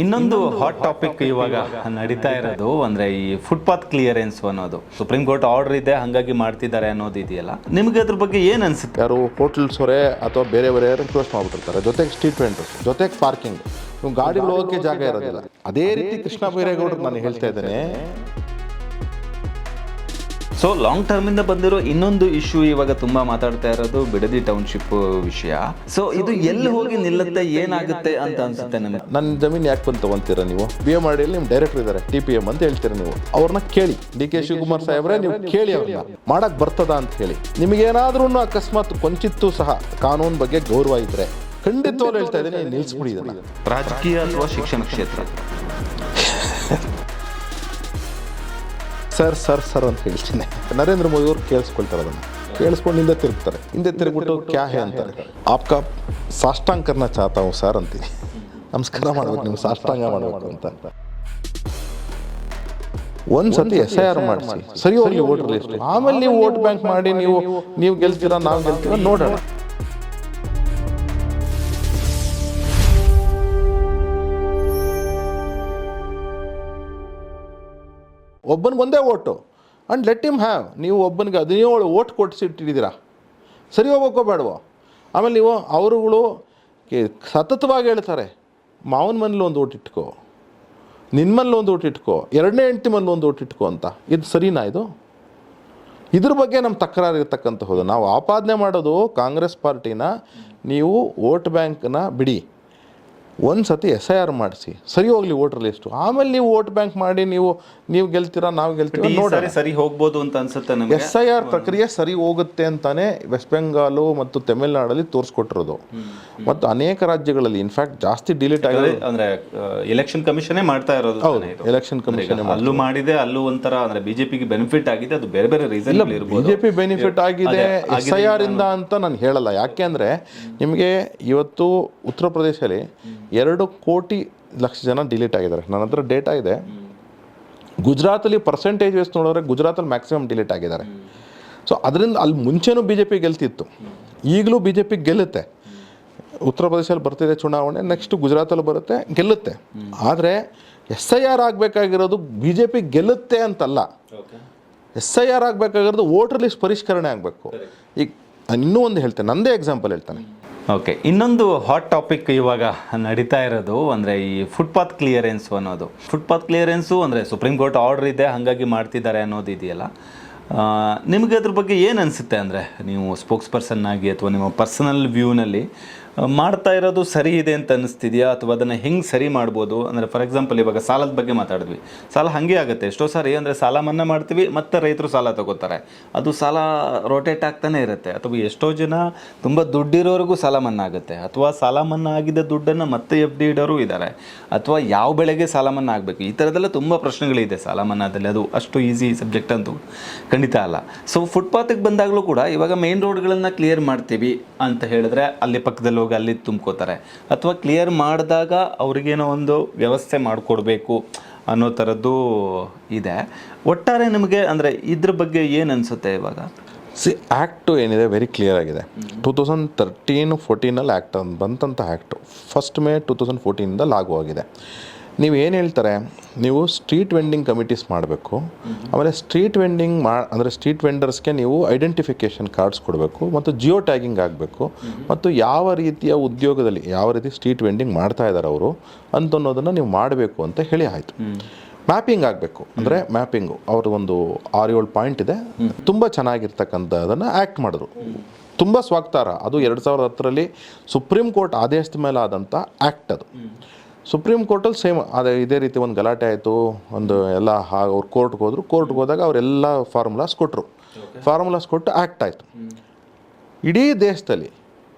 ಇನ್ನೊಂದು hot topic ಇವಾಗ ನಡೀತಾ ಇರೋದು ಅಂದ್ರೆ ಈ ಫುಟ್ಪಾತ್ ಕ್ಲಿಯರೆನ್ಸ್ ಅನ್ನೋದು ಸುಪ್ರೀಂ ಕೋರ್ಟ್ ಆರ್ಡರ್ ಇದೆ ಹಾಗಾಗಿ ಮಾಡ್ತಿದ್ದಾರೆ ಅನ್ನೋದು ಇದೆಯಲ್ಲ, ನಿಮಗೆ ಅದ್ರ ಬಗ್ಗೆ ಏನು ಅನ್ಸುತ್ತೆ? ಯಾರು ಹೋಟೆಲ್ಸ್ ಅವರೇ ಅಥವಾ ಬೇರೆ ರಿಕ್ವೆಸ್ಟ್ ಮಾಡ್ಬಿಟ್ಟಿರ್ತಾರೆ, ಜೊತೆಗೆ ಸ್ಟ್ರೀಟ್ ವೆಂಡರ್ಸ್, ಜೊತೆಗೆ ಪಾರ್ಕಿಂಗ್, ಗಾಡಿಗಳು ಹೋಗೋಕ್ಕೆ ಜಾಗ ಇರೋದಿಲ್ಲ. ಅದೇ ರೀತಿ ಕೃಷ್ಣ ಬೈರೇಗೌಡರು ನಾನು ಹೇಳ್ತಾ ಇದ್ದೇನೆ. ಸೊ ಲಾಂಗ್ ಟರ್ಮ್ ಇಂದ ಬಂದಿರೋ ಇನ್ನೊಂದು ಇಶ್ಯೂ ಇವಾಗ ತುಂಬಾ ಮಾತಾಡ್ತಾ ಇರೋದು ಬಿಡದಿ ಟೌನ್ಶಿಪ್ ವಿಷಯ. ಸೊ ಇದು ಎಲ್ಲಿ ಹೋಗಿ ನಿಲ್ಲುತ್ತೆ, ಏನಾಗುತ್ತೆ ಅಂತ ಅನ್ಸುತ್ತೆ ನನಗೆ. ನನ್ನ ಜಮೀನು ಯಾಕೆ ಬಂದು ತಗೊಂತೀರಾ ನೀವು? BMRD ನಿಮ್ಮ ಡೈರೆಕ್ಟರ್ ಇದ್ದಾರೆ, TPM ಅಂತ ಹೇಳ್ತೀರಾ ನೀವು. ಅವ್ರನ್ನ ಕೇಳಿ, DK ಶಿವಕುಮಾರ್ ಸಾಹೇಬ್ರೆ ನೀವು ಕೇಳಿ, ಅವ್ರನ್ನ ಮಾಡಕ್ ಬರ್ತದ ಅಂತ ಹೇಳಿ. ನಿಮಗೇನಾದ್ರೂ ಅಕಸ್ಮಾತ್ ಕೊಂಚಿತ್ತು ಸಹ ಕಾನೂನು ಬಗ್ಗೆ ಗೌರವ ಇದ್ರೆ ಖಂಡಿತವಾಗ್ಲೂ ಹೇಳ್ತಾ ಇದ್ದೀನಿ, ನಿಲ್ಲಿಸ್ಬಿಡಿ ಇದನ್ನ. ರಾಜಕೀಯ ಅಥವಾ ಶಿಕ್ಷಣ ಕ್ಷೇತ್ರ ಸರ್ ಸರ್ ಸರ್ ಅಂತ ಹೇಳ್ತೀನಿ. ನರೇಂದ್ರ ಮೋದಿ ಅವರು ಕೇಳಿಸ್ಕೊಳ್ತಾರೆ, ಅದನ್ನು ಕೇಳಿಸ್ಕೊಂಡು ಹಿಂದೆ ತಿರುಗ್ತಾರೆ. ಹಿಂದೆ ತಿರುಗ್ಬಿಟ್ಟು ಕ್ಯಾ ಹೇ ಅಂತಾರೆ. ಆಪ್ಕಾ ಸಾಷ್ಟಾಂಗ ಕರ್ನ ಚಾಹತಾ ಹೂಂ ಸರ್ ಅಂತೀನಿ. ನಮಸ್ಕಾರ ಮಾಡ್ಬೇಕು, ನೀವು ಸಾಷ್ಟಾಂಗ ಮಾಡಬೇಕು ಅಂತ. ಒಂದ್ಸತಿ SIR ಮಾಡಿಸಿ, ಸರಿ ಹೋಗಿ ವೋಟರ್ ಲಿಸ್ಟ್, ಆಮೇಲೆ ನೀವು ವೋಟ್ ಬ್ಯಾಂಕ್ ಮಾಡಿ ನೀವು ಗೆಲ್ತೀರಾ ನಾವು ಗೆಲ್ತೀರಾ ನೋಡೋಣ. ಒಬ್ಬನಿಗೆ ಒಂದೇ vote and let him have. ನೀವು ಒಬ್ಬನಿಗೆ 17 ಓಟ್ ಕೊಡಿಸಿಟ್ಟಿದ್ದೀರಾ, ಸರಿ ಹೋಗ್ಬೇಕೋ ಬೇಡವೋ? ಆಮೇಲೆ ನೀವು ಅವರುಗಳು ಸತತವಾಗಿ ಹೇಳ್ತಾರೆ, ಮಾವನ ಮನೇಲಿ ಒಂದು ಓಟ್ ಇಟ್ಕೋ, ನಿನ್ನ ಮನೇಲಿ ಒಂದು ಓಟ್ ಇಟ್ಕೋ, ಎರಡನೇ ಹೆಂಡತಿ ಮನೇಲಿ ಒಂದು ಓಟ್ ಇಟ್ಕೋ ಅಂತ. ಇದು ಸರಿನಾ? ಇದ್ರ ಬಗ್ಗೆ ನಮ್ಮ ತಕರಾರು ಇರ್ತಕ್ಕಂಥದ್ದು. ನಾವು ಆಪಾದನೆ ಮಾಡೋದು ಕಾಂಗ್ರೆಸ್ ಪಾರ್ಟಿನ, ನೀವು ವೋಟ್ ಬ್ಯಾಂಕ್ನ ಬಿಡಿ, ಒಂದು ಸತಿ SIR ಮಾಡಿಸಿ, ಸರಿ ಹೋಗ್ಲಿ ವೋಟರ್ ಲಿಸ್ಟು, ಆಮೇಲೆ ನೀವು ವೋಟ್ ಬ್ಯಾಂಕ್ ಮಾಡಿ ನೀವು ಗೆಲ್ತೀರಾ ನಾವು ಗೆಲ್ತೀರಾ ನೋಡಿ. ಸರಿ ಹೋಗ್ಬೋದು ಅಂತ ಅನ್ಸುತ್ತೆ ನಮಗೆ. SIR ಪ್ರಕ್ರಿಯೆ ಸರಿ ಹೋಗುತ್ತೆ ಅಂತಾನೆ ವೆಸ್ಟ್ ಬೆಂಗಾಲು ಮತ್ತು ತಮಿಳುನಾಡಲ್ಲಿ ತೋರಿಸ್ಕೊಟ್ಟಿರೋದು. ಮತ್ತು ಅನೇಕ ರಾಜ್ಯಗಳಲ್ಲಿ ಇನ್ಫ್ಯಾಕ್ಟ್ ಜಾಸ್ತಿ ಡಿಲೀಟ್ ಆಗಿದೆ. ಅಂದ್ರೆ ಎಲೆಕ್ಷನ್ ಕಮಿಷನ್ ಮಾಡ್ತಾ ಇರೋದು. ಹೌದು, ಎಲೆಕ್ಷನ್ ಕಮಿಷನ್ ಅಲ್ಲೂ ಮಾಡಿದೆ, ಅಲ್ಲೂ ಒಂಥರ ಅಂದ್ರೆ ಬಿಜೆಪಿಗೆ ಬೆನಿಫಿಟ್ ಆಗಿದೆ. ಅದು ಬೇರೆ ಬೇರೆ ರೀಸನ್ ಇರ್ಬೋದು. ಬಿಜೆಪಿ ಬೆನಿಫಿಟ್ ಆಗಿದೆ SIR ಇಂದ ಅಂತ ನಾನು ಹೇಳಲ್ಲ. ಯಾಕೆ ಅಂದ್ರೆ ನಿಮಗೆ ಇವತ್ತು ಉತ್ತರ ಪ್ರದೇಶದಲ್ಲಿ 2 ಕೋಟಿ ಲಕ್ಷ ಜನ ಡಿಲೀಟ್ ಆಗಿದ್ದಾರೆ. ನನ್ನ ಹತ್ರ ಡೇಟಾ ಇದೆ. ಗುಜರಾತಲ್ಲಿ ಪರ್ಸೆಂಟೇಜ್ ವೇಸ್ ನೋಡಿದ್ರೆ ಗುಜರಾತಲ್ಲಿ ಮ್ಯಾಕ್ಸಿಮಮ್ ಡಿಲೀಟ್ ಆಗಿದ್ದಾರೆ. ಸೊ ಅದರಿಂದ ಅಲ್ಲಿ ಮುಂಚೆನೂ BJP ಗೆಲ್ತಿತ್ತು, ಈಗಲೂ BJP ಗೆಲ್ಲುತ್ತೆ. ಉತ್ತರ ಪ್ರದೇಶದಲ್ಲಿ ಬರ್ತಿದೆ ಚುನಾವಣೆ, ನೆಕ್ಸ್ಟ್ ಗುಜರಾತಲ್ಲಿ ಬರುತ್ತೆ, ಗೆಲ್ಲುತ್ತೆ. ಆದರೆ SIR ಆಗಬೇಕಾಗಿರೋದು BJP ಗೆಲ್ಲುತ್ತೆ ಅಂತಲ್ಲ. SIR ಆಗಬೇಕಾಗಿರೋದು ವೋಟರ್ ಲಿಸ್ಟ್ ಪರಿಷ್ಕರಣೆ ಆಗಬೇಕು. ಈಗ ಇನ್ನೂ ಒಂದು ಹೇಳ್ತೇನೆ, ನಂದೇ ಎಕ್ಸಾಂಪಲ್ ಹೇಳ್ತಾನೆ. ಓಕೆ, ಇನ್ನೊಂದು ಹಾಟ್ ಟಾಪಿಕ್ ಇವಾಗ ನಡೀತಾ ಇರೋದು ಅಂದರೆ ಈ ಫುಟ್ಪಾತ್ ಕ್ಲಿಯರೆನ್ಸ್ ಅನ್ನೋದು. ಫುಟ್ಪಾತ್ ಕ್ಲಿಯರೆನ್ಸು ಅಂದರೆ ಸುಪ್ರೀಂ ಕೋರ್ಟ್ ಆರ್ಡರ್ ಇದೆ ಹಾಗಾಗಿ ಮಾಡ್ತಿದ್ದಾರೆ ಅನ್ನೋದು ಇದೆಯಲ್ಲ, ನಿಮಗೆ ಅದ್ರ ಬಗ್ಗೆ ಏನು ಅನಿಸುತ್ತೆ? ಅಂದರೆ ನೀವು ಸ್ಪೋಕ್ಸ್ ಪರ್ಸನ್ ಆಗಿ ಅಥವಾ ನಿಮ್ಮ ಪರ್ಸನಲ್ ವ್ಯೂನಲ್ಲಿ ಮಾಡ್ತಾ ಇರೋದು ಸರಿ ಇದೆ ಅಂತ ಅನ್ನಿಸ್ತಿದೆಯಾ, ಅಥವಾ ಅದನ್ನು ಹೆಂಗೆ ಸರಿ ಮಾಡ್ಬೋದು? ಅಂದರೆ ಫಾರ್ ಎಕ್ಸಾಂಪಲ್ ಇವಾಗ ಸಾಲದ ಬಗ್ಗೆ ಮಾತಾಡಿದ್ವಿ. ಸಾಲ ಹಾಗೆ ಆಗುತ್ತೆ ಎಷ್ಟೋ ಸಾರಿ, ಅಂದರೆ ಸಾಲ ಮನ್ನಾ ಮಾಡ್ತೀವಿ ಮತ್ತು ರೈತರು ಸಾಲ ತಗೋತಾರೆ, ಅದು ಸಾಲ ರೋಟೇಟ್ ಆಗ್ತಾನೆ ಇರುತ್ತೆ. ಅಥವಾ ಎಷ್ಟೋ ಜನ ತುಂಬ ದುಡ್ಡಿರೋರಿಗೂ ಸಾಲ ಮನ್ನಾ ಆಗುತ್ತೆ, ಅಥವಾ ಸಾಲ ಮನ್ನಾ ಆಗಿದ್ದ ದುಡ್ಡನ್ನು ಮತ್ತೆ FD ಇಡೋರು ಇದ್ದಾರೆ, ಅಥವಾ ಯಾವ ಬೆಳೆಗೆ ಸಾಲ ಮನ್ನಾ ಆಗಬೇಕು, ಈ ಥರದ್ದೆಲ್ಲ ತುಂಬ ಪ್ರಶ್ನೆಗಳಿದೆ ಸಾಲ ಮನ್ನಾದಲ್ಲಿ. ಅದು ಅಷ್ಟು ಈಸಿ ಸಬ್ಜೆಕ್ಟ್ ಅಂತೂ ಖಂಡಿತ ಅಲ್ಲ. ಸೊ ಫುಟ್ಪಾತಿಗೆ ಬಂದಾಗಲೂ ಕೂಡ ಇವಾಗ ಮೇನ್ ರೋಡ್ಗಳನ್ನು ಕ್ಲಿಯರ್ ಮಾಡ್ತೀವಿ ಅಂತ ಹೇಳಿದ್ರೆ ಅಲ್ಲಿ ಪಕ್ಕದಲ್ಲಿ ಹೋಗಿ ಅಲ್ಲಿ ತುಂಬ್ಕೋತಾರೆ, ಅಥವಾ ಕ್ಲಿಯರ್ ಮಾಡಿದಾಗ ಅವ್ರಿಗೇನೋ ಒಂದು ವ್ಯವಸ್ಥೆ ಮಾಡಿಕೊಡ್ಬೇಕು ಅನ್ನೋ ಥರದ್ದು ಇದೆ. ಒಟ್ಟಾರೆ ನಿಮಗೆ ಅಂದರೆ ಇದ್ರ ಬಗ್ಗೆ ಏನು ಅನಿಸುತ್ತೆ ಇವಾಗ? ಆ್ಯಕ್ಟು ಏನಿದೆ ವೆರಿ ಕ್ಲಿಯರ್ ಆಗಿದೆ. 2013-14 ಆ್ಯಕ್ಟ್ ಬಂತಂಥ ಆ್ಯಕ್ಟು 1 ಮೇ 2014 ಲಾಗು ಆಗಿದೆ. ನೀವು ಏನು ಹೇಳ್ತಾರೆ, ನೀವು ಸ್ಟ್ರೀಟ್ ವೆಂಡಿಂಗ್ ಕಮಿಟೀಸ್ ಮಾಡಬೇಕು. ಆಮೇಲೆ ಸ್ಟ್ರೀಟ್ ವೆಂಡಿಂಗ್ ಅಂದರೆ ಸ್ಟ್ರೀಟ್ ವೆಂಡರ್ಸ್ಗೆ ನೀವು ಐಡೆಂಟಿಫಿಕೇಷನ್ ಕಾರ್ಡ್ಸ್ ಕೊಡಬೇಕು, ಮತ್ತು ಜಿಯೋ ಟ್ಯಾಗಿಂಗ್ ಆಗಬೇಕು, ಮತ್ತು ಯಾವ ರೀತಿಯ ಉದ್ಯೋಗದಲ್ಲಿ ಯಾವ ರೀತಿ ಸ್ಟ್ರೀಟ್ ವೆಂಡಿಂಗ್ ಮಾಡ್ತಾ ಇದ್ದಾರೆ ಅವರು ಅನ್ನೋದನ್ನು ನೀವು ಮಾಡಬೇಕು ಅಂತ ಹೇಳಿ ಆಯಿತು. ಮ್ಯಾಪಿಂಗ್ ಆಗಬೇಕು, ಅಂದರೆ ಮ್ಯಾಪಿಂಗು ಅವ್ರ ಒಂದು 6-7 ಪಾಯಿಂಟ್ ಇದೆ, ತುಂಬ ಚೆನ್ನಾಗಿರ್ತಕ್ಕಂಥದ್ದನ್ನು ಆ್ಯಕ್ಟ್ ಮಾಡಿದ್ರು. ತುಂಬ ಸ್ವಾಗತಾರ್ಹ. ಅದು 2010ರಲ್ಲಿ ಸುಪ್ರೀಂ ಕೋರ್ಟ್ ಆದೇಶದ ಮೇಲೆ ಆದಂಥ ಆ್ಯಕ್ಟ್ ಅದು. ಸುಪ್ರೀಂ ಕೋರ್ಟಲ್ಲಿ ಸೇಮ್ ಅದೇ ಇದೇ ರೀತಿ ಒಂದು ಗಲಾಟೆ ಆಯಿತು, ಒಂದು ಎಲ್ಲ ಅವ್ರು ಕೋರ್ಟ್ಗೆ ಹೋದಾಗ ಅವರೆಲ್ಲ ಫಾರ್ಮುಲಾಸ್ ಕೊಟ್ಟು ಆ್ಯಕ್ಟ್ ಆಯಿತು. ಇಡೀ ದೇಶದಲ್ಲಿ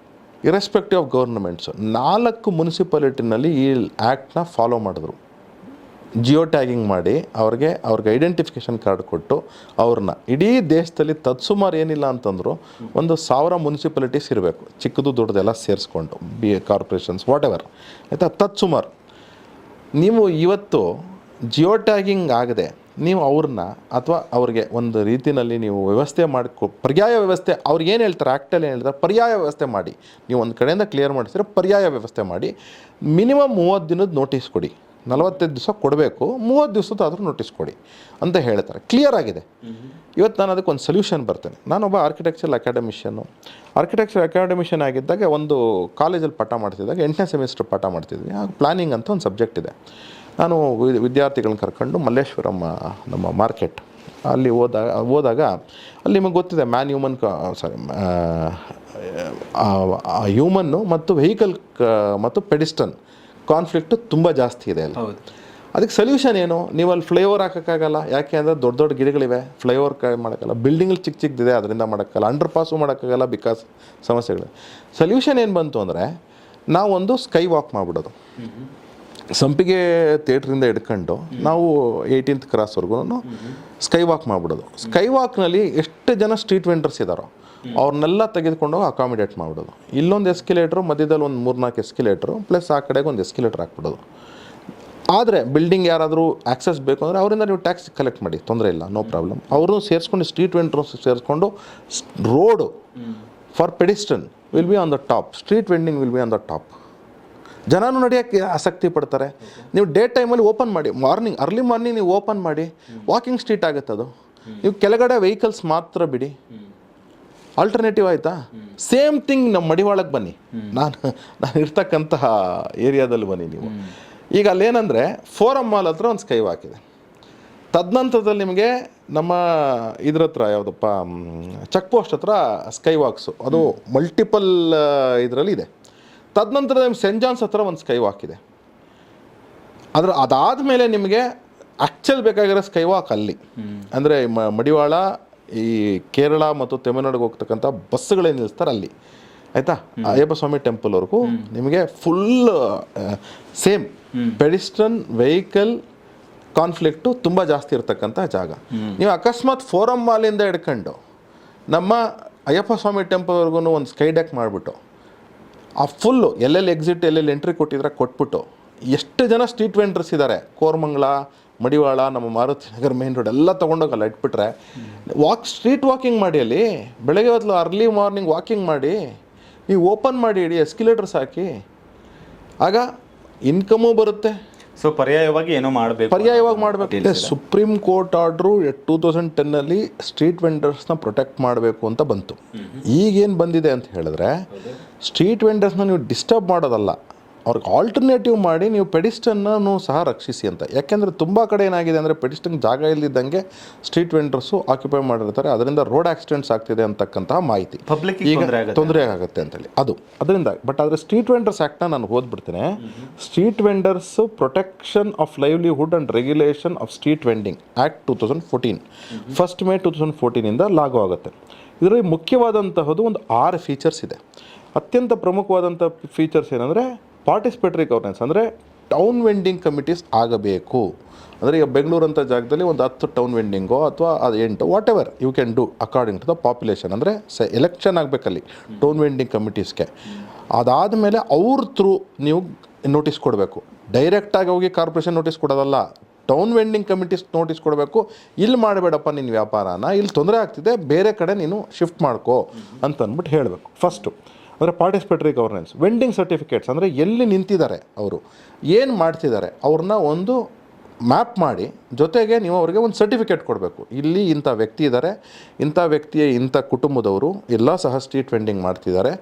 ಇರೆಸ್ಪೆಕ್ಟಿವ್ ಆಫ್ ಗೌರ್ನಮೆಂಟ್ಸು 4 ಮುನ್ಸಿಪಾಲಿಟಿನಲ್ಲಿ ಈ ಆ್ಯಕ್ಟ್ನ ಫಾಲೋ ಮಾಡಿದ್ರು. ಜಿಯೋ ಟ್ಯಾಗಿಂಗ್ ಮಾಡಿ ಅವ್ರಿಗೆ ಐಡೆಂಟಿಫಿಕೇಷನ್ ಕಾರ್ಡ್ ಕೊಟ್ಟು ಅವ್ರನ್ನ ಇಡೀ ದೇಶದಲ್ಲಿ ತತ್ಸುಮಾರು ಏನಿಲ್ಲ ಅಂತಂದ್ರು 1000 ಮುನ್ಸಿಪಾಲಿಟೀಸ್ ಇರಬೇಕು, ಚಿಕ್ಕದು ದೊಡ್ಡದೆಲ್ಲ ಸೇರಿಸ್ಕೊಂಡು, ಕಾರ್ಪೊರೇಷನ್ಸ್ ವಾಟ್ ಎವರ್ ಆಯಿತಾ, ತತ್ಸುಮಾರು. ನೀವು ಇವತ್ತು ಜಿಯೋ ಟ್ಯಾಗಿಂಗ್ ಆಗದೆ ನೀವು ಅವ್ರನ್ನ ಅಥವಾ ಅವ್ರಿಗೆ ಒಂದು ರೀತಿಯಲ್ಲಿ ನೀವು ವ್ಯವಸ್ಥೆ ಪರ್ಯಾಯ ವ್ಯವಸ್ಥೆ, ಅವ್ರಿಗೆ ಏನು ಹೇಳ್ತಾರೆ ಆ್ಯಕ್ಟಲ್ಲಿ ಏನು ಹೇಳ್ತಾರೆ, ಪರ್ಯಾಯ ವ್ಯವಸ್ಥೆ ಮಾಡಿ. ನೀವು ಒಂದು ಕಡೆಯಿಂದ ಕ್ಲಿಯರ್ ಮಾಡಿಸಿದ್ರೆ ಪರ್ಯಾಯ ವ್ಯವಸ್ಥೆ ಮಾಡಿ, ಮಿನಿಮಮ್ 30 ದಿನದ ನೋಟಿಸ್ ಕೊಡಿ. 45 ದಿವಸ ಕೊಡಬೇಕು, 30 ದಿವಸದಾದರೂ ನೋಟಿಸ್ ಕೊಡಿ ಅಂತ ಹೇಳ್ತಾರೆ. ಕ್ಲಿಯರ್ ಆಗಿದೆ. ಇವತ್ತು ನಾನು ಅದಕ್ಕೆ ಒಂದು ಸೊಲ್ಯೂಷನ್ ಬರ್ತೇನೆ. ನಾನೊಬ್ಬ ಆರ್ಕಿಟೆಕ್ಚರಲ್ ಅಕಾಡೆಮಿಷಿಯನ್ ಆಗಿದ್ದಾಗ ಒಂದು ಕಾಲೇಜಲ್ಲಿ ಪಾಠ ಮಾಡ್ತಿದ್ದಾಗ 8ನೇ ಸೆಮಿಸ್ಟರ್ ಪಾಠ ಮಾಡ್ತಿದ್ವಿ. ಆಗ ಪ್ಲಾನಿಂಗ್ ಅಂತ ಒಂದು ಸಬ್ಜೆಕ್ಟ್ ಇದೆ. ನಾನು ವಿದ್ಯಾರ್ಥಿಗಳನ್ನ ಕರ್ಕೊಂಡು ಮಲ್ಲೇಶ್ವರಂ ನಮ್ಮ ಮಾರ್ಕೆಟ್ ಅಲ್ಲಿ ಹೋದಾಗ ಅಲ್ಲಿ ನಿಮಗೆ ಗೊತ್ತಿದೆ ಹ್ಯೂಮನ್ನು ಮತ್ತು ವೆಹಿಕಲ್ ಮತ್ತು ಪೆಡಿಸ್ಟ್ರನ್ ಕಾನ್ಫ್ಲಿಕ್ಟ್ ತುಂಬ ಜಾಸ್ತಿ ಇದೆ ಅಲ್ಲಿ. ಅದಕ್ಕೆ ಸೊಲ್ಯೂಷನ್ ಏನು? ನೀವು ಅಲ್ಲಿ ಫ್ಲೈಓವರ್ ಹಾಕೋಕ್ಕಾಗಲ್ಲ. ಯಾಕೆ ಅಂದರೆ ದೊಡ್ಡ ದೊಡ್ಡ ಗಿಡಗಳಿವೆ, ಫ್ಲೈಓವರ್ ಮಾಡೋಕ್ಕಲ್ಲ. ಬಿಲ್ಡಿಂಗಲ್ಲಿ ಚಿಕ್ಕದಿದೆ, ಅದರಿಂದ ಮಾಡೋಕ್ಕಲ್ಲ. ಅಂಡರ್ ಪಾಸು ಮಾಡೋಕ್ಕಾಗಲ್ಲ, ಬಿಕಾಸ್ ಸಮಸ್ಯೆಗಳು. ಸೊಲ್ಯೂಷನ್ ಏನು ಬಂತು ಅಂದರೆ ನಾವೊಂದು ಸ್ಕೈ ವಾಕ್ ಮಾಡಿಬಿಡೋದು. ಸಂಪಿಗೆ ಥಿಯೇಟ್ರಿಂದ ಹಿಡ್ಕೊಂಡು ನಾವು 18th ಕ್ರಾಸ್ವರೆಗೂ ಸ್ಕೈ ವಾಕ್ ಮಾಡಿಬಿಡೋದು. ಸ್ಕೈ ವಾಕ್ನಲ್ಲಿ ಎಷ್ಟು ಜನ ಸ್ಟ್ರೀಟ್ ವೆಂಡರ್ಸ್ ಇದ್ದಾರೋ ಅವ್ರನ್ನೆಲ್ಲ ತೆಗೆದುಕೊಂಡು ಅಕಾಮಿಡೇಟ್ ಮಾಡಿಬಿಡೋದು. ಇಲ್ಲೊಂದು ಎಸ್ಕಿಲೇಟ್ರು, ಮಧ್ಯದಲ್ಲಿ ಒಂದು 3-4 ಎಸ್ಕಿಲೇಟ್ರು, ಪ್ಲಸ್ ಆ ಕಡೆಗೆ ಒಂದು ಎಸ್ಕಿಲೇಟ್ರ್ ಹಾಕ್ಬಿಡೋದು. ಆದರೆ ಬಿಲ್ಡಿಂಗ್ ಯಾರಾದರೂ ಆ್ಯಕ್ಸಸ್ ಬೇಕು ಅಂದರೆ ಅವರಿಂದ ನೀವು ಟ್ಯಾಕ್ಸ್ ಕಲೆಕ್ಟ್ ಮಾಡಿ, ತೊಂದರೆ ಇಲ್ಲ, ನೋ ಪ್ರಾಬ್ಲಮ್. ಅವ್ರನ್ನೂ ಸೇರಿಸ್ಕೊಂಡು ಸ್ಟ್ರೀಟ್ ವೆಂಡರ್ಸ್ ಸೇರಿಸ್ಕೊಂಡು road for pedestrian will be on the top, street vending will be on the top. ಜನನೂ ನಡೆಯೋಕ್ಕೆ ಆಸಕ್ತಿ ಪಡ್ತಾರೆ. ನೀವು ಡೇ ಟೈಮಲ್ಲಿ ಓಪನ್ ಮಾಡಿ, ಅರ್ಲಿ ಮಾರ್ನಿಂಗ್ ನೀವು ಓಪನ್ ಮಾಡಿ, ವಾಕಿಂಗ್ ಸ್ಟ್ರೀಟ್ ಆಗುತ್ತೆ ಅದು. ನೀವು ಕೆಳಗಡೆ ವೆಹಿಕಲ್ಸ್ ಮಾತ್ರ ಬಿಡಿ, ಆಲ್ಟರ್ನೇಟಿವ್ ಆಯಿತಾ? ಸೇಮ್ ಥಿಂಗ್ ನಮ್ಮ ಮಡಿವಾಳಕ್ಕೆ ಬನ್ನಿ, ನಾನು ಇರ್ತಕ್ಕಂತಹ ಏರಿಯಾದಲ್ಲಿ ಬನ್ನಿ ನೀವು. ಈಗ ಅಲ್ಲೇನೆಂದರೆ ಫೋರಮ್ ಮಾಲ್ ಹತ್ರ ಒಂದು ಸ್ಕೈ ವಾಕ್ ಇದೆ. ತದನಂತರದಲ್ಲಿ ನಿಮಗೆ ನಮ್ಮ ಇದ್ರ ಹತ್ರ ಯಾವುದಪ್ಪ ಚೆಕ್ ಪೋಸ್ಟ್ ಹತ್ರ ಸ್ಕೈ ವಾಕ್ಸು, ಅದು ಮಲ್ಟಿಪಲ್ ಇದರಲ್ಲಿ ಇದೆ. ತದನಂತರ ನಿಮ್ಗೆ ಸೆಂಟ್ ಜಾನ್ಸ್ ಹತ್ರ ಒಂದು ಸ್ಕೈ ವಾಕ್ ಇದೆ. ಅದಾದಮೇಲೆ ನಿಮಗೆ ಆ್ಯಕ್ಚುಲ್ ಬೇಕಾಗಿರೋ ಸ್ಕೈ ವಾಕ್ ಅಲ್ಲಿ ಅಂದರೆ ಮಡಿವಾಳ, ಈ ಕೇರಳ ಮತ್ತು ತಮಿಳುನಾಡಿಗೆ ಹೋಗ್ತಕ್ಕಂಥ ಬಸ್ಸುಗಳೇನು ನಿಲ್ಲಿಸ್ತಾರೆ ಅಲ್ಲಿ, ಆಯಿತಾ, ಅಯ್ಯಪ್ಪ ಸ್ವಾಮಿ ಟೆಂಪಲ್ವರೆಗೂ ನಿಮಗೆ ಫುಲ್ ಸೇಮ್ ಪೆಡಿಸ್ಟ್ರನ್ ವೆಹಿಕಲ್ ಕಾನ್ಫ್ಲಿಕ್ಟು ತುಂಬ ಜಾಸ್ತಿ ಇರ್ತಕ್ಕಂಥ ಜಾಗ. ನೀವು ಅಕಸ್ಮಾತ್ ಫೋರಮ್ ಮಾಲಿಂದ ಹಿಡ್ಕೊಂಡು ನಮ್ಮ ಅಯ್ಯಪ್ಪ ಸ್ವಾಮಿ ಟೆಂಪಲ್ವರೆಗೂ ಒಂದು ಸ್ಕೈ ಡೆಕ್ ಮಾಡಿಬಿಟ್ಟು ಆ ಫುಲ್ಲು ಎಲ್ಲೆಲ್ಲಿ ಎಕ್ಸಿಟ್ ಎಲ್ಲೆಲ್ಲಿ ಎಂಟ್ರಿ ಕೊಟ್ಬಿಟ್ಟು ಎಷ್ಟು ಜನ ಸ್ಟ್ರೀಟ್ ವೆಂಡರ್ಸ್ ಇದ್ದಾರೆ, ಕೋರಮಂಗಲ, ಮಡಿವಾಳ, ನಮ್ಮ ಮಾರುತಿ ನಗರ್ ಮೇನ್ ರೋಡ್ ಎಲ್ಲ ತೊಗೊಂಡೋಗಲ್ಲ ಇಟ್ಬಿಟ್ರೆ, ಸ್ಟ್ರೀಟ್ ವಾಕಿಂಗ್ ಮಾಡಿ. ಅಲ್ಲಿ ಬೆಳಗ್ಗೆ ಹೊತ್ತು ಅರ್ಲಿ ಮಾರ್ನಿಂಗ್ ವಾಕಿಂಗ್ ಮಾಡಿ, ನೀವು ಓಪನ್ ಮಾಡಿ ಇಡಿ, ಎಸ್ಕಿಲೇಟರ್ಸ್ ಹಾಕಿ, ಆಗ ಇನ್ಕಮು ಬರುತ್ತೆ. ಸೊ ಪರ್ಯಾಯವಾಗಿ ಏನೋ ಮಾಡಬೇಕು. ಸುಪ್ರೀಂ ಕೋರ್ಟ್ ಆರ್ಡ್ರು 2010 ಸ್ಟ್ರೀಟ್ ವೆಂಡರ್ಸ್ನ ಪ್ರೊಟೆಕ್ಟ್ ಮಾಡಬೇಕು ಅಂತ ಬಂತು. ಈಗೇನು ಬಂದಿದೆ ಅಂತ ಹೇಳಿದ್ರೆ, ಸ್ಟ್ರೀಟ್ ವೆಂಡರ್ಸ್ನ ನೀವು ಡಿಸ್ಟರ್ಬ್ ಮಾಡೋದಲ್ಲ, ಅವ್ರಿಗೆ ಆಲ್ಟರ್ನೇಟಿವ್ ಮಾಡಿ ನೀವು ಪೆಡಿಸ್ಟ್ರನ್ನೂ ಸಹ ರಕ್ಷಿಸಿ ಅಂತ. ಯಾಕೆಂದರೆ ತುಂಬ ಕಡೆ ಏನಾಗಿದೆ ಅಂದರೆ ಪೆಡಿಸ್ಟ್ರನ್ ಜಾಗ ಇಲ್ಲದಿದ್ದಂಗೆ ಸ್ಟ್ರೀಟ್ ವೆಂಡರ್ಸು ಆಕ್ಯುಪೈ ಮಾಡಿರ್ತಾರೆ, ಅದರಿಂದ ರೋಡ್ ಆಕ್ಸಿಡೆಂಟ್ಸ್ ಆಗ್ತಿದೆ ಅಂತಕ್ಕಂತಹ ಮಾಹಿತಿ, ಈಗ ತೊಂದರೆ ಆಗುತ್ತೆ ಅಂತೇಳಿ ಅದರಿಂದ. ಬಟ್ ಆದರೆ ಸ್ಟ್ರೀಟ್ ವೆಂಡರ್ಸ್ ಆ್ಯಕ್ಟ್ನ ನಾನು ಓದ್ಬಿಡ್ತೇನೆ. Street vendors protection of livelihood and regulation of street vending act 2014 1 May 2014 ಲಾಗು ಆಗುತ್ತೆ. ಇದರಲ್ಲಿ ಮುಖ್ಯವಾದಂತಹದ್ದು ಒಂದು 6 ಫೀಚರ್ಸ್ ಇದೆ. ಅತ್ಯಂತ ಪ್ರಮುಖವಾದಂಥ ಫೀಚರ್ಸ್ ಏನಂದರೆ ಪಾರ್ಟಿಸಿಪೇಟರಿ ಗವರ್ನೆನ್ಸ್, ಅಂದರೆ ಟೌನ್ ವೆಂಡಿಂಗ್ ಕಮಿಟೀಸ್ ಆಗಬೇಕು. ಅಂದರೆ ಈಗ ಬೆಂಗಳೂರಂಥ ಜಾಗದಲ್ಲಿ ಒಂದು 10 ಟೌನ್ ವೆಂಡಿಂಗೋ ಅಥವಾ ಅದು 8 whatever you can do according to the population. ಅಂದರೆ ಎಲೆಕ್ಷನ್ ಆಗಬೇಕಲ್ಲಿ ಟೌನ್ ವೆಂಡಿಂಗ್ ಕಮಿಟೀಸ್ಗೆ. ಅದಾದಮೇಲೆ ಅವ್ರ ಥ್ರೂ ನೀವು ನೋಟಿಸ್ ಕೊಡಬೇಕು. ಡೈರೆಕ್ಟಾಗಿ ಹೋಗಿ ಕಾರ್ಪೊರೇಷನ್ ನೋಟಿಸ್ ಕೊಡೋದಲ್ಲ, ಟೌನ್ ವೆಂಡಿಂಗ್ ಕಮಿಟೀಸ್ ನೋಟಿಸ್ ಕೊಡಬೇಕು. ಇಲ್ಲಿ ಮಾಡಬೇಡಪ್ಪ ನಿನ್ನ ವ್ಯಾಪಾರನ, ಇಲ್ಲಿ ತೊಂದರೆ ಆಗ್ತಿದೆ, ಬೇರೆ ಕಡೆ ನೀನು ಶಿಫ್ಟ್ ಮಾಡ್ಕೋ ಅಂತ ಅಂದ್ಬಿಟ್ಟು ಹೇಳಬೇಕು ಫಸ್ಟು. ಅಂದರೆ ಪಾರ್ಟಿಸಿಪೇಟರಿ ಗವರ್ನೆನ್ಸ್. ವೆಂಡಿಂಗ್ ಸರ್ಟಿಫಿಕೇಟ್ಸ್ ಅಂದರೆ ಎಲ್ಲಿ ನಿಂತಿದ್ದಾರೆ, ಅವರು ಏನು ಮಾಡ್ತಿದ್ದಾರೆ, ಅವ್ರನ್ನ ಒಂದು ಮ್ಯಾಪ್ ಮಾಡಿ, ಜೊತೆಗೆ ನೀವು ಅವರಿಗೆ ಒಂದು ಸರ್ಟಿಫಿಕೇಟ್ ಕೊಡಬೇಕು. ಇಲ್ಲಿ ಇಂಥ ವ್ಯಕ್ತಿ ಇದ್ದಾರೆ, ಇಂಥ ವ್ಯಕ್ತಿಯ ಇಂಥ ಕುಟುಂಬದವರು ಎಲ್ಲ ಸಹ ಸ್ಟ್ರೀಟ್ ವೆಂಡಿಂಗ್ ಮಾಡ್ತಿದ್ದಾರೆ,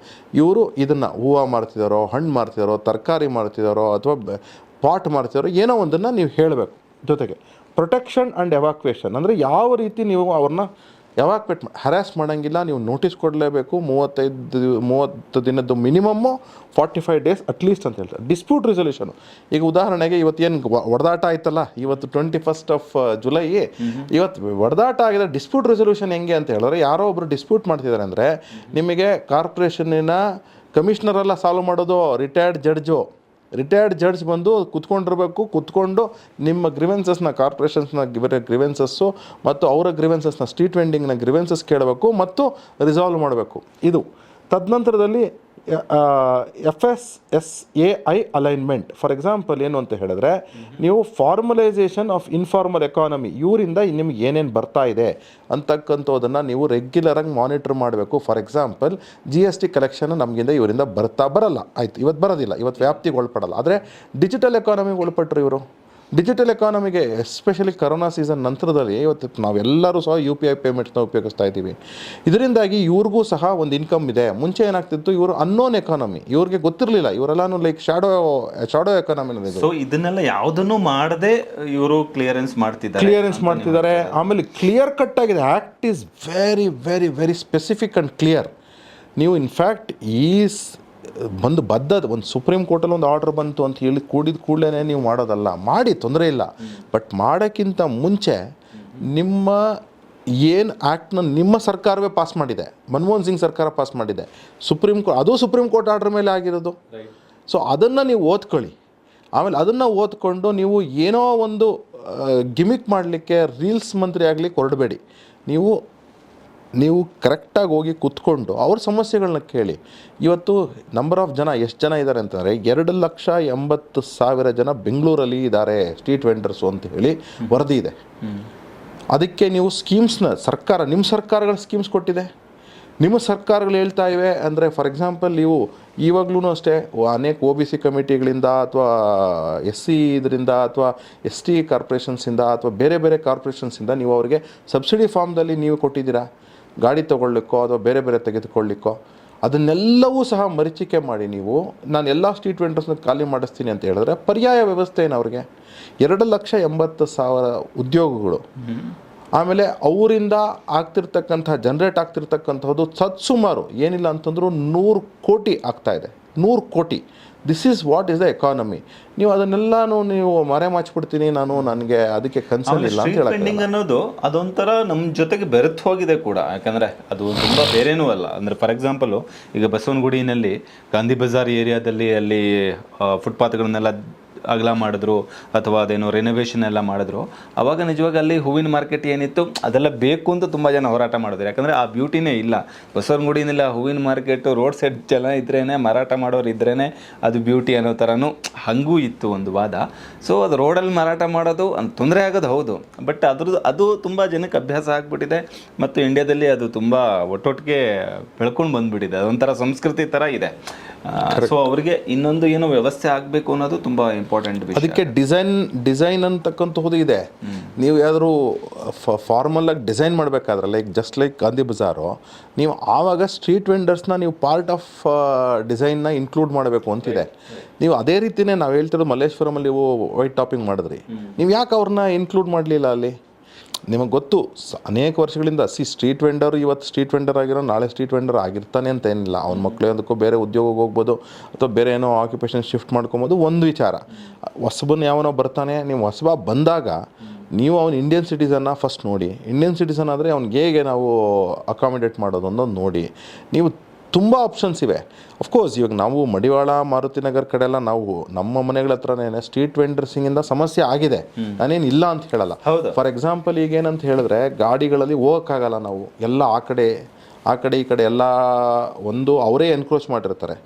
ಇವರು ಇದನ್ನು ಹೂವು ಮಾರ್ತಿದ್ದಾರೋ, ಹಣ್ಣು ಮಾರ್ತಿದ್ದಾರೋ, ತರಕಾರಿ ಮಾರ್ತಿದ್ದಾರೋ, ಅಥವಾ ಪಾಟ್ ಮಾರ್ತಿದ್ದಾರೋ, ಏನೋ ಒಂದನ್ನು ನೀವು ಹೇಳಬೇಕು. ಜೊತೆಗೆ ಪ್ರೊಟೆಕ್ಷನ್ ಆ್ಯಂಡ್ ಎವಾಕ್ವೇಷನ್, ಅಂದರೆ ಯಾವ ರೀತಿ ನೀವು ಅವ್ರನ್ನ ಹ್ಯಾರಾಸ್ ಮಾಡೋಂಗಿಲ್ಲ, ನೀವು ನೋಟಿಸ್ ಕೊಡಲೇಬೇಕು. 30 ದಿನದ್ದು ಮಿನಿಮಮ್ಮು, 45 days ಅಟ್ಲೀಸ್ಟ್ ಅಂತ ಹೇಳ್ತಾರೆ. ಡಿಸ್ಪ್ಯೂಟ್ ರೆಸೊಲ್ಯೂಷನು, ಈಗ ಉದಾಹರಣೆಗೆ ಇವತ್ತೇನು ಹೊಡೆದಾಟ ಆಯ್ತಲ್ಲ, ಇವತ್ತು 21 July, ಇವತ್ತು ಹೊಡೆದಾಟ ಆಗಿದೆ. ಡಿಸ್ಪ್ಯೂಟ್ ರೆಸೊಲ್ಯೂಷನ್ ಹೆಂಗೆ ಅಂತ ಹೇಳಿದ್ರೆ, ಯಾರೋ ಒಬ್ಬರು ಡಿಸ್ಪ್ಯೂಟ್ ಮಾಡ್ತಿದ್ದಾರೆ ಅಂದರೆ ನಿಮಗೆ ಕಾರ್ಪೊರೇಷನ್ನಿನ ಕಮಿಷನರೆಲ್ಲ ಸಾಲ್ವ್ ಮಾಡೋದು ರಿಟೈರ್ಡ್ ಜಡ್ಜ್ ಬಂದು ಕುತ್ಕೊಂಡು ನಿಮ್ಮ ಗ್ರಿವೆನ್ಸಸ್ನ, ಕಾರ್ಪೊರೇಷನ್ಸ್ನ ಗ್ರಿವೆನ್ಸಸ್ಸು ಮತ್ತು ಅವರ ಗ್ರಿವೆನ್ಸಸ್ನ, ಸ್ಟ್ರೀಟ್ ವೆಂಡಿಂಗ್ನ ಗ್ರಿವೆನ್ಸಸ್ ಕೇಳಬೇಕು ಮತ್ತು ರಿಸಾಲ್ವ್ ಮಾಡಬೇಕು. ಇದು ತದನಂತರದಲ್ಲಿ FSSAI ಅಲೈನ್ಮೆಂಟ್. ಫಾರ್ ಎಕ್ಸಾಂಪಲ್ ಏನು ಅಂತ ಹೇಳಿದ್ರೆ, ನೀವು ಫಾರ್ಮಲೈಸೇಷನ್ ಆಫ್ ಇನ್ಫಾರ್ಮಲ್ ಎಕಾನಮಿ, ಇವರಿಂದ ನಿಮ್ಗೆ ಏನೇನು ಬರ್ತಾ ಇದೆ ಅಂತಕ್ಕಂಥದ್ದನ್ನು ನೀವು ರೆಗ್ಯುಲರಾಗಿ ಮಾನಿಟರ್ ಮಾಡಬೇಕು. ಫಾರ್ ಎಕ್ಸಾಂಪಲ್ GST ಕಲೆಕ್ಷನ್ ನಮಗಿಂದ ಇವರಿಂದ ಬರಲ್ಲ, ಆಯ್ತು, ಇವತ್ತು ಬರೋದಿಲ್ಲ, ಇವತ್ತು ವ್ಯಾಪ್ತಿಗೆ ಒಳಪಡಲ್ಲ. ಆದರೆ ಡಿಜಿಟಲ್ ಎಕಾನಮಿಗೆ ಒಳಪಟ್ಟರು ಇವರು. ಡಿಜಿಟಲ್ ಎಕಾನಮಿಗೆ ಎಸ್ಪೆಷಲಿ ಕರೋನಾ ಸೀಸನ್ ನಂತರದಲ್ಲಿ ಇವತ್ತು ನಾವೆಲ್ಲರೂ ಸಹ UPI ಪೇಮೆಂಟ್ಸ್ನ ಉಪಯೋಗಿಸ್ತಾ ಇದ್ದೀವಿ. ಇದರಿಂದಾಗಿ ಇವ್ರಿಗೂ ಸಹ ಒಂದು ಇನ್ಕಮ್ ಇದೆ. ಮುಂಚೆ ಏನಾಗ್ತಿತ್ತು, ಇವರು ಅನ್ನೋನ್ ಎಕಾನಮಿ, ಇವ್ರಿಗೆ ಗೊತ್ತಿರಲಿಲ್ಲ, ಇವರೆಲ್ಲಾನು ಲೈಕ್ ಶಾಡೋ ಎಕಾನಮಿ. ಸೊ ಇದನ್ನೆಲ್ಲ ಯಾವುದನ್ನು ಮಾಡದೆ ಇವರು ಕ್ಲಿಯರೆನ್ಸ್ ಮಾಡ್ತಿದ್ದಾರೆ. ಆಮೇಲೆ ಕ್ಲಿಯರ್ ಕಟ್ ಆಗಿದೆ. Act is very very very specific and clear. ನೀವು ಇನ್ಫ್ಯಾಕ್ಟ್ ಒಂದು ಸುಪ್ರೀಂ ಕೋರ್ಟಲ್ಲಿ ಒಂದು ಆರ್ಡರ್ ಬಂತು ಅಂತ ಹೇಳಿ ಕೂಡಲೇ ನೀವು ಮಾಡೋದಲ್ಲ, ಮಾಡಿ, ತೊಂದರೆ ಇಲ್ಲ. ಬಟ್ ಮಾಡೋಕ್ಕಿಂತ ಮುಂಚೆ ನಿಮ್ಮ ಏನು ಆ್ಯಕ್ಟ್ನ ನಿಮ್ಮ ಸರ್ಕಾರವೇ ಪಾಸ್ ಮಾಡಿದೆ, ಮನಮೋಹನ್ ಸಿಂಗ್ ಸರ್ಕಾರ ಪಾಸ್ ಮಾಡಿದೆ, ಸುಪ್ರೀಂ ಕೋರ್ಟ್ ಆರ್ಡರ್ ಮೇಲೆ ಆಗಿರೋದು. ಸೊ ಅದನ್ನು ನೀವು ಓದ್ಕೊಳ್ಳಿ. ಆಮೇಲೆ ಅದನ್ನು ಓದ್ಕೊಂಡು ನೀವು ಏನೋ ಒಂದು ಗಿಮಿಕ್ ಮಾಡಲಿಕ್ಕೆ ರೀಲ್ಸ್ ಮಂತ್ರಿ ಆಗಲಿಕ್ಕೆ ಹೊರಡಬೇಡಿ. ನೀವು ಕರೆಕ್ಟಾಗಿ ಹೋಗಿ ಕೂತ್ಕೊಂಡು ಅವ್ರ ಸಮಸ್ಯೆಗಳನ್ನ ಕೇಳಿ. ಇವತ್ತು ನಂಬರ್ ಆಫ್ ಜನ ಎಷ್ಟು ಜನ ಇದ್ದಾರೆ ಅಂತಂದರೆ 2,80,000 ಜನ ಬೆಂಗಳೂರಲ್ಲಿ ಇದ್ದಾರೆ ಸ್ಟ್ರೀಟ್ ವೆಂಡರ್ಸು ಅಂತ ಹೇಳಿ ವರದಿ ಇದೆ. ಅದಕ್ಕೆ ನೀವು ಸ್ಕೀಮ್ಸ್ನ ನಿಮ್ಮ ಸರ್ಕಾರಗಳ ಸ್ಕೀಮ್ಸ್ ಕೊಟ್ಟಿದೆ. ನಿಮ್ಮ ಸರ್ಕಾರಗಳು ಹೇಳ್ತಾ ಇವೆ ಅಂದರೆ, ಫಾರ್ ಎಕ್ಸಾಂಪಲ್ ನೀವು ಇವಾಗಲೂ ಅಷ್ಟೇ ಅನೇಕ OBC ಕಮಿಟಿಗಳಿಂದ ಅಥವಾ SC ಇದರಿಂದ ಅಥವಾ ST ಕಾರ್ಪೊರೇಷನ್ಸಿಂದ ಅಥವಾ ಬೇರೆ ಬೇರೆ ಕಾರ್ಪೊರೇಷನ್ಸಿಂದ ನೀವು ಅವರಿಗೆ ಸಬ್ಸಿಡಿ ಫಾರ್ಮ್ದಲ್ಲಿ ನೀವು ಕೊಟ್ಟಿದ್ದೀರಾ, ಗಾಡಿ ತೊಗೊಳ್ಲಿಕ್ಕೋ ಅಥವಾ ಬೇರೆ ಬೇರೆ ತೆಗೆದುಕೊಳ್ಳಿಕ್ಕೋ. ಅದನ್ನೆಲ್ಲವೂ ಸಹ ಮರೀಚಿಕೆ ಮಾಡಿ ನಾನು ಎಲ್ಲ ಸ್ಟ್ರೀಟ್ ವೆಂಡರ್ಸ್ನ ಖಾಲಿ ಮಾಡಿಸ್ತೀನಿ ಅಂತ ಹೇಳಿದ್ರೆ ಪರ್ಯಾಯ ವ್ಯವಸ್ಥೆ ಏನು ಅವ್ರಿಗೆ? 2,80,000 ಉದ್ಯೋಗಗಳು. ಆಮೇಲೆ ಅವರಿಂದ ಜನರೇಟ್ ಆಗ್ತಿರ್ತಕ್ಕಂಥದ್ದು ಸತ್ಸುಮಾರು ಏನಿಲ್ಲ ಅಂತಂದ್ರೂ 100 ಕೋಟಿ ಆಗ್ತಾಯಿದೆ. 100 ಕೋಟಿ. This is what is the economy. ನೀವು ಅದನ್ನೆಲ್ಲನೂ ನೀವು ಮರೆಮಾಚ್ಬಿಡ್ತೀನಿ, ನನಗೆ ಅದಕ್ಕೆ ಕನ್ಸರ್ನ್ ಇಲ್ಲ ಅಂತ ಹೇಳಕ್ಕೆ ಅನ್ನೋದು ಅದೊಂಥರ ನಮ್ಮ ಜೊತೆಗೆ ಬೆರೆತು ಹೋಗಿದೆ ಕೂಡ. ಯಾಕಂದರೆ ಅದು ತುಂಬ ಬೇರೇನೂ ಅಲ್ಲ. ಅಂದರೆ ಫಾರ್ ಎಕ್ಸಾಂಪಲು ಈಗ ಬಸವನಗುಡಿನಲ್ಲಿ ಗಾಂಧಿ ಬಜಾರ್ ಏರಿಯಾದಲ್ಲಿ ಅಲ್ಲಿ ಫುಟ್ಪಾತ್ಗಳನ್ನೆಲ್ಲ ಅಗಲ ಮಾಡಿದ್ರು ಅಥವಾ ಅದೇನೋ ರೆನೋವೇಷನ್ ಎಲ್ಲ ಮಾಡಿದ್ರು. ಆವಾಗ ನಿಜವಾಗಿ ಅಲ್ಲಿ ಹೂವಿನ ಮಾರ್ಕೆಟ್ ಏನಿತ್ತು ಅದೆಲ್ಲ ಬೇಕು ಅಂತ ತುಂಬ ಜನ ಹೋರಾಟ ಮಾಡಿದ್ರು. ಯಾಕಂದರೆ ಆ ಬ್ಯೂಟಿನೇ ಇಲ್ಲ. ಬಸವನಗುಡಿನಲ್ಲಿ ಆ ಹೂವಿನ ಮಾರ್ಕೆಟು ರೋಡ್ ಸೈಡ್ ಜನ ಇದ್ರೇ, ಮಾರಾಟ ಮಾಡೋರು ಇದ್ರೇ ಅದು ಬ್ಯೂಟಿ ಅನ್ನೋ ಥರನೂ ಹಾಗೂ ಇತ್ತು ಒಂದು ವಾದ. ಸೊ ಅದು ರೋಡಲ್ಲಿ ಮಾರಾಟ ಮಾಡೋದು ತೊಂದರೆ ಆಗೋದು ಹೌದು, ಬಟ್ ಅದು ತುಂಬ ಜನಕ್ಕೆ ಅಭ್ಯಾಸ ಆಗಿಬಿಟ್ಟಿದೆ. ಮತ್ತು ಇಂಡಿಯಾದಲ್ಲಿ ಅದು ತುಂಬ ಒಟ್ಟೊಟ್ಟಿಗೆ ಬೆಳ್ಕೊಂಡು ಬಂದುಬಿಟ್ಟಿದೆ. ಅದೊಂಥರ ಸಂಸ್ಕೃತಿ ಥರ ಇದೆ. ಸೊ ಅವರಿಗೆ ಇನ್ನೊಂದು ಏನೋ ವ್ಯವಸ್ಥೆ ಆಗಬೇಕು ಅನ್ನೋದು ತುಂಬ ಇಂಪಾರ್ಟೆಂಟ್ ವಿಷಯ. ಅದಕ್ಕೆ ಡಿಸೈನ್ ಅಂತಕ್ಕಂಥದ್ದು ಇದೆ. ನೀವು ಯಾವ್ದಾದ್ರು ಫಾರ್ಮಲ್ ಆಗಿ ಡಿಸೈನ್ ಮಾಡಬೇಕಾದ್ರೆ ಜಸ್ಟ್ ಲೈಕ್ ಗಾಂಧಿ ಬಜಾರು, ನೀವು ಆವಾಗ ಸ್ಟ್ರೀಟ್ ವೆಂಡರ್ಸ್ನ ನೀವು ಪಾರ್ಟ್ ಆಫ್ ಡಿಸೈನ್ನ ಇನ್ಕ್ಲೂಡ್ ಮಾಡಬೇಕು ಅಂತಿದೆ. ನೀವು ಅದೇ ರೀತಿಯೇ ನಾವು ಹೇಳ್ತಿರೋದು ಮಲ್ಲೇಶ್ವರಮಲ್ಲಿ ನೀವು ವೈಟ್ ಟಾಪಿಂಗ್ ಮಾಡಿದ್ರಿ, ನೀವು ಯಾಕೆ ಅವ್ರನ್ನ ಇನ್ಕ್ಲೂಡ್ ಮಾಡಲಿಲ್ಲ ಅಲ್ಲಿ? ನಿಮಗೆ ಗೊತ್ತು, ಅನೇಕ ವರ್ಷಗಳಿಂದ ಸ್ಟ್ರೀಟ್ ವೆಂಡರ್ ಇವತ್ತು ಸ್ಟ್ರೀಟ್ ವೆಂಡರ್ ಆಗಿರೋ ನಾಳೆ ಸ್ಟ್ರೀಟ್ ವೆಂಡರ್ ಆಗಿರ್ತಾನೆ ಅಂತ ಏನಿಲ್ಲ. ಅವ್ನ ಮಕ್ಕಳು ಅದಕ್ಕೂ ಬೇರೆ ಉದ್ಯೋಗಕ್ಕೆ ಹೋಗ್ಬೋದು ಅಥವಾ ಬೇರೆ ಏನೋ ಆಕ್ಯುಪೇಷನ್ ಶಿಫ್ಟ್ ಮಾಡ್ಕೊಬೋದು, ಒಂದು ವಿಚಾರ. ಹೊಸಬನ್ನು ಯಾವನೋ ಬರ್ತಾನೆ, ನೀವು ಹೊಸಬ ಬಂದಾಗ ನೀವು ಅವ್ನು ಇಂಡಿಯನ್ ಸಿಟಿಸನ್ನ ಫಸ್ಟ್ ನೋಡಿ. ಇಂಡಿಯನ್ ಸಿಟಿಸನ್ ಆದರೆ ಅವ್ನಿಗೆ ಹೇಗೆ ನಾವು ಅಕಾಮಿಡೇಟ್ ಮಾಡೋದು ಅನ್ನೋದು ನೋಡಿ. ನೀವು ತುಂಬ ಆಪ್ಷನ್ಸ್ ಇವೆ. ಅಫ್ಕೋರ್ಸ್ ಇವಾಗ ನಾವು ಮಡಿವಾಳ, ಮಾರುತಿನಗರ್ ಕಡೆ ಎಲ್ಲ ನಾವು ನಮ್ಮ ಮನೆಗಳ ಹತ್ರನೇ ಸ್ಟ್ರೀಟ್ ವೆಂಡರ್ಸಿಂಗಿಂದ ಸಮಸ್ಯೆ ಆಗಿದೆ, ನಾನೇನು ಇಲ್ಲ ಅಂತ ಹೇಳಲ್ಲ. ಫಾರ್ ಎಕ್ಸಾಂಪಲ್ ಈಗ ಏನಂತ ಹೇಳಿದ್ರೆ, ಗಾಡಿಗಳಲ್ಲಿ ಹೋಗೋಕ್ಕಾಗಲ್ಲ ನಾವು. ಎಲ್ಲ ಆ ಕಡೆ ಈ ಕಡೆ ಎಲ್ಲ ಅವರೇ ಎನ್ಕ್ರೋಚ್ ಮಾಡಿರ್ತಾರೆ.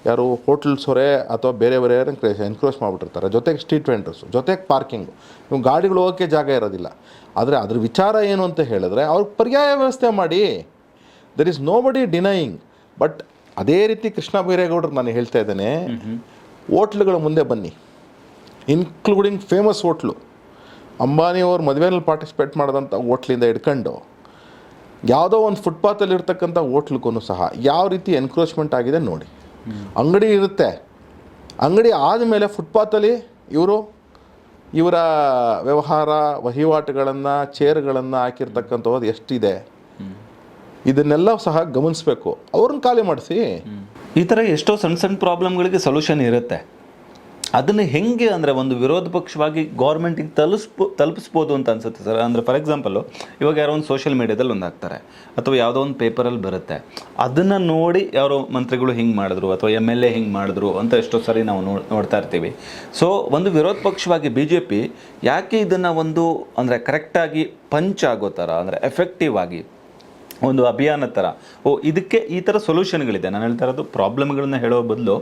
ಯಾರು ಹೋಟೆಲ್ಸವರೇ ಅಥವಾ ಬೇರೆ ಎನ್ಕ್ರೋಚ್ ಮಾಡಿಬಿಟ್ಟಿರ್ತಾರೆ. ಜೊತೆಗೆ ಸ್ಟ್ರೀಟ್ ವೆಂಡರ್ಸು, ಜೊತೆಗೆ ಪಾರ್ಕಿಂಗು. ನೀವು ಗಾಡಿಗಳು ಹೋಗೋಕ್ಕೆ ಜಾಗ ಇರೋದಿಲ್ಲ. ಆದರೆ ಅದ್ರ ವಿಚಾರ ಏನು ಅಂತ ಹೇಳಿದ್ರೆ, ಅವ್ರಿಗೆ ಪರ್ಯಾಯ ವ್ಯವಸ್ಥೆ ಮಾಡಿ. ದೆರ್ ಈಸ್ ನೋ ಬಡಿ ಡಿನೈಯಿಂಗ್. ಬಟ್ ಅದೇ ರೀತಿ ಕೃಷ್ಣ ಬೈರೇಗೌಡರು ನಾನು ಹೇಳ್ತಾ ಇದ್ದೇನೆ, ಹೋಟ್ಲುಗಳ ಮುಂದೆ ಬನ್ನಿ, ಇನ್ಕ್ಲೂಡಿಂಗ್ ಫೇಮಸ್ ಹೋಟ್ಲು, ಅಂಬಾನಿಯವ್ರ ಮದುವೆಯಲ್ಲಿ ಪಾರ್ಟಿಸಿಪೇಟ್ ಮಾಡಿದಂಥ ಹೋಟ್ಲಿಂದ ಹಿಡ್ಕೊಂಡು ಯಾವುದೋ ಒಂದು ಫುಟ್ಪಾತಲ್ಲಿ ಇರ್ತಕ್ಕಂಥ ಹೋಟ್ಲಿಗೂ ಸಹ ಯಾವ ರೀತಿ ಎನ್ಕ್ರೋಚ್ಮೆಂಟ್ ಆಗಿದೆ ನೋಡಿ. ಅಂಗಡಿ ಇರುತ್ತೆ, ಅಂಗಡಿ ಆದಮೇಲೆ ಫುಟ್ಪಾತಲ್ಲಿ ಇವರ ವಹಿವಾಟುಗಳನ್ನು, ಚೇರ್ಗಳನ್ನು ಹಾಕಿರ್ತಕ್ಕಂಥದ್ದು ಎಷ್ಟಿದೆ, ಇದನ್ನೆಲ್ಲ ಸಹ ಗಮನಿಸಬೇಕು. ಅವ್ರನ್ನ ಖಾಲಿ ಮಾಡಿಸಿ. ಈ ಥರ ಎಷ್ಟೋ ಸಣ್ಣ ಪ್ರಾಬ್ಲಮ್ಗಳಿಗೆ ಸೊಲ್ಯೂಷನ್ ಇರುತ್ತೆ. ಅದನ್ನು ಹೆಂಗೆ ಅಂದರೆ ಒಂದು ವಿರೋಧ ಪಕ್ಷವಾಗಿ ಗೌರ್ಮೆಂಟಿಗೆ ತಲುಪಿಸ್ಬೋದು ಅಂತ ಅನ್ಸುತ್ತೆ ಸರ್. ಅಂದರೆ ಫಾರ್ ಎಕ್ಸಾಂಪಲು ಇವಾಗ ಯಾರೋ ಒಂದು ಸೋಷಿಯಲ್ ಮೀಡಿಯಾದಲ್ಲಿ ಒಂದು ಹಾಕ್ತಾರೆ ಅಥವಾ ಯಾವುದೋ ಒಂದು ಪೇಪರಲ್ಲಿ ಬರುತ್ತೆ, ಅದನ್ನು ನೋಡಿ ಯಾರೋ ಮಂತ್ರಿಗಳು ಹಿಂಗೆ ಮಾಡಿದ್ರು ಅಥವಾ MLA ಹಿಂಗೆ ಮಾಡಿದ್ರು ಅಂತ ಎಷ್ಟೋ ಸರಿ ನಾವು ನೋಡ್ತಾ ಇರ್ತೀವಿ. ಸೊ ಒಂದು ವಿರೋಧ ಪಕ್ಷವಾಗಿ BJP ಯಾಕೆ ಇದನ್ನು ಒಂದು ಅಂದರೆ ಕರೆಕ್ಟಾಗಿ ಪಂಚ್ ಆಗೋ ಥರ ಅಂದರೆ ಎಫೆಕ್ಟಿವ್ ಆಗಿ ಒಂದು ಅಭಿಯಾನ ಥರ ಇದಕ್ಕೆ ಈ ಥರ ಸೊಲ್ಯೂಷನ್ಗಳಿದೆ. ನಾನು ಹೇಳ್ತಾ ಇರೋದು ಪ್ರಾಬ್ಲಮ್ಗಳನ್ನ ಹೇಳೋ ಬದಲು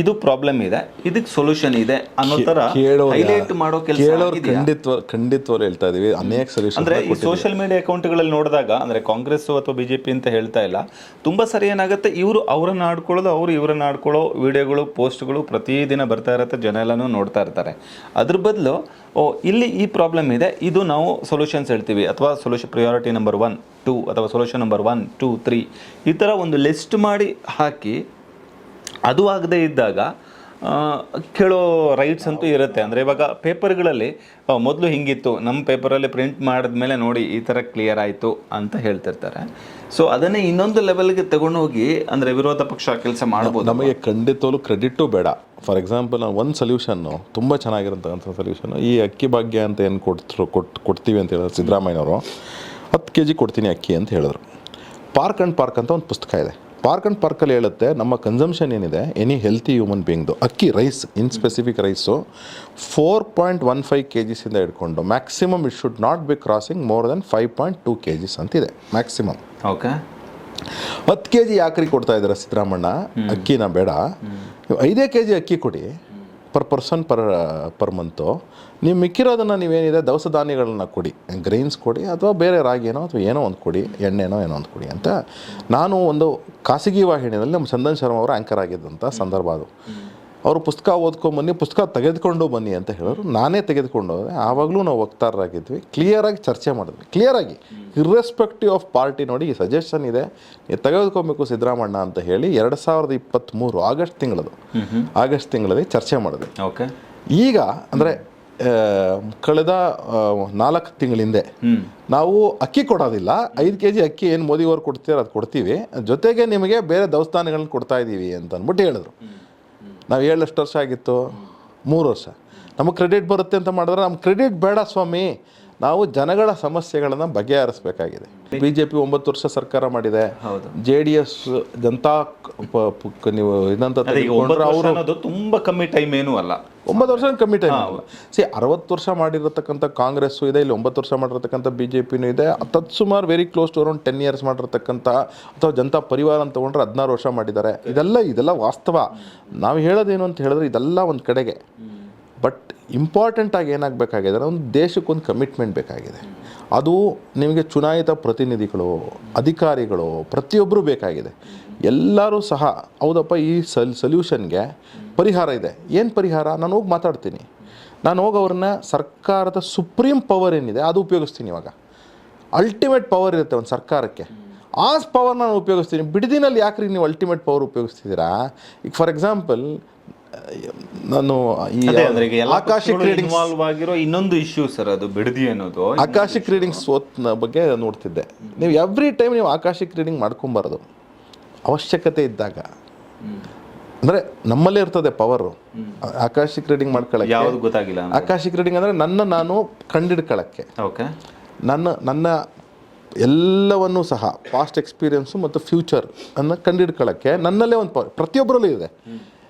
ಇದು ಪ್ರಾಬ್ಲಮ್ ಇದೆ, ಇದಕ್ಕೆ ಸೊಲ್ಯೂಷನ್ ಇದೆ ಅನ್ನೋ ಥರ ಹೈಲೈಟ್ ಮಾಡೋ ಕೆಲಸ ಖಂಡಿತವಾಗ್ಲೂ ಹೇಳ್ತಾ ಇದೀವಿ. ಅನೇಕ ಸೊಲ್ಯೂಷನ್ ಅಂದರೆ ಈ ಸೋಷಿಯಲ್ ಮೀಡಿಯಾ ಅಕೌಂಟ್ಗಳಲ್ಲಿ ನೋಡಿದಾಗ, ಅಂದರೆ ಕಾಂಗ್ರೆಸ್ ಅಥವಾ BJP ಅಂತ ಹೇಳ್ತಾ ಇಲ್ಲ, ತುಂಬ ಸರಿ ಏನಾಗುತ್ತೆ, ಇವರು ಅವರನ್ನು ಆಡ್ಕೊಳ್ಳೋದು, ಅವರು ಇವರನ್ನು ಆಡ್ಕೊಳ್ಳೋ ವಿಡಿಯೋಗಳು, ಪೋಸ್ಟ್ಗಳು ಪ್ರತಿದಿನ ಬರ್ತಾ ಇರುತ್ತೆ, ಜನ ಎಲ್ಲನೂ ನೋಡ್ತಾ ಇರ್ತಾರೆ. ಅದ್ರ ಬದಲು ಇಲ್ಲಿ ಈ ಪ್ರಾಬ್ಲಮ್ ಇದೆ, ಇದು ನಾವು ಸೊಲ್ಯೂಷನ್ಸ್ ಹೇಳ್ತೀವಿ, ಅಥವಾ ಸೊಲ್ಯೂಷನ್ ಪ್ರಿಯಾರಿಟಿ ನಂಬರ್ 1, 2 ಅಥವಾ ಸೊಲ್ಯೂಷನ್ ನಂಬರ್ 1, 2, 3 ಈ ಥರ ಒಂದು ಲಿಸ್ಟ್ ಮಾಡಿ ಹಾಕಿ, ಅದು ಆಗದೇ ಇದ್ದಾಗ ಕೇಳೋ ರೈಟ್ಸ್ ಅಂತೂ ಇರುತ್ತೆ. ಅಂದರೆ ಇವಾಗ ಪೇಪರ್ಗಳಲ್ಲಿ ಮೊದಲು ಹಿಂಗಿತ್ತು, ನಮ್ಮ ಪೇಪರಲ್ಲಿ ಪ್ರಿಂಟ್ ಮಾಡಿದ್ಮೇಲೆ ನೋಡಿ ಈ ಥರ ಕ್ಲಿಯರ್ ಆಯಿತು ಅಂತ ಹೇಳ್ತಿರ್ತಾರೆ. ಸೊ ಅದನ್ನೇ ಇನ್ನೊಂದು ಲೆವೆಲ್ಗೆ ತಗೊಂಡು ಹೋಗಿ, ಅಂದರೆ ವಿರೋಧ ಪಕ್ಷ ಕೆಲಸ ಮಾಡ್ಬೋದು. ನಮಗೆ ಖಂಡಿತವಾಗ್ಲೂ ಕ್ರೆಡಿಟು ಬೇಡ. ಫಾರ್ ಎಕ್ಸಾಂಪಲ್ ನಾವು ಒಂದು ಸೊಲ್ಯೂಷನ್ನು ತುಂಬ ಚೆನ್ನಾಗಿರೋಂಥ ಸೊಲ್ಯೂಷನ್ನು, ಈ ಅಕ್ಕಿ ಭಾಗ್ಯ ಅಂತ ಏನು ಕೊಡ್ತೀವಿ ಅಂತ ಹೇಳಿದ್ರು ಸಿದ್ದರಾಮಯ್ಯನವರು, 10 kg ಕೊಡ್ತೀನಿ ಅಕ್ಕಿ ಅಂತ ಹೇಳಿದ್ರು. ಪಾರ್ಕ್ ಆ್ಯಂಡ್ ಪಾರ್ಕ್ ಅಂತ ಒಂದು ಪುಸ್ತಕ ಇದೆ. ಪಾರ್ಕ್ ಆ್ಯಂಡ್ ಪಾರ್ಕಲ್ಲಿ ಹೇಳುತ್ತೆ, ನಮ್ಮ ಕನ್ಸಂಪ್ಷನ್ ಏನಿದೆ ಎನಿ ಹೆಲ್ತಿ ಹ್ಯೂಮನ್ ಬೀಯಿಂಗ್ದು, ಅಕ್ಕಿ ರೈಸ್ ಇನ್ ಸ್ಪೆಸಿಫಿಕ್ ರೈಸು 4.15 kgs ಇಂದ ಹಿಡ್ಕೊಂಡು maximum it should not be crossing more than 5.2 kgs ಅಂತಿದೆ ಮ್ಯಾಕ್ಸಿಮಮ್. ಓಕೆ, 10 kg ಯಾಕ್ರಿ ಕೊಡ್ತಾ ಇದ್ದಾರೆ ಸಿದ್ದರಾಮಣ್ಣ, ಅಕ್ಕಿನ ಬೇಡ, ನೀವು 5 kg ಅಕ್ಕಿ ಕೊಡಿ ಪರ್ಸನ್ ಪರ್ ಮಂತು. ನೀವು ಮಿಕ್ಕಿರೋದನ್ನು ನೀವೇನಿದೆ ದವಸ ಧಾನ್ಯಗಳನ್ನ ಕೊಡಿ, ಗ್ರೈನ್ಸ್ ಕೊಡಿ, ಅಥವಾ ಬೇರೆ ರಾಗಿನೋ ಅಥವಾ ಏನೋ ಒಂದು ಕೊಡಿ, ಎಣ್ಣೆನೋ ಏನೋ ಒಂದು ಕೊಡಿ ಅಂತ. ನಾನು ಒಂದು ಖಾಸಗಿ ವಾಹಿನಿಯಲ್ಲಿ ನಮ್ಮ ಚಂದನ್ ಶರ್ಮಾ ಅವರು ಆ್ಯಂಕರ್ ಆಗಿದ್ದಂಥ ಸಂದರ್ಭ ಅದು. ಅವರು ಪುಸ್ತಕ ಓದ್ಕೊಂಬನ್ನಿ, ಪುಸ್ತಕ ತೆಗೆದುಕೊಂಡು ಬನ್ನಿ ಅಂತ ಹೇಳೋರು. ನಾನೇ ತೆಗೆದುಕೊಂಡು ಹೋದೆ. ಆವಾಗಲೂ ನಾವು ವಕ್ತಾರರಾಗಿದ್ವಿ, ಕ್ಲಿಯರಾಗಿ ಚರ್ಚೆ ಮಾಡಿದ್ವಿ, ಕ್ಲಿಯರಾಗಿ ಇರ್ರೆಸ್ಪೆಕ್ಟಿವ್ ಆಫ್ ಪಾರ್ಟಿ. ನೋಡಿ ಈ ಸಜೆಷನ್ ಇದೆ, ನೀವು ತೆಗೆದುಕೊಬೇಕು ಸಿದ್ದರಾಮಣ್ಣ ಅಂತ ಹೇಳಿ 2023 ಆಗಸ್ಟ್ ತಿಂಗಳಲ್ಲಿ ಚರ್ಚೆ ಮಾಡಿದ್ವಿ. ಓಕೆ, ಈಗ ಅಂದರೆ ಕಳೆದ 4 ತಿಂಗಳ ಹಿಂದೆ ನಾವು ಅಕ್ಕಿ ಕೊಡೋದಿಲ್ಲ, 5 kg ಅಕ್ಕಿ ಏನು ಮೋದಿಯವರು ಕೊಡ್ತೀರ ಅದು ಕೊಡ್ತೀವಿ, ಜೊತೆಗೆ ನಿಮಗೆ ಬೇರೆ ದವಸ್ಥಾನಗಳನ್ನ ಕೊಡ್ತಾ ಇದ್ದೀವಿ ಅಂತ ಅಂದ್ಬಿಟ್ಟು ಹೇಳಿದ್ರು. ನಾವು 7 ವರ್ಷ ಆಗಿತ್ತು, 3 ವರ್ಷ ನಮಗೆ ಕ್ರೆಡಿಟ್ ಬರುತ್ತೆ ಅಂತ ಮಾಡಿದ್ರೆ, ನಮ್ಗೆ ಕ್ರೆಡಿಟ್ ಬೇಡ ಸ್ವಾಮಿ, ನಾವು ಜನಗಳ ಸಮಸ್ಯೆಗಳನ್ನು ಬಗೆಹರಿಸಬೇಕಾಗಿದೆ. BJP 9 ವರ್ಷ ಸರ್ಕಾರ ಮಾಡಿದೆ, JDS ಜನತಾ ನೀವು ಇದಂತ ಅವರು ತುಂಬ ಕಮ್ಮಿ ಟೈಮ್ ಏನೂ ಅಲ್ಲ, 9 ವರ್ಷ ಕಮ್ಮಿ ಟೈಮ್ ಅಲ್ಲ. 60 ವರ್ಷ ಮಾಡಿರತಕ್ಕಂಥ ಕಾಂಗ್ರೆಸ್ಸು ಇದೆ, ಇಲ್ಲಿ 9 ವರ್ಷ ಮಾಡಿರತಕ್ಕಂಥ BJPನೂ ಇದೆ. ತತ್ಸುಮಾರು very close to around 10 years ಮಾಡಿರತಕ್ಕಂಥ, ಅಥವಾ ಜನತಾ ಪರಿವಾರ ಅಂತ ತೊಗೊಂಡ್ರೆ 16 ವರ್ಷ ಮಾಡಿದ್ದಾರೆ. ಇದೆಲ್ಲ ವಾಸ್ತವ. ನಾವು ಹೇಳೋದೇನು ಅಂತ ಹೇಳಿದ್ರೆ ಇದೆಲ್ಲ ಒಂದು ಕಡೆಗೆ, ಬಟ್ ಇಂಪಾರ್ಟೆಂಟಾಗಿ ಏನಾಗಬೇಕಾಗಿದೆ, ಒಂದು ದೇಶಕ್ಕೊಂದು ಕಮಿಟ್ಮೆಂಟ್ ಬೇಕಾಗಿದೆ. ಅದು ನಿಮಗೆ ಚುನಾಯಿತ ಪ್ರತಿನಿಧಿಗಳು, ಅಧಿಕಾರಿಗಳು, ಪ್ರತಿಯೊಬ್ಬರು ಬೇಕಾಗಿದೆ. ಎಲ್ಲರೂ ಸಹ ಹೌದಪ್ಪ ಈ ಸೊಲ್ಯೂಷನ್ಗೆ ಪರಿಹಾರ ಇದೆ. ಏನು ಪರಿಹಾರ? ನಾನು ಹೋಗಿ ಮಾತಾಡ್ತೀನಿ, ನಾನು ಹೋಗಿ ಅವ್ರನ್ನ ಸರ್ಕಾರದ ಸುಪ್ರೀಂ ಪವರ್ ಏನಿದೆ ಅದು ಉಪಯೋಗಿಸ್ತೀನಿ. ಇವಾಗ ಅಲ್ಟಿಮೇಟ್ ಪವರ್ ಇರುತ್ತೆ ಒಂದು ಸರ್ಕಾರಕ್ಕೆ, ಆ ಪವರ್ ನಾನು ಉಪಯೋಗಿಸ್ತೀನಿ. ಬಿಡದಿನಲ್ಲಿ ಯಾಕ್ರಿ ನೀವು ಅಲ್ಟಿಮೇಟ್ ಪವರ್ ಉಪಯೋಗಿಸ್ತಿದ್ದೀರಾ? ಈಗ ಫಾರ್ ಎಕ್ಸಾಂಪಲ್ ನಾನು ಈ ಆಕಾಶಿಕ್ ರೀಡಿಂಗ್ ಇನ್ವಾಲ್ವ್ ಆಗಿರೋ ಇನ್ನೊಂದು ಇಶ್ಯೂ ಸರ್, ಅದು ಬಿಡದಿ ಅನ್ನೋದು. ಆಕಾಶಿಕ್ ರೀಡಿಂಗ್ಸ್ ಬಗ್ಗೆ ನೋಡ್ತಿದ್ದೆ. ನೀವು ಎವ್ರಿ ಟೈಮ್ ನೀವು ಆಕಾಶಿಕ್ ರೀಡಿಂಗ್ ಮಾಡ್ಕೊಬಾರ್ದು. ಅವಶ್ಯಕತೆ ಇದ್ದಾಗ, ಅಂದರೆ ನಮ್ಮಲ್ಲೇ ಇರ್ತದೆ ಪವರು. ಆಕಾಶಿಕ್ ರೀಡಿಂಗ್ ಮಾಡ್ಕೊಳ್ಳೋಕೆ ಯಾವುದು ಗೊತ್ತಾಗಿಲ್ಲ. ಆಕಾಶಿಕ್ ರೀಡಿಂಗ್ ಅಂದರೆ ನಾನು ಕಂಡಿಡ್ಕೊಳ್ಳೋಕ್ಕೆ, ಓಕೆ, ನನ್ನ ಎಲ್ಲವನ್ನೂ ಸಹ ಪಾಸ್ಟ್ ಎಕ್ಸ್ಪೀರಿಯನ್ಸು ಮತ್ತು ಫ್ಯೂಚರ್ ಅನ್ನು ಕಂಡಿಡ್ಕೊಳ್ಳೋಕ್ಕೆ ನನ್ನಲ್ಲೇ ಒಂದು ಪವರ್ ಪ್ರತಿಯೊಬ್ಬರಲ್ಲೂ ಇದೆ.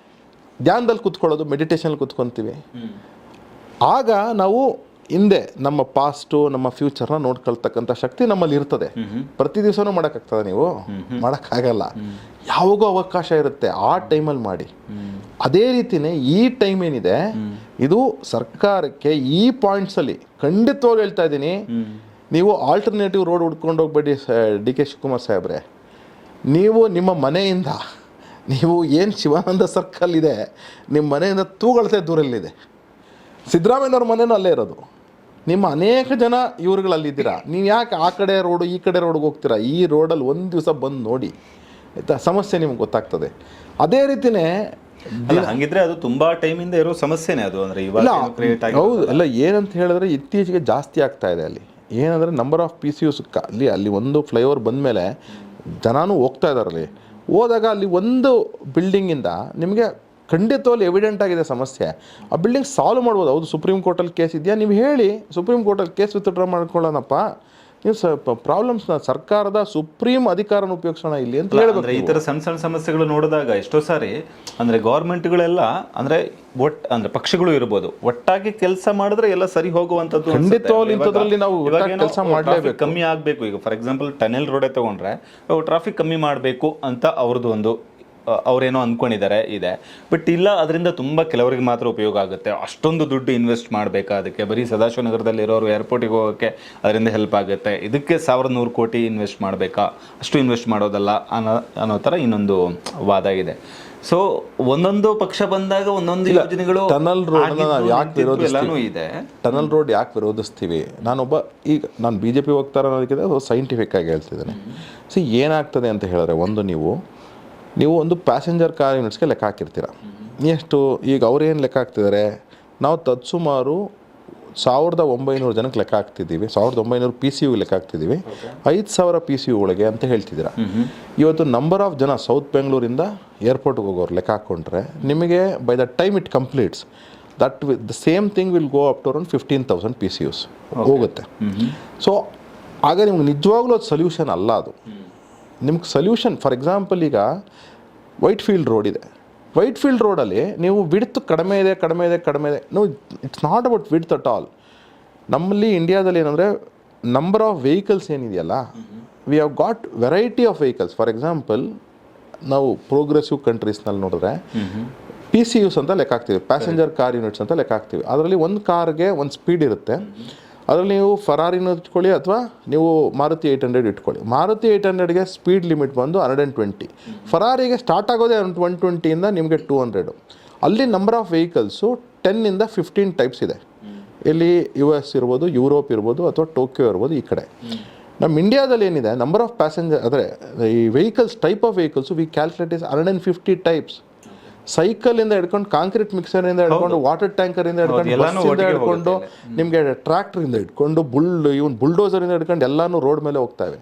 ಧ್ಯಾನದಲ್ಲಿ ಕೂತ್ಕೊಳ್ಳೋದು, ಮೆಡಿಟೇಷನಲ್ಲಿ ಕೂತ್ಕೊತೀವಿ. ಆಗ ನಾವು ಹಿಂದೆ ನಮ್ಮ ಪಾಸ್ಟು ನಮ್ಮ ಫ್ಯೂಚರ್ನ ನೋಡ್ಕೊಳ್ತಕ್ಕಂಥ ಶಕ್ತಿ ನಮ್ಮಲ್ಲಿ ಇರ್ತದೆ. ಪ್ರತಿ ದಿವಸನೂ ಮಾಡೋಕ್ಕಾಗ್ತದೆ? ನೀವು ಮಾಡೋಕ್ಕಾಗಲ್ಲ. ಯಾವಾಗೂ ಅವಕಾಶ ಇರುತ್ತೆ, ಆ ಟೈಮಲ್ಲಿ ಮಾಡಿ. ಅದೇ ರೀತಿಯೇ ಈ ಟೈಮ್ ಏನಿದೆ, ಇದು ಸರ್ಕಾರಕ್ಕೆ ಈ ಪಾಯಿಂಟ್ಸಲ್ಲಿ ಖಂಡಿತವಾಗಿ ಹೇಳ್ತಾ ಇದ್ದೀನಿ, ನೀವು ಆಲ್ಟರ್ನೇಟಿವ್ ರೋಡ್ ಹುಡ್ಕೊಂಡು ಹೋಗ್ಬೇಡಿ DK ಶಿವಕುಮಾರ್ ಸಾಹೇಬ್ರೆ. ನೀವು ನಿಮ್ಮ ಮನೆಯಿಂದ, ನೀವು ಏನು ಶಿವಾನಂದ ಸರ್ಕಲ್ ಇದೆ, ನಿಮ್ಮ ಮನೆಯಿಂದ ತೂಗಳತೆ ದೂರಲ್ಲಿದೆ. ಸಿದ್ದರಾಮಯ್ಯನವ್ರ ಮನೆಯೂ ಅಲ್ಲೇ ಇರೋದು. ನಿಮ್ಮ ಅನೇಕ ಜನ ಇವ್ರುಗಳಲ್ಲಿದ್ದೀರಾ. ನೀವು ಯಾಕೆ ಆ ಕಡೆ ರೋಡು ಈ ಕಡೆ ರೋಡ್ಗೆ ಹೋಗ್ತೀರಾ? ಈ ರೋಡಲ್ಲಿ ಒಂದು ದಿವಸ ಬಂದು ನೋಡಿ, ಆಯಿತಾ? ಸಮಸ್ಯೆ ನಿಮ್ಗೆ ಗೊತ್ತಾಗ್ತದೆ. ಅದೇ ರೀತಿಯೇ ಹಂಗಿದ್ರೆ ಅದು ತುಂಬಾ ಟೈಮಿಂದ ಇರೋ ಸಮಸ್ಯೆನೇ ಅದು. ಅಂದರೆ ಇವಾಗ ಹೌದು, ಅಲ್ಲ ಏನಂತ ಹೇಳಿದ್ರೆ ಇತ್ತೀಚೆಗೆ ಜಾಸ್ತಿ ಆಗ್ತಾ ಇದೆ ಅಲ್ಲಿ. ಏನಂದರೆ ನಂಬರ್ ಆಫ್ PCUs ಅಲ್ಲಿ ಒಂದು ಫ್ಲೈಓವರ್ ಬಂದಮೇಲೆ ಜನನೂ ಹೋಗ್ತಾ ಇದ್ದಾರಲ್ಲಿ. ಹೋದಾಗ ಅಲ್ಲಿ ಒಂದು ಬಿಲ್ಡಿಂಗಿಂದ ನಿಮಗೆ ಖಂಡಿತವಾಗ್ಲೂ ಎವಿಡೆಂಟ್ ಆಗಿದೆ ಸಮಸ್ಯೆ. ಆ ಬಿಲ್ಡಿಂಗ್ ಸಾಲ್ವ್ ಮಾಡ್ಬೋದು. ಹೌದು, ಸುಪ್ರೀಂ ಕೋರ್ಟಲ್ಲಿ ಕೇಸ್ ಇದೆಯಾ, ನೀವು ಹೇಳಿ, ಸುಪ್ರೀಂ ಕೋರ್ಟಲ್ಲಿ ಕೇಸ್ ವಿತ್ಡ್ರಾ ಮಾಡ್ಕೊಳ್ಳೋಣಪ್ಪ. ನೀವು ಪ್ರಾಬ್ಲಮ್ಸ್ನ ಸರ್ಕಾರದ ಸುಪ್ರೀಂ ಅಧಿಕಾರನ ಉಪಯೋಗಿಸೋಣ ಇಲ್ಲಿ ಅಂತ ಹೇಳ್ಬೇಕು. ಈ ಥರ ಸಣ್ಣ ಸಣ್ಣ ಸಮಸ್ಯೆಗಳು ನೋಡಿದಾಗ ಎಷ್ಟೋ ಸಾರಿ ಅಂದರೆ ಗೌರ್ಮೆಂಟ್ಗಳೆಲ್ಲ ಅಂದರೆ ಅಂದರೆ ಪಕ್ಷಗಳು ಇರ್ಬೋದು, ಒಟ್ಟಾಗಿ ಕೆಲಸ ಮಾಡಿದ್ರೆ ಎಲ್ಲ ಸರಿ ಹೋಗುವಂಥದ್ದು. ಖಂಡಿತವಾಗ್ಲೂ ಇಂಥದ್ರಲ್ಲಿ ನಾವು ಕೆಲಸ ಮಾಡಲೇಬೇಕು. ಕಮ್ಮಿ ಆಗಬೇಕು. ಈಗ ಫಾರ್ ಎಕ್ಸಾಂಪಲ್ ಟನೆಲ್ ರೋಡೇ ತೊಗೊಂಡ್ರೆ ಟ್ರಾಫಿಕ್ ಕಮ್ಮಿ ಮಾಡಬೇಕು ಅಂತ ಅವ್ರದ್ದು ಒಂದು ಅವರೇನೋ ಅಂದ್ಕೊಂಡಿದ್ದಾರೆ ಇದೆ. ಬಟ್ ಇಲ್ಲ, ಅದರಿಂದ ತುಂಬ ಕೆಲವರಿಗೆ ಮಾತ್ರ ಉಪಯೋಗ ಆಗುತ್ತೆ. ಅಷ್ಟೊಂದು ದುಡ್ಡು ಇನ್ವೆಸ್ಟ್ ಮಾಡಬೇಕಾ ಅದಕ್ಕೆ? ಬರೀ ಸದಾಶಿವನಗರದಲ್ಲಿ ಇರೋರು ಏರ್ಪೋರ್ಟಿಗೆ ಹೋಗೋಕ್ಕೆ ಅದರಿಂದ ಹೆಲ್ಪ್ ಆಗುತ್ತೆ. ಇದಕ್ಕೆ 1,100 ಕೋಟಿ ಇನ್ವೆಸ್ಟ್ ಮಾಡಬೇಕಾ? ಅಷ್ಟು ಇನ್ವೆಸ್ಟ್ ಮಾಡೋದಲ್ಲ ಅನ್ನೋ ಥರ ಇನ್ನೊಂದು ವಾದ ಇದೆ. ಸೊ ಒಂದೊಂದು ಪಕ್ಷ ಬಂದಾಗ ಒಂದೊಂದು ಯೋಜನೆಗಳು. ಟನಲ್ ರೋಡ್ ಯಾಕೆ ವಿರೋಧಿಸ್ತೀವಿ? ಇದೆ ಟನಲ್ ರೋಡ್ ಯಾಕೆ ವಿರೋಧಿಸ್ತೀವಿ? ನಾನು BJP ಹೋಗ್ತಾರ ಅನ್ನೋದಕ್ಕಿಂತ ಸೈಂಟಿಫಿಕ್ ಆಗಿ ಹೇಳ್ತಿದ್ದೇನೆ. ಏನಾಗ್ತದೆ ಅಂತ ಹೇಳಿದ್ರೆ, ನೀವು ಒಂದು ಪ್ಯಾಸೆಂಜರ್ ಕಾರ್ ಯೂನಿಟ್ಸ್ಗೆ ಲೆಕ್ಕ ಹಾಕಿರ್ತೀರ. ಎಷ್ಟು ಈಗ ಅವ್ರೇನು ಲೆಕ್ಕ ಹಾಕ್ತಿದ್ದಾರೆ? ನಾವು ತತ್ಸುಮಾರು 1,900 ಜನಕ್ಕೆ ಲೆಕ್ಕ ಹಾಕ್ತಿದ್ದೀವಿ. 1,900 PCU ಲೆಕ್ಕ ಹಾಕ್ತಿದ್ದೀವಿ. 5,000 PCU ಒಳಗೆ ಅಂತ ಹೇಳ್ತಿದ್ದೀರಾ. ಇವತ್ತು ನಂಬರ್ ಆಫ್ ಜನ ಸೌತ್ ಬೆಂಗಳೂರಿಂದ ಏರ್ಪೋರ್ಟ್ಗೆ ಹೋಗೋರು ಲೆಕ್ಕ ಹಾಕ್ಕೊಂಡ್ರೆ ನಿಮಗೆ by the time it completes that the same thing will go up to around 15,000 PCUs ಹೋಗುತ್ತೆ. ಸೊ ಆಗ ನಿಮ್ಗೆ ನಿಜವಾಗ್ಲೂ ಅದು ಸೊಲ್ಯೂಷನ್ ಅಲ್ಲ. ಅದು ನಿಮ್ಗೆ ಸೊಲ್ಯೂಷನ್, ಫಾರ್ ಎಕ್ಸಾಂಪಲ್ ಈಗ ವೈಟ್ಫೀಲ್ಡ್ ರೋಡ್ ಇದೆ. ವೈಟ್ಫೀಲ್ಡ್ ರೋಡಲ್ಲಿ ನೀವು ವಿಡ್ತ್ ಕಡಿಮೆ ಇದೆ. No, it's not about width at all. ನಮ್ಮಲ್ಲಿ ಇಂಡಿಯಾದಲ್ಲಿ ಏನಂದರೆ ನಂಬರ್ ಆಫ್ ವೆಹಿಕಲ್ಸ್ ಏನಿದೆಯಲ್ಲ, we have got variety of vehicles. For example ನಾವು ಪ್ರೋಗ್ರೆಸಿವ್ ಕಂಟ್ರೀಸ್ನಲ್ಲಿ ನೋಡಿದ್ರೆ PCUs ಅಂತ ಲೆಕ್ಕ ಹಾಕ್ತೀವಿ, ಪ್ಯಾಸೆಂಜರ್ ಕಾರ್ ಯೂನಿಟ್ಸ್ ಅಂತ ಲೆಕ್ಕ ಹಾಕ್ತೀವಿ. ಅದರಲ್ಲಿ ಒಂದು ಕಾರ್ಗೆ ಒಂದು ಸ್ಪೀಡ್ ಇರುತ್ತೆ. ಅದರಲ್ಲಿ ನೀವು ಫರಾರಿನ ಇಟ್ಕೊಳ್ಳಿ ಅಥವಾ ನೀವು ಮಾರುತಿ 800 ಇಟ್ಕೊಳ್ಳಿ. ಮಾರುತಿ 800ಗೆ ಸ್ಪೀಡ್ ಲಿಮಿಟ್ ಬಂದು 120. ಫರಾರಿಗೆ ಸ್ಟಾರ್ಟ್ ಆಗೋದೇ 120ಇಂದ ನಿಮಗೆ 200. ಅಲ್ಲಿ ನಂಬರ್ ಆಫ್ ವೆಹಿಕಲ್ಸು 10ಇಂದ 15 ಟೈಪ್ಸ್ ಇದೆ. ಇಲ್ಲಿ US ಇರ್ಬೋದು, ಯುರೋಪ್ ಇರ್ಬೋದು, ಅಥವಾ ಟೋಕಿಯೋ ಇರ್ಬೋದು. ಈ ಕಡೆ ನಮ್ಮ ಇಂಡಿಯಾದಲ್ಲಿ ಏನಿದೆ, ನಂಬರ್ ಆಫ್ ಪ್ಯಾಸೆಂಜರ್ ಅಂದರೆ ಈ vehicles type of vehicles we calculate is 150 types. ಸೈಕಲಿಂದ ಹಿಡ್ಕೊಂಡು, ಕಾಂಕ್ರೀಟ್ ಮಿಕ್ಸರಿಂದ ಹಿಡ್ಕೊಂಡು, ವಾಟರ್ ಟ್ಯಾಂಕರಿಂದ ಹಿಡ್ಕೊಂಡು, ಬಸ್ಸಿಂದ ಹಿಡ್ಕೊಂಡು, ನಿಮಗೆ ಟ್ರ್ಯಾಕ್ಟ್ರಿಂದ ಹಿಡ್ಕೊಂಡು, ಬುಲ್ಡೋಸರಿಂದ ಹಿಡ್ಕೊಂಡು ಎಲ್ಲನೂ ರೋಡ್ ಮೇಲೆ ಹೋಗ್ತಾವೆ.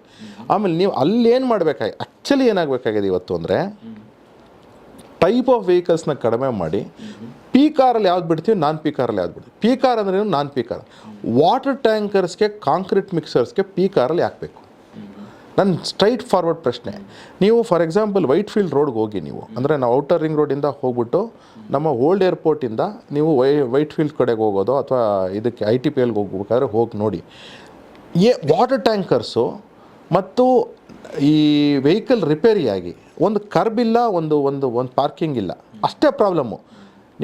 ಆಮೇಲೆ ನೀವು ಅಲ್ಲಿ ಏನು ಮಾಡಬೇಕಾಗಿ, ಆ್ಯಕ್ಚುಲಿ ಏನಾಗಬೇಕಾಗಿದೆ ಇವತ್ತು ಅಂದರೆ, ಟೈಪ್ ಆಫ್ ವೆಹಿಕಲ್ಸ್ನ ಕಡಿಮೆ ಮಾಡಿ P ಕಾರಲ್ಲಿ ಯಾವ್ದು ಬಿಡ್ತೀವಿ, ನಾನ್ P ಕಾರಲ್ಲಿ ಯಾವ್ದು ಬಿಡ್ತೀವಿ. P ಕಾರ್ ಅಂದ್ರೆ ನಾನ್ P ಕಾರ್. ವಾಟರ್ ಟ್ಯಾಂಕರ್ಸ್ಗೆ, ಕಾಂಕ್ರೀಟ್ ಮಿಕ್ಸರ್ಸ್ಗೆ P ಕಾರಲ್ಲಿ ಹಾಕಬೇಕು. ನನ್ನ ಸ್ಟ್ರೈಟ್ ಫಾರ್ವರ್ಡ್ ಪ್ರಶ್ನೆ. ನೀವು ಫಾರ್ ಎಕ್ಸಾಂಪಲ್ ವೈಟ್ಫೀಲ್ಡ್ ರೋಡ್ಗೆ ಹೋಗಿ, ನೀವು ಅಂದರೆ ನಾವು ಔಟರ್ ರಿಂಗ್ ರೋಡಿಂದ ಹೋಗ್ಬಿಟ್ಟು ನಮ್ಮ ಓಲ್ಡ್ ಏರ್ಪೋರ್ಟಿಂದ ನೀವು ವೈಟ್ಫೀಲ್ಡ್ ಕಡೆಗೆ ಹೋಗೋದು ಅಥವಾ ಇದಕ್ಕೆ ITPLಗೆ ಹೋಗ್ಬೇಕಾದ್ರೆ ಹೋಗಿ ನೋಡಿ. ವಾಟರ್ ಟ್ಯಾಂಕರ್ಸು ಮತ್ತು ಈ ವೆಹಿಕಲ್ ರಿಪೇರಿಯಾಗಿ ಒಂದು ಕರ್ಬ್ ಇಲ್ಲ, ಒಂದು ಪಾರ್ಕಿಂಗ್ ಇಲ್ಲ. ಅಷ್ಟೇ ಪ್ರಾಬ್ಲಮ್ಮು.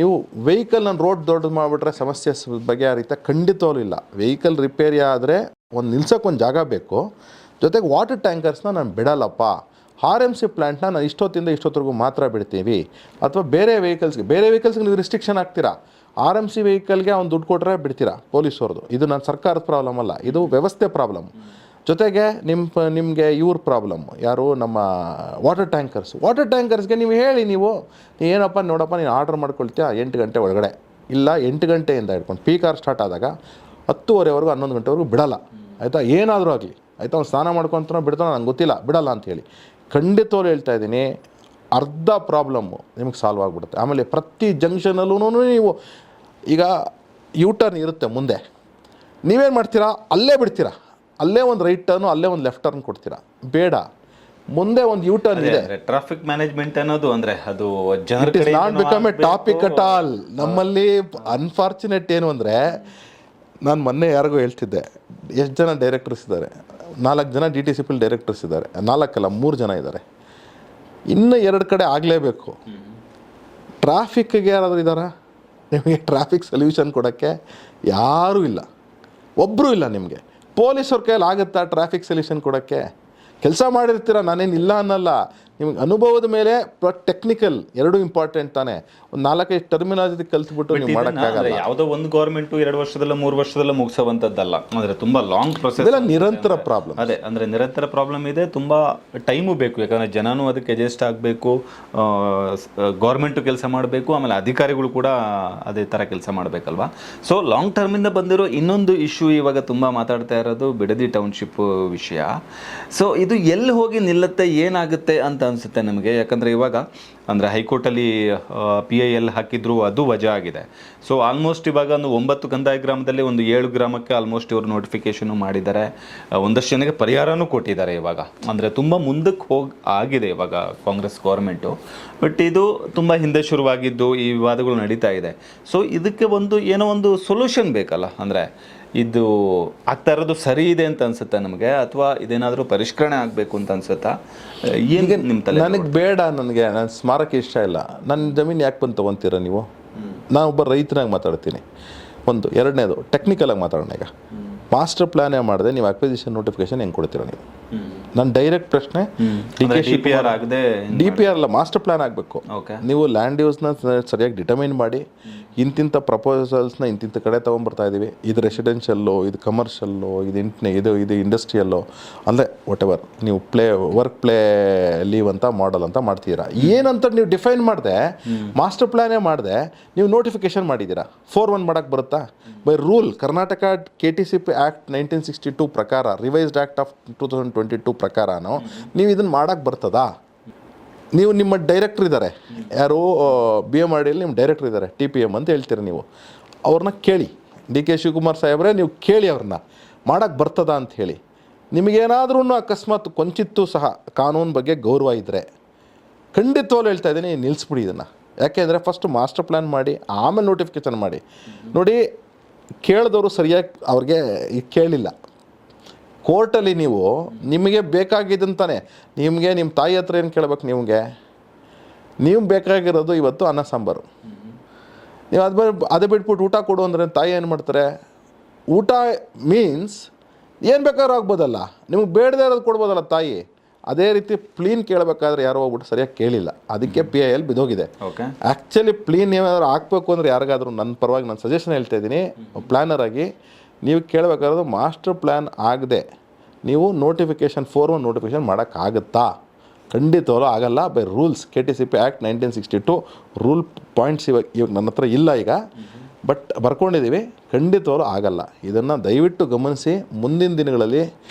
ನೀವು ವೆಹಿಕಲ್ ನಾನು ರೋಡ್ ದೊಡ್ಡದು ಮಾಡಿಬಿಟ್ರೆ ಸಮಸ್ಯೆ ಬಗೆಹರಿತ? ಖಂಡಿತವೂ ಇಲ್ಲ. ವೆಹಿಕಲ್ ರಿಪೇರಿ ಆದರೆ ಒಂದು ನಿಲ್ಸೋಕ್ಕೆ ಒಂದು ಜಾಗ ಬೇಕು. ಜೊತೆಗೆ ವಾಟರ್ ಟ್ಯಾಂಕರ್ಸ್ನ ನಾನು ಬಿಡಲ್ಲಪ್ಪ, RMC ಪ್ಲ್ಯಾಂಟ್ನ ನಾನು ಇಷ್ಟೊತ್ತಿಂದ ಇಷ್ಟೊತ್ತರೆಗೂ ಮಾತ್ರ ಬಿಡ್ತೀವಿ. ಅಥವಾ ಬೇರೆ ವೆಹಿಕಲ್ಸ್ಗೆ ನೀವು ರಿಸ್ಟ್ರಿಕ್ಷನ್ ಹಾಕ್ತೀರಾ. RMC ವೆಹಿಕಲ್ಗೆ ಅವ್ನು ದುಡ್ಡು ಕೊಟ್ಟರೆ ಬಿಡ್ತೀರಾ, ಪೊಲೀಸವ್ರದ್ದು. ಇದು ನನ್ನ ಸರ್ಕಾರದ ಪ್ರಾಬ್ಲಮ್ ಅಲ್ಲ, ಇದು ವ್ಯವಸ್ಥೆ ಪ್ರಾಬ್ಲಮ್. ಜೊತೆಗೆ ನಿಮಗೆ ಇವ್ರ ಪ್ರಾಬ್ಲಮ್ ಯಾರು, ನಮ್ಮ ವಾಟರ್ ಟ್ಯಾಂಕರ್ಸ್ಗೆ ನೀವು ಹೇಳಿ, ನೀವು ಏನಪ್ಪ ನೋಡಪ್ಪ, ನೀನು ಆರ್ಡರ್ ಮಾಡ್ಕೊಳ್ತೀಯಾ 8 ಗಂಟೆ ಒಳಗಡೆ, ಇಲ್ಲ 8 ಗಂಟೆಯಿಂದ ಹಿಡ್ಕೊಂಡು P ಕಾರ್ ಸ್ಟಾರ್ಟ್ ಆದಾಗ 10:30ವರೆಗೂ 11 ಗಂಟೆವರೆಗೂ ಬಿಡಲ್ಲ, ಆಯಿತಾ? ಏನಾದರೂ ಆಗಲಿ, ಆಯಿತಾ? ಅವ್ನು ಸ್ನಾನ ಮಾಡ್ಕೊತಾನೋ ಬಿಡ್ತಾನೋ ನಂಗೆ ಗೊತ್ತಿಲ್ಲ, ಬಿಡಲ್ಲ ಅಂಥೇಳಿ. ಖಂಡಿತವಾಗ್ಲೂ ಹೇಳ್ತಾ ಇದ್ದೀನಿ, ಅರ್ಧ ಪ್ರಾಬ್ಲಮ್ಮು ನಿಮಗೆ ಸಾಲ್ವ್ ಆಗಿಬಿಡುತ್ತೆ. ಆಮೇಲೆ ಪ್ರತಿ ಜಂಕ್ಷನಲ್ಲೂ ನೀವು ಈಗ U-ಟರ್ನ್ ಇರುತ್ತೆ ಮುಂದೆ, ನೀವೇನು ಮಾಡ್ತೀರಾ, ಅಲ್ಲೇ ಬಿಡ್ತೀರಾ. ಅಲ್ಲೇ ಒಂದು ರೈಟ್ ಟರ್ನು, ಅಲ್ಲೇ ಒಂದು ಲೆಫ್ಟ್ ಟರ್ನ್ ಕೊಡ್ತೀರಾ. ಬೇಡ, ಮುಂದೆ ಒಂದು U-ಟರ್ನ್ ಇದೆ. ಟ್ರಾಫಿಕ್ ಮ್ಯಾನೇಜ್ಮೆಂಟ್ ಅನ್ನೋದು ಅಂದರೆ ಅದು it is not become A topic at all. ನಮ್ಮಲ್ಲಿ ಅನ್ಫಾರ್ಚುನೇಟ್ ಏನು ಅಂದರೆ, ನಾನು ಮೊನ್ನೆ ಯಾರಿಗೂ ಹೇಳ್ತಿದ್ದೆ, ಎಷ್ಟು ಜನ ಡೈರೆಕ್ಟರ್ಸ್ ಇದ್ದಾರೆ? 4 ಜನ DTCPL ಡೈರೆಕ್ಟರ್ಸ್ ಇದ್ದಾರೆ. 4 ಅಲ್ಲ, 3 ಜನ ಇದ್ದಾರೆ. ಇನ್ನು 2 ಕಡೆ ಆಗಲೇಬೇಕು. ಟ್ರಾಫಿಕ್ಗೆ ಯಾರಾದರೂ ಇದ್ದಾರಾ? ನಿಮಗೆ ಟ್ರಾಫಿಕ್ ಸೊಲ್ಯೂಷನ್ ಕೊಡೋಕ್ಕೆ ಯಾರೂ ಇಲ್ಲ, ಒಬ್ಬರೂ ಇಲ್ಲ. ನಿಮಗೆ ಪೊಲೀಸವ್ರ ಕೈಯಲ್ಲಿ ಆಗುತ್ತಾ ಟ್ರಾಫಿಕ್ ಸೊಲ್ಯೂಷನ್ ಕೊಡೋಕ್ಕೆ? ಕೆಲಸ ಮಾಡಿರ್ತೀರ, ನಾನೇನು ಇಲ್ಲ ಅನ್ನಲ್ಲ. ನಿಮಗೆ ಅನುಭವದ ಮೇಲೆ ಟೆಕ್ನಿಕಲ್ ಎರಡೂ ಇಂಪಾರ್ಟೆಂಟ್ ತಾನೇ. ಒಂದು 4-5 ಟರ್ಮಿನಾಲಜಿ ಕಲ್ತ್ಬಿಟ್ಟು ನೀವು ಮಾಡೋಕ್ಕಾಗಲ್ಲ. ಯಾವುದೋ ಒಂದು ಗೌರ್ಮೆಂಟು 2 ವರ್ಷದಲ್ಲ 3 ವರ್ಷದಲ್ಲ ಮುಗಿಸೋವಂಥದ್ದಲ್ಲ. ಅಂದರೆ ತುಂಬ ಲಾಂಗ್ ಪ್ರೊಸೆಸ್, ನಿರಂತರ ಪ್ರಾಬ್ಲಮ್. ಅದೇ ಅಂದರೆ ನಿರಂತರ ಪ್ರಾಬ್ಲಮ್ ಇದೆ, ತುಂಬ ಟೈಮು ಬೇಕು. ಯಾಕಂದರೆ ಜನನೂ ಅದಕ್ಕೆ ಅಡ್ಜಸ್ಟ್ ಆಗಬೇಕು, ಗೌರ್ಮೆಂಟು ಕೆಲಸ ಮಾಡಬೇಕು, ಆಮೇಲೆ ಅಧಿಕಾರಿಗಳು ಕೂಡ ಅದೇ ಥರ ಕೆಲಸ ಮಾಡಬೇಕಲ್ವಾ. ಸೊ ಲಾಂಗ್ ಟರ್ಮಿಂದ ಬಂದಿರೋ ಇನ್ನೊಂದು ಇಶ್ಯೂ ಇವಾಗ ತುಂಬ ಮಾತಾಡ್ತಾ ಇರೋದು ಬಿಡದಿ ಟೌನ್ಶಿಪ್ ವಿಷಯ. ಸೊ ಇದು ಎಲ್ಲಿ ಹೋಗಿ ನಿಲ್ಲುತ್ತೆ, ಏನಾಗುತ್ತೆ ಅಂತ ಅನಿಸುತ್ತೆ ನಮಗೆ. ಯಾಕಂದರೆ ಇವಾಗ ಅಂದರೆ ಹೈಕೋರ್ಟಲ್ಲಿ PIL ಹಾಕಿದ್ರು ಅದು ವಜಾ ಆಗಿದೆ. ಸೊ ಆಲ್ಮೋಸ್ಟ್ ಇವಾಗ ಒಂದು 9 ಕಂದಾಯ ಗ್ರಾಮದಲ್ಲಿ ಒಂದು 7 ಗ್ರಾಮಕ್ಕೆ ಆಲ್ಮೋಸ್ಟ್ ಇವರು ನೋಟಿಫಿಕೇಶನು ಮಾಡಿದ್ದಾರೆ. ಒಂದಷ್ಟು ಜನಕ್ಕೆ ಪರಿಹಾರನೂ ಕೊಟ್ಟಿದ್ದಾರೆ ಇವಾಗ. ಅಂದರೆ ತುಂಬ ಮುಂದಕ್ಕೆ ಆಗಿದೆ ಇವಾಗ ಕಾಂಗ್ರೆಸ್ ಗೌರ್ಮೆಂಟು. ಬಟ್ ಇದು ತುಂಬ ಹಿಂದೆ ಶುರುವಾಗಿದ್ದು ಈ ವಿವಾದಗಳು ನಡೀತಾ ಇದೆ. ಸೊ ಇದಕ್ಕೆ ಏನೋ ಒಂದು ಸೊಲ್ಯೂಷನ್ ಬೇಕಲ್ಲ. ಅಂದರೆ ಇದು ಆಗ್ತಾ ಇರೋದು ಸರಿ ಇದೆ ಅಂತ ಅನ್ಸುತ್ತೆ ನಮಗೆ, ಅಥವಾ ಇದೇನಾದರೂ ಪರಿಷ್ಕರಣೆ ಆಗಬೇಕು ಅಂತ ಅನ್ಸುತ್ತಾ? ಏನು ನಿಮ್ಮ ತಲೆ? ನನಗೆ ಬೇಡ, ನನಗೆ ನನ್ನ ಸ್ಮಾರಕ ಇಷ್ಟ ಇಲ್ಲ. ನನ್ನ ಜಮೀನು ಯಾಕೆ ಬಂದು ತೊಗೊತೀರ ನೀವು? ನಾನು ಒಬ್ಬ ರೈತನಾಗಿ ಮಾತಾಡ್ತೀನಿ. ಒಂದು ಎರಡನೇದು ಟೆಕ್ನಿಕಲಾಗಿ ಮಾತಾಡೋಣ. ಈಗ ಮಾಸ್ಟರ್ ಪ್ಲಾನೇ ಮಾಡಿದೆ, ನೀವು ಅಕ್ವಿಸಿಷನ್ ನೋಟಿಫಿಕೇಶನ್ ಹೆಂಗೆ ಕೊಡ್ತೀರಾ ನೀವು? ನನ್ನ ಡೈರೆಕ್ಟ್ ಪ್ರಶ್ನೆ. DPR ಆಗದೆ DPR ಅಲ್ಲ, ಮಾಸ್ಟರ್ ಪ್ಲಾನ್ ಆಗಬೇಕು. ನೀವು ಲ್ಯಾಂಡ್ ಯೂಸ್ನ ಸರಿಯಾಗಿ ಡಿಟರ್ಮೈನ್ ಮಾಡಿ, ಇಂತಿಂಥ ಪ್ರಪೋಸಲ್ಸ್ನ ಇಂತಿಂಥ ಕಡೆ ತೊಗೊಂಬರ್ತಾ ಇದ್ದೀವಿ, ಇದು ರೆಸಿಡೆನ್ಷಿಯಲ್ಲು, ಇದು ಕಮರ್ಷಿಯಲ್ಲು, ಇದು ಇಂಡಸ್ಟ್ರಿಯಲ್ಲು, ಅಂದರೆ ವಾಟ್ ಎವರ್ ನೀವು ವರ್ಕ್ ಪ್ಲೇ ಲೀವ್ ಅಂತ ಮಾಡಲ್ ಅಂತ ಮಾಡ್ತೀರಾ. ಏನಂತ ನೀವು ಡಿಫೈನ್ ಮಾಡಿದೆ, ಮಾಸ್ಟರ್ ಪ್ಲಾನೇ ಮಾಡಿದೆ, ನೀವು ನೋಟಿಫಿಕೇಶನ್ ಮಾಡಿದ್ದೀರಾ. 4(1) ಮಾಡೋಕ್ಕೆ ಬರುತ್ತಾ? By rule Karnataka KTCP act 1962 ಪ್ರಕಾರ, ರಿವೈಸ್ಡ್ ಆ್ಯಕ್ಟ್ ಆಫ್ 2022 ಪ್ರಕಾರನೂ ನೀವು ಇದನ್ನು ಮಾಡೋಕ್ಕೆ ಬರ್ತದಾ? ನೀವು ನಿಮ್ಮ ಡೈರೆಕ್ಟ್ರ್ ಇದ್ದಾರೆ, ಯಾರು BMRDಯಲ್ಲಿ ನಿಮ್ಮ ಡೈರೆಕ್ಟ್ರ್ ಇದ್ದಾರೆ, TPM ಅಂತ ಹೇಳ್ತೀರ ನೀವು. ಅವ್ರನ್ನ ಕೇಳಿ, DK ಶಿವಕುಮಾರ್ ಸಾಹೇಬ್ರೆ, ನೀವು ಕೇಳಿ ಅವ್ರನ್ನ ಮಾಡೋಕ್ಕೆ ಬರ್ತದಾ ಅಂತ ಹೇಳಿ. ನಿಮಗೇನಾದ್ರೂ ಅಕಸ್ಮಾತ್ ಕೊಂಚಿತ್ತು ಸಹ ಕಾನೂನು ಬಗ್ಗೆ ಗೌರವ ಇದ್ದರೆ ಖಂಡಿತವಾಗ್ಲೂ ಹೇಳ್ತಾ ಇದ್ದೀನಿ, ನಿಲ್ಲಿಸ್ಬಿಡಿ ಇದನ್ನು. ಯಾಕೆಂದರೆ ಫಸ್ಟ್ ಮಾಸ್ಟರ್ ಪ್ಲ್ಯಾನ್ ಮಾಡಿ ಆಮೇಲೆ ನೋಟಿಫಿಕೇಶನ್ ಮಾಡಿ. ನೋಡಿ, ಕೇಳಿದವರು ಸರಿಯಾಗಿ ಅವ್ರಿಗೆ ಕೇಳಿಲ್ಲ. ಕೋರ್ಟಲ್ಲಿ ನಿಮಗೆ ಬೇಕಾಗಿದ್ದಂತಾನೆ, ನಿಮಗೆ ನಿಮ್ಮ ತಾಯಿ ಹತ್ರ ಏನು ಕೇಳ್ಬೇಕು? ನೀವು ಬೇಕಾಗಿರೋದು ಇವತ್ತು ಅನ್ನ ಸಾಂಬಾರು. ನೀವು ಅದೇ ಬಿಟ್ಬಿಟ್ಟು ಊಟ ಕೊಡು ಅಂದರೆ ತಾಯಿ ಏನು ಮಾಡ್ತಾರೆ? ಊಟ ಮೀನ್ಸ್ ಏನು ಬೇಕಾದ್ರೂ ಆಗ್ಬೋದಲ್ಲ, ನಿಮಗೆ ಬೇಡದೇ ಇರೋದು ಕೊಡ್ಬೋದಲ್ಲ ತಾಯಿ. ಅದೇ ರೀತಿ ಪ್ಲೀನ್ ಕೇಳಬೇಕಾದ್ರೆ ಯಾರೋ ಹೋಗ್ಬಿಟ್ಟು ಸರಿಯಾಗಿ ಕೇಳಿಲ್ಲ, ಅದಕ್ಕೆ PIL ಬಿದ್ದೋಗಿದೆ. ಆ್ಯಕ್ಚುಲಿ ಪ್ಲೀನ್ ಏನಾದರೂ ಹಾಕಬೇಕು ಅಂದರೆ ಯಾರಿಗಾದ್ರೂ ನನ್ನ ಪರವಾಗಿ ನಾನು ಸಜೆಷನ್ ಹೇಳ್ತಾ ಇದ್ದೀನಿ, ಪ್ಲ್ಯಾನರ್ ಆಗಿ ನೀವು ಕೇಳಬೇಕಾದ್ರೆ ಮಾಸ್ಟರ್ ಪ್ಲ್ಯಾನ್ ಆಗದೆ ನೀವು ನೋಟಿಫಿಕೇಷನ್ 4(1) ನೋಟಿಫಿಕೇಷನ್ ಮಾಡೋಕ್ಕಾಗುತ್ತಾ? ಖಂಡಿತವಾಗ್ಲೂ ಆಗಲ್ಲ. By rules KTCP act 1962 rule points ಇವಾಗ ನನ್ನ ಹತ್ರ ಇಲ್ಲ ಈಗ, ಬಟ್ ಬರ್ಕೊಂಡಿದ್ದೀವಿ. ಖಂಡಿತವಾಗ್ಲೂ ಆಗಲ್ಲ. ಇದನ್ನು ದಯವಿಟ್ಟು ಗಮನಿಸಿ. ಮುಂದಿನ ದಿನಗಳಲ್ಲಿ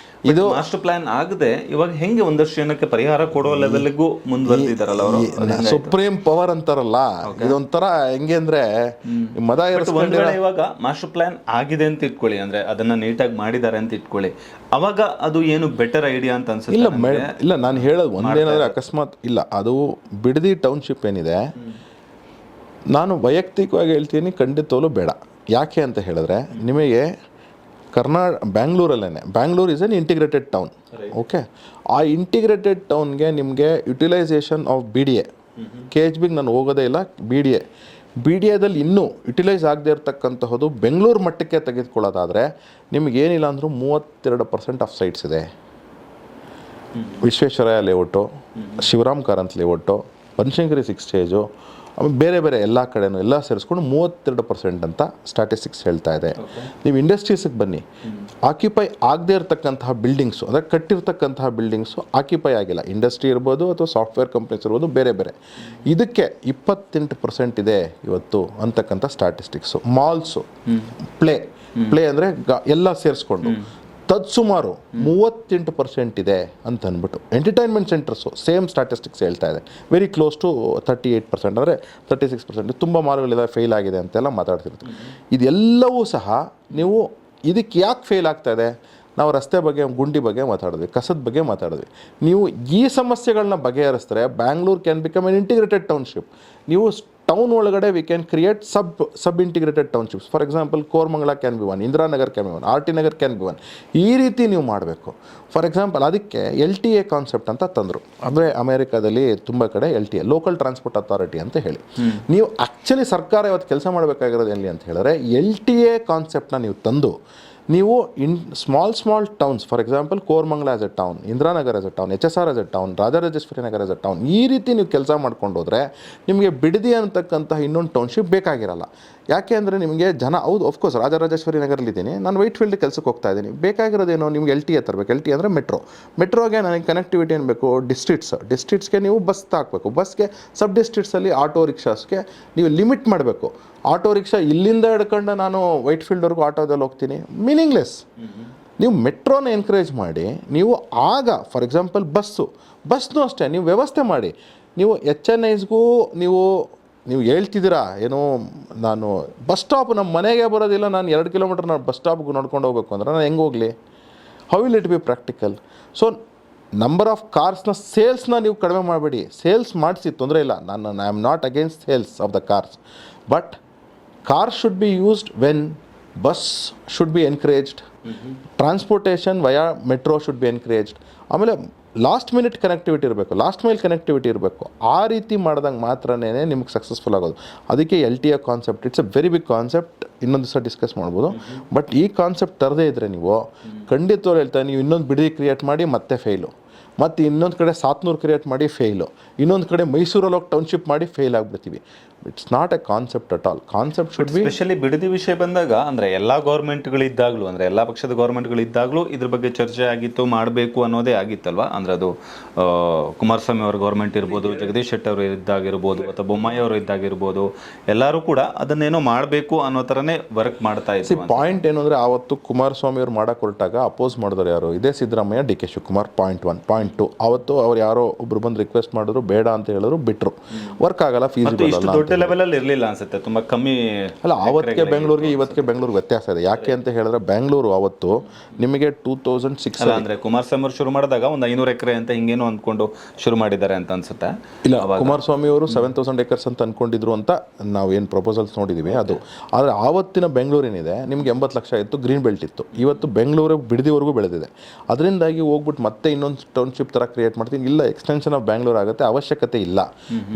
ಇದು ಮಾಸ್ಟರ್ ಪ್ಲಾನ್ ಆಗದೆ ಇವಾಗ ಹೆಂಗೆ ಒಂದಷ್ಟು ಜನಕ್ಕೆ ಪರಿಹಾರ ಕೊಡೋ ಲೆವೆಲ್ಗೂ ಮುಂದುವರೆದಿದ್ದಾರಲ್ಲ ಅವರು. ಸುಪ್ರೀಂ ಪವರ್ ಅಂತಾರಲ್ಲ, ಇದೊಂಥರ ಹೆಂಗೆ ಅಂದರೆ ಮದ ಇವಾಗ ಮಾಸ್ಟರ್ ಪ್ಲಾನ್ ಆಗಿದೆ ಅಂತ ಇಟ್ಕೊಳ್ಳಿ, ಅಂದರೆ ಅದನ್ನು ನೀಟಾಗಿ ಮಾಡಿದ್ದಾರೆ ಅಂತ ಇಟ್ಕೊಳ್ಳಿ, ಅವಾಗ ಅದು ಏನು ಬೆಟರ್ ಐಡಿಯಾ ಅಂತ ಅನ್ಸುತ್ತೆ? ಇಲ್ಲ, ನಾನು ಹೇಳೋದು ಒಂದೇನಾದರೆ ಅಕಸ್ಮಾತ್ ಇಲ್ಲ, ಅದು ಬಿಡದಿ ಟೌನ್ಶಿಪ್ ಏನಿದೆ, ನಾನು ವೈಯಕ್ತಿಕವಾಗಿ ಹೇಳ್ತೀನಿ, ಖಂಡಿತವೂ ಬೇಡ. ಯಾಕೆ ಅಂತ ಹೇಳಿದ್ರೆ, ನಿಮಗೆ Bangalore is N integrated town. Okay, ಆ ಇಂಟಿಗ್ರೇಟೆಡ್ ಟೌನ್ಗೆ ನಿಮಗೆ ಯುಟಿಲೈಸೇಷನ್ ಆಫ್ BDA, KHBಗೆ ನಾನು ಹೋಗೋದೇ ಇಲ್ಲ. BDAದಲ್ಲಿ ಇನ್ನೂ ಯುಟಿಲೈಸ್ ಆಗದೆ ಇರತಕ್ಕಂತಹದ್ದು ಬೆಂಗಳೂರು ಮಟ್ಟಕ್ಕೆ ತೆಗೆದುಕೊಳ್ಳೋದಾದರೆ ನಿಮಗೇನಿಲ್ಲ ಅಂದರೂ 32% ಆಫ್ ಸೈಟ್ಸ್ ಇದೆ. Visvesvaraya layout, Shivaram Karanth layout, Banashankari 6 stage, ಆಮೇಲೆ ಬೇರೆ ಬೇರೆ ಎಲ್ಲ ಕಡೆನೂ ಎಲ್ಲ ಸೇರಿಸ್ಕೊಂಡು 32% ಅಂತ ಸ್ಟ್ಯಾಟಿಸ್ಟಿಕ್ಸ್ ಹೇಳ್ತಾ ಇದೆ. ನೀವು ಇಂಡಸ್ಟ್ರೀಸಿಗೆ ಬನ್ನಿ, ಆಕ್ಯುಪೈ ಆಗದೇ ಇರತಕ್ಕಂತಹ ಬಿಲ್ಡಿಂಗ್ಸು, ಅಂದರೆ ಕಟ್ಟಿರ್ತಕ್ಕಂತಹ ಬಿಲ್ಡಿಂಗ್ಸು ಆಕ್ಯುಪೈ ಆಗಿಲ್ಲ. ಇಂಡಸ್ಟ್ರಿ ಇರ್ಬೋದು ಅಥವಾ ಸಾಫ್ಟ್ವೇರ್ ಕಂಪ್ನೀಸ್ ಇರ್ಬೋದು, ಬೇರೆ ಬೇರೆ. ಇದಕ್ಕೆ 28% ಇದೆ ಇವತ್ತು ಅಂತಕ್ಕಂಥ ಸ್ಟ್ಯಾಟಿಸ್ಟಿಕ್ಸು. ಮಾಲ್ಸು, ಪ್ಲೇ ಅಂದರೆ ಎಲ್ಲ ಸೇರಿಸ್ಕೊಂಡು ತತ್ಸುಮಾರು 38% ಇದೆ ಅಂತ ಅಂದ್ಬಿಟ್ಟು. ಎಂಟರ್ಟೈನ್ಮೆಂಟ್ ಸೆಂಟರ್ಸು ಸೇಮ್ ಸ್ಟ್ಯಾಟಿಸ್ಟಿಕ್ಸ್ ಹೇಳ್ತಾ ಇದೆ, ವೆರಿ ಕ್ಲೋಸ್ ಟು 38%, ಅಂದರೆ 36%. ತುಂಬ ಮಾಲ್ಗಳಿದೆ ಫೇಲ್ ಆಗಿದೆ ಅಂತೆಲ್ಲ ಮಾತಾಡ್ತಿರ್ತೀವಿ. ಇದೆಲ್ಲವೂ ಸಹ ನೀವು ಇದಕ್ಕೆ ಯಾಕೆ ಫೇಲ್ ಆಗ್ತಾ ಇದೆ? ನಾವು ರಸ್ತೆ ಬಗ್ಗೆ, ಗುಂಡಿ ಬಗ್ಗೆ ಮಾತಾಡಿದ್ವಿ, ಕಸದ ಬಗ್ಗೆ ಮಾತಾಡಿದ್ವಿ. ನೀವು ಈ ಸಮಸ್ಯೆಗಳನ್ನ ಬಗೆಹರಿಸಿದ್ರೆ Bangalore can become an integrated township. ನೀವು ಟೌನ್ ಒಳಗಡೆ we can create sub integrated townships. For example, Koramangala can be one, Indiranagar can be one, RT Nagar can be one. ಈ ರೀತಿ ನೀವು ಮಾಡಬೇಕು. ಫಾರ್ ಎಕ್ಸಾಂಪಲ್, ಅದಕ್ಕೆ LTA ಕಾನ್ಸೆಪ್ಟ್ ಅಂತ ತಂದರು. ಅಂದರೆ ಅಮೇರಿಕಾದಲ್ಲಿ ತುಂಬ ಕಡೆ LTA, ಲೋಕಲ್ ಟ್ರಾನ್ಸ್ಪೋರ್ಟ್ ಅಥಾರಿಟಿ ಅಂತ ಹೇಳಿ. ನೀವು ಆ್ಯಕ್ಚುಲಿ ಸರ್ಕಾರ ಇವತ್ತು ಕೆಲಸ ಮಾಡಬೇಕಾಗಿರೋದು ಎಲ್ಲಿ ಅಂತ ಹೇಳಿದ್ರೆ, LTA ಕಾನ್ಸೆಪ್ಟನ್ನ ನೀವು ತಂದು ನೀವು small towns, for example Koramangala as A town, Indiranagar as A town, HSR as A town, Rajarajeshwari Nagar as A town, ಈ ರೀತಿ ನೀವು ಕೆಲಸ ಮಾಡ್ಕೊಂಡು ಹೋದರೆ ನಿಮಗೆ ಬಿಡದಿ ಅಂತಕ್ಕಂತಹ ಇನ್ನೊಂದು ಟೌನ್ಶಿಪ್ ಬೇಕಾಗಿರಲ್ಲ. ಯಾಕೆ ಅಂದರೆ ನಿಮಗೆ ಜನ, ಹೌದು ಆಫ್ಕೋರ್ಸ್ ರಾಜರಾಜೇಶ್ವರಿ ನಗರಲ್ಲಿದ್ದೀನಿ, ನಾನು ವೈಟ್ಫೀಲ್ಡ್ ಕೆಲಸಕ್ಕೆ ಹೋಗ್ತಾ ಇದ್ದೀನಿ, ಬೇಕಾಗಿರೋದೇನೋ ನಿಮ್ಗೆ LTA ತರಬೇಕು. LTA ಅಂದರೆ ಮೆಟ್ರೋಗೆ ನನಗೆ ಕನೆಕ್ಟಿವಿಟಿ ಏನು ಬೇಕು? ಡಿಸ್ಟ್ರಿಕ್ಟ್ಸ್ಗೆ ನೀವು ಬಸ್ ಹಾಕಬೇಕು. ಬಸ್ಗೆ ಸಬ್ ಡಿಸ್ಟ್ರಿಕ್ಟ್ಸಲ್ಲಿ ಆಟೋ ರಿಕ್ಷಾಸ್ಗೆ ನೀವು ಲಿಮಿಟ್ ಮಾಡಬೇಕು. ಆಟೋ ರಿಕ್ಷಾ ಇಲ್ಲಿಂದ ಹಿಡ್ಕೊಂಡು ನಾನು ವೈಟ್ಫೀಲ್ಡ್ವರೆಗೂ ಆಟೋದಲ್ಲಿ ಹೋಗ್ತೀನಿ, ಮೀನಿಂಗ್ಲೆಸ್. ನೀವು ಮೆಟ್ರೋನ ಎನ್ಕರೇಜ್ ಮಾಡಿ, ನೀವು ಆಗ ಫಾರ್ ಎಕ್ಸಾಂಪಲ್ ಬಸ್ಸು ಅಷ್ಟೇ ನೀವು ವ್ಯವಸ್ಥೆ ಮಾಡಿ. ನೀವು HNIಸ್ಗೂ ನೀವು ಹೇಳ್ತಿದ್ದೀರಾ ಏನೋ ನಾನು ಬಸ್ ಸ್ಟಾಪ್ ನಮ್ಮ ಮನೆಗೆ ಬರೋದಿಲ್ಲ, ನಾನು 2 ಕಿಲೋಮೀಟರ್ ನಾನು ಬಸ್ ಸ್ಟಾಪ್ಗೆ ನೋಡ್ಕೊಂಡು ಹೋಗ್ಬೇಕು ಅಂದರೆ ನಾನು ಹೆಂಗೆ ಹೋಗಲಿ? How will it be practical? So number of ಕಾರ್ಸ್ನ ಸೇಲ್ಸ್ನ ನೀವು ಕಡಿಮೆ ಮಾಡಬೇಡಿ. ಸೇಲ್ಸ್ ಮಾಡಿಸಿ, ತೊಂದರೆ ಇಲ್ಲ, I am not against sales of the cars, but car should be used when bus should be encouraged, transportation via metro should be encouraged. ಆಮೇಲೆ last minute connectivity ಇರಬೇಕು, ಲಾಸ್ಟ್ ಮೈಲ್ ಕನೆಕ್ಟಿವಿಟಿ ಇರಬೇಕು. ಆ ರೀತಿ ಮಾಡ್ದಂಗೆ ಮಾತ್ರನೇ ನಿಮಗೆ ಸಕ್ಸಸ್ಫುಲ್ ಆಗೋದು. ಅದಕ್ಕೆ LTA concept it's a very big concept, ಇನ್ನೊಂದು ದಿವಸ ಡಿಸ್ಕಸ್ ಮಾಡ್ಬೋದು. ಬಟ್ ಈ ಕಾನ್ಸೆಪ್ಟ್ ತರದೇ ಇದ್ದರೆ ನೀವು ಖಂಡಿತವ್ರು ಹೇಳ್ತಾರೆ, ನೀವು ಇನ್ನೊಂದು ಬಿಡದಿ ಕ್ರಿಯೇಟ್ ಮಾಡಿ ಮತ್ತೆ ಫೇಲು, ಮತ್ತು ಇನ್ನೊಂದು ಕಡೆ 700 ಕ್ರಿಯೇಟ್ ಮಾಡಿ ಫೇಲು, ಇನ್ನೊಂದು ಕಡೆ ಮೈಸೂರಲ್ಲಿ ಹೋಗಿ ಟೌನ್ಶಿಪ್ ಮಾಡಿ ಫೇಲ್ ಆಗಿಬಿಡ್ತೀವಿ. It's not a concept at all. Concept should be specially Bidadi ವಿಷಯ ಬಂದಾಗ ಅಂದರೆ ಎಲ್ಲ ಗೌರ್ಮೆಂಟ್ಗಳಿದ್ದಾಗಲೂ, ಅಂದರೆ ಎಲ್ಲ ಪಕ್ಷದ ಗೌರ್ಮೆಂಟ್ಗಳಿದ್ದಾಗಲೂ ಇದ್ರ ಬಗ್ಗೆ ಚರ್ಚೆ ಆಗಿತ್ತು, ಮಾಡಬೇಕು ಅನ್ನೋದೇ ಆಗಿತ್ತಲ್ವ. ಅಂದರೆ ಅದು ಕುಮಾರಸ್ವಾಮಿ ಅವ್ರ ಗೌರ್ಮೆಂಟ್ ಇರ್ಬೋದು, ಜಗದೀಶ್ ಶೆಟ್ಟರ್ ಅವರು ಇದ್ದಾಗಿರ್ಬೋದು, ಅಥವಾ ಬೊಮ್ಮಾಯಿ ಅವರು ಇದ್ದಾಗಿರ್ಬೋದು, ಎಲ್ಲರೂ ಕೂಡ ಅದನ್ನೇನೋ ಮಾಡಬೇಕು ಅನ್ನೋ ಥರನೇ ವರ್ಕ್ ಮಾಡ್ತಾ ಇದ್ರು. ಪಾಯಿಂಟ್ ಏನು ಅಂದರೆ, ಆವತ್ತು ಕುಮಾರಸ್ವಾಮಿ ಅವ್ರು ಮಾಡಕ್ಕೆ ಹೊರಟಾಗ ಅಪೋಸ್ ಮಾಡಿದ್ರು ಯಾರು? ಇದೇ Siddaramaiah, DK Shivakumar. Point 1. Point 2, ಅವತ್ತು ಅವ್ರು ಯಾರೋ ಒಬ್ರು ಬಂದು ರಿಕ್ವೆಸ್ಟ್ ಮಾಡಿದ್ರು, ಬೇಡ ಅಂತ ಹೇಳಿದ್ರು, ಬಿಟ್ಟರು. ವರ್ಕ್ ಆಗಲ್ಲ, ಫೀಸಿಬಲ್ ಅಲ್ಲ. ದೊಡ್ಡ ಲೆವೆಲಲ್ಲಿ ಇರಲಿಲ್ಲ ಅನ್ಸುತ್ತೆ, ತುಂಬ ಕಮ್ಮಿ. ಅಲ್ಲ, ಅವತ್ತಿಗೆ ಬೆಂಗಳೂರಿಗೆ ಇವತ್ತಿಗೆ ಬೆಂಗಳೂರಿಗೆ ವ್ಯತ್ಯಾಸ ಇದೆ. ಯಾಕೆ ಅಂತ ಹೇಳಿದ್ರೆ, ಬೆಂಗಳೂರು ಅವತ್ತು ನಿಮಗೆ 2006 ಅಂದರೆ ಕುಮಾರಸ್ವಾಮಿ ಅವರು ಶುರು ಮಾಡಿದಾಗ ಒಂದು 500 ಎಕರೆ ಅಂತ ಹಿಂಗೇನೋ ಅಂದ್ಕೊಂಡು ಶುರು ಮಾಡಿದ್ದಾರೆ ಅಂತ ಅನ್ಸುತ್ತೆ. ಇಲ್ಲ, ಕುಮಾರಸ್ವಾಮಿ ಅವರು 7000 ಎಕರ್ಸ್ ಅಂತ ಅನ್ಕೊಂಡಿದ್ರು ಅಂತ ನಾವು ಏನು ಪ್ರಪೋಸಲ್ಸ್ ನೋಡಿದ್ದೀವಿ ಅದು. ಆದರೆ ಆವತ್ತಿನ ಬೆಂಗಳೂರು ಏನಿದೆ ನಿಮಗೆ 80 ಲಕ್ಷ ಇತ್ತು, ಗ್ರೀನ್ ಬೆಲ್ಟ್ ಇತ್ತು. ಇವತ್ತು ಬೆಂಗಳೂರು ಬಿಡದಿವರೆಗೂ ಬೆಳೆದಿದೆ. ಅದರಿಂದಾಗಿ ಹೋಗ್ಬಿಟ್ಟು ಮತ್ತೆ ಇನ್ನೊಂದು ಟೌನ್ಶಿಪ್ ಥರ ಕ್ರಿಯೇಟ್ ಮಾಡ್ತೀನಿ. ಇಲ್ಲ, ಎಕ್ಸ್ಟೆನ್ಷನ್ ಆಫ್ ಬೆಂಗಳೂರು ಆಗುತ್ತೆ, ಅವಶ್ಯಕತೆ ಇಲ್ಲ.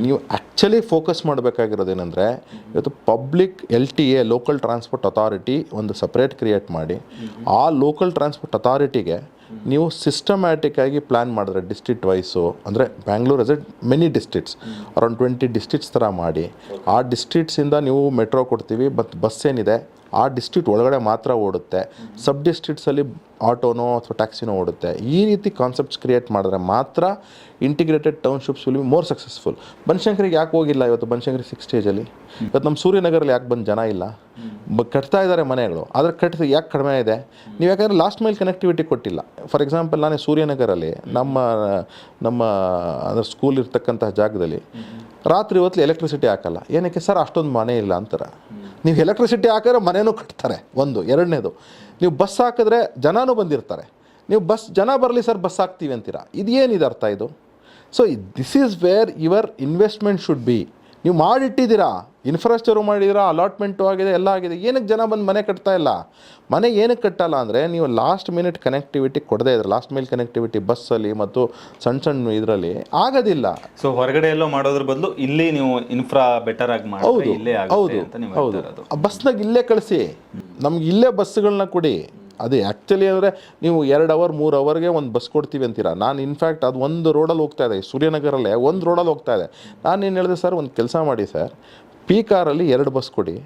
ನೀವು ಆ್ಯಕ್ಚುಲಿ ಫೋಕಸ್ ಮಾಡಬೇಕಾಗಿರೋದೇನೆಂದರೆ, ಇವತ್ತು public LTA local transport authority ಒಂದು ಸಪ್ರೇಟ್ ಕ್ರಿಯೇಟ್ ಮಾಡಿ, ಆ ಲೋಕಲ್ ಟ್ರಾನ್ಸ್ಪೋರ್ಟ್ ಅಥಾರಿಟಿಗೆ ನೀವು ಸಿಸ್ಟಮ್ಯಾಟಿಕ್ ಆಗಿ ಪ್ಲ್ಯಾನ್ ಮಾಡಿದ್ರೆ ಡಿಸ್ಟ್ರಿಕ್ಟ್ ವೈಸು, ಅಂದರೆ Bangalore as a many districts, around 20 districts ಥರ ಮಾಡಿ, ಆ ಡಿಸ್ಟ್ರಿಕ್ಟ್ಸಿಂದ ನೀವು ಮೆಟ್ರೋ ಕೊಡ್ತೀವಿ, ಮತ್ತು ಬಸ್ ಏನಿದೆ ಆ ಡಿಸ್ಟ್ರಿಕ್ಟ್ ಒಳಗಡೆ ಮಾತ್ರ ಓಡುತ್ತೆ, ಸಬ್ ಡಿಸ್ಟ್ರಿಕ್ಟ್ಸಲ್ಲಿ ಆಟೋನೋ ಅಥವಾ ಟ್ಯಾಕ್ಸಿನೋ ಓಡುತ್ತೆ. ಈ ರೀತಿ ಕಾನ್ಸೆಪ್ಟ್ಸ್ ಕ್ರಿಯೇಟ್ ಮಾಡಿದ್ರೆ ಮಾತ್ರ integrated townships will be more successful. ಬನಶಂಕರಿಗೆ ಯಾಕೆ ಹೋಗಿಲ್ಲ ಇವತ್ತು? ಬನಶಂಕರಿ 6 ಸ್ಟೇಜಲ್ಲಿ ಇವತ್ತು ನಮ್ಮ ಸೂರ್ಯನಗರಲ್ಲಿ ಯಾಕೆ ಬಂದು ಜನ ಇಲ್ಲ? ಕಟ್ತಾ ಇದ್ದಾರೆ ಮನೆಗಳು, ಆದರೆ ಯಾಕೆ ಕಡಿಮೆ ಇದೆ? ನೀವು ಯಾಕಂದರೆ ಲಾಸ್ಟ್ ಮೈಲ್ ಕನೆಕ್ಟಿವಿಟಿ ಕೊಟ್ಟಿಲ್ಲ. ಫಾರ್ ಎಕ್ಸಾಂಪಲ್, ನಾನೇ ಸೂರ್ಯನಗರಲ್ಲಿ ನಮ್ಮ ಅಂದರೆ ಸ್ಕೂಲ್ ಇರ್ತಕ್ಕಂತಹ ಜಾಗದಲ್ಲಿ ರಾತ್ರಿ ಹೊತ್ತು ಎಲೆಕ್ಟ್ರಿಸಿಟಿ ಹಾಕಲ್ಲ. ಏನಕ್ಕೆ ಸರ್? ಅಷ್ಟೊಂದು ಮನೆ ಇಲ್ಲ ಅಂತಾರೆ. ನೀವು ಎಲೆಕ್ಟ್ರಿಸಿಟಿ ಹಾಕಿದ್ರೆ ಮನೆಯೂ ಕಟ್ತಾರೆ, ಒಂದು. ಎರಡನೇದು, ನೀವು ಬಸ್ ಹಾಕಿದ್ರೆ ಜನನೂ ಬಂದಿರ್ತಾರೆ. ನೀವು ಜನ ಬರಲಿ ಸರ್, ಬಸ್ ಹಾಕ್ತೀವಿ ಅಂತೀರಾ. ಇದೇನಿದೆ ಅರ್ಥ ಇದು? So this is where your investment should be. ನೀವು ಮಾಡಿಟ್ಟಿದ್ದೀರಾ, ಇನ್ಫ್ರಾಸ್ಟ್ರಕ್ಚರು ಮಾಡಿದ್ದೀರಾ, ಅಲಾಟ್ಮೆಂಟು ಆಗಿದೆ, ಎಲ್ಲ ಆಗಿದೆ. ಏನಕ್ಕೆ ಜನ ಬಂದು ಮನೆ ಕಟ್ತಾ ಇಲ್ಲ? ಮನೆ ಏನಕ್ಕೆ ಕಟ್ಟಲ್ಲ ಅಂದರೆ, ನೀವು ಲಾಸ್ಟ್ ಮಿನಿಟ್ ಕನೆಕ್ಟಿವಿಟಿ ಕೊಡದೇ ಇದ್ರೆ, ಲಾಸ್ಟ್ ಮೈಲ್ ಕನೆಕ್ಟಿವಿಟಿ ಬಸ್ಸಲ್ಲಿ ಮತ್ತು ಸಣ್ಣ ಇದರಲ್ಲಿ ಆಗೋದಿಲ್ಲ. ಸೊ ಹೊರಗಡೆ ಎಲ್ಲೋ ಮಾಡೋದ್ರ ಬದಲು ಇಲ್ಲಿ ನೀವು ಇನ್ಫ್ರಾ ಬೆಟರ್ ಆಗಿ ಮಾಡಿ ಇಲ್ಲೇ ಆಗುತ್ತೆ ಅಂತ ನೀವು ಹೇಳ್ತಿರೋದು. ಬಸ್ನಾಗ ಇಲ್ಲೇ ಕಳಿಸಿ, ನಮ್ಗೆ ಇಲ್ಲೇ ಬಸ್ಗಳನ್ನ ಕೊಡಿ. ಅದು ಆ್ಯಕ್ಚುಲಿ ಅಂದರೆ ನೀವು 2 ಅವರ್ 3 ಅವರ್ಗೆ ಒಂದು ಬಸ್ ಕೊಡ್ತೀವಿ ಅಂತೀರಾ. ನಾನು ಇನ್ಫ್ಯಾಕ್ಟ್ ಅದು ಒಂದು ರೋಡಲ್ಲಿ ಹೋಗ್ತಾ ಇದೆ, ಸೂರ್ಯನಗರಲ್ಲೇ ಒಂದು ರೋಡಲ್ಲಿ ಹೋಗ್ತಾ ಇದೆ. ನಾನು ಏನು ಹೇಳಿದೆ ಸರ್, ಒಂದು ಕೆಲಸ ಮಾಡಿ ಸರ್, ಪಿ ಕಾರಲ್ಲಿ 2 ಬಸ್ ಕೊಡಿ,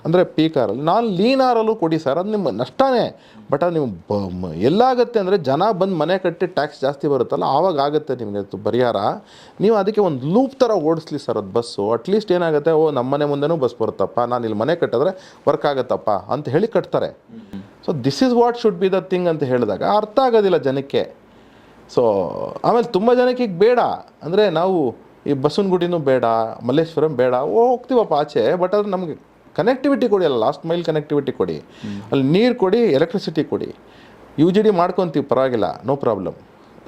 ಅಂದರೆ ಪಿ ಕಾರಲ್ಲಿ. ನಾನು ಲೀನ್ ಆರಲ್ಲೂ ಕೊಡಿ ಸರ್, ಅದು ನಿಮ್ಮ ನಷ್ಟನೇ. ಬಟ್ ಅದು ನೀವು ಎಲ್ಲಾಗುತ್ತೆ ಅಂದರೆ, ಜನ ಬಂದು ಮನೆ ಕಟ್ಟಿ ಟ್ಯಾಕ್ಸ್ ಜಾಸ್ತಿ ಬರುತ್ತಲ್ಲ, ಆವಾಗ ಆಗುತ್ತೆ ನಿಮಗೆ ಪರಿಹಾರ. ನೀವು ಅದಕ್ಕೆ ಒಂದು ಲೂಪ್ ಥರ ಓಡಿಸ್ಲಿ ಸರ್ ಅದು ಬಸ್ಸು. ಅಟ್ಲೀಸ್ಟ್ ಏನಾಗುತ್ತೆ, ಓ ನಮ್ಮ ಮನೆ ಮುಂದೆನೂ ಬಸ್ ಬರುತ್ತಪ್ಪ, ನಾನು ಇಲ್ಲಿ ಮನೆ ಕಟ್ಟಿದ್ರೆ ವರ್ಕ್ ಆಗುತ್ತಪ್ಪ ಅಂತ ಹೇಳಿ ಕಟ್ತಾರೆ. So this is what should be the thing ಅಂತ ಹೇಳಿದಾಗ ಅರ್ಥ ಆಗೋದಿಲ್ಲ ಜನಕ್ಕೆ. ಸೊ ಆಮೇಲೆ ತುಂಬ ಜನಕ್ಕೆ ಈಗ ಬೇಡ ಅಂದರೆ, ನಾವು ಈ ಬಸವನಗುಡಿನೂ ಬೇಡ, ಮಲ್ಲೇಶ್ವರಂ ಬೇಡ, ಹೋಗ್ತೀವಪ್ಪ ಆಚೆ, ಬಟ್ ಅದು ನಮಗೆ ಕನೆಕ್ಟಿವಿಟಿ ಕೊಡಿ, ಅಲ್ಲ ಲಾಸ್ಟ್ ಮೈಲ್ ಕನೆಕ್ಟಿವಿಟಿ ಕೊಡಿ, ಅಲ್ಲಿ ನೀರು ಕೊಡಿ, ಎಲೆಕ್ಟ್ರಿಸಿಟಿ ಕೊಡಿ. UGD ಮಾಡ್ಕೊತೀವಿ, ಪರವಾಗಿಲ್ಲ, ನೋ ಪ್ರಾಬ್ಲಮ್.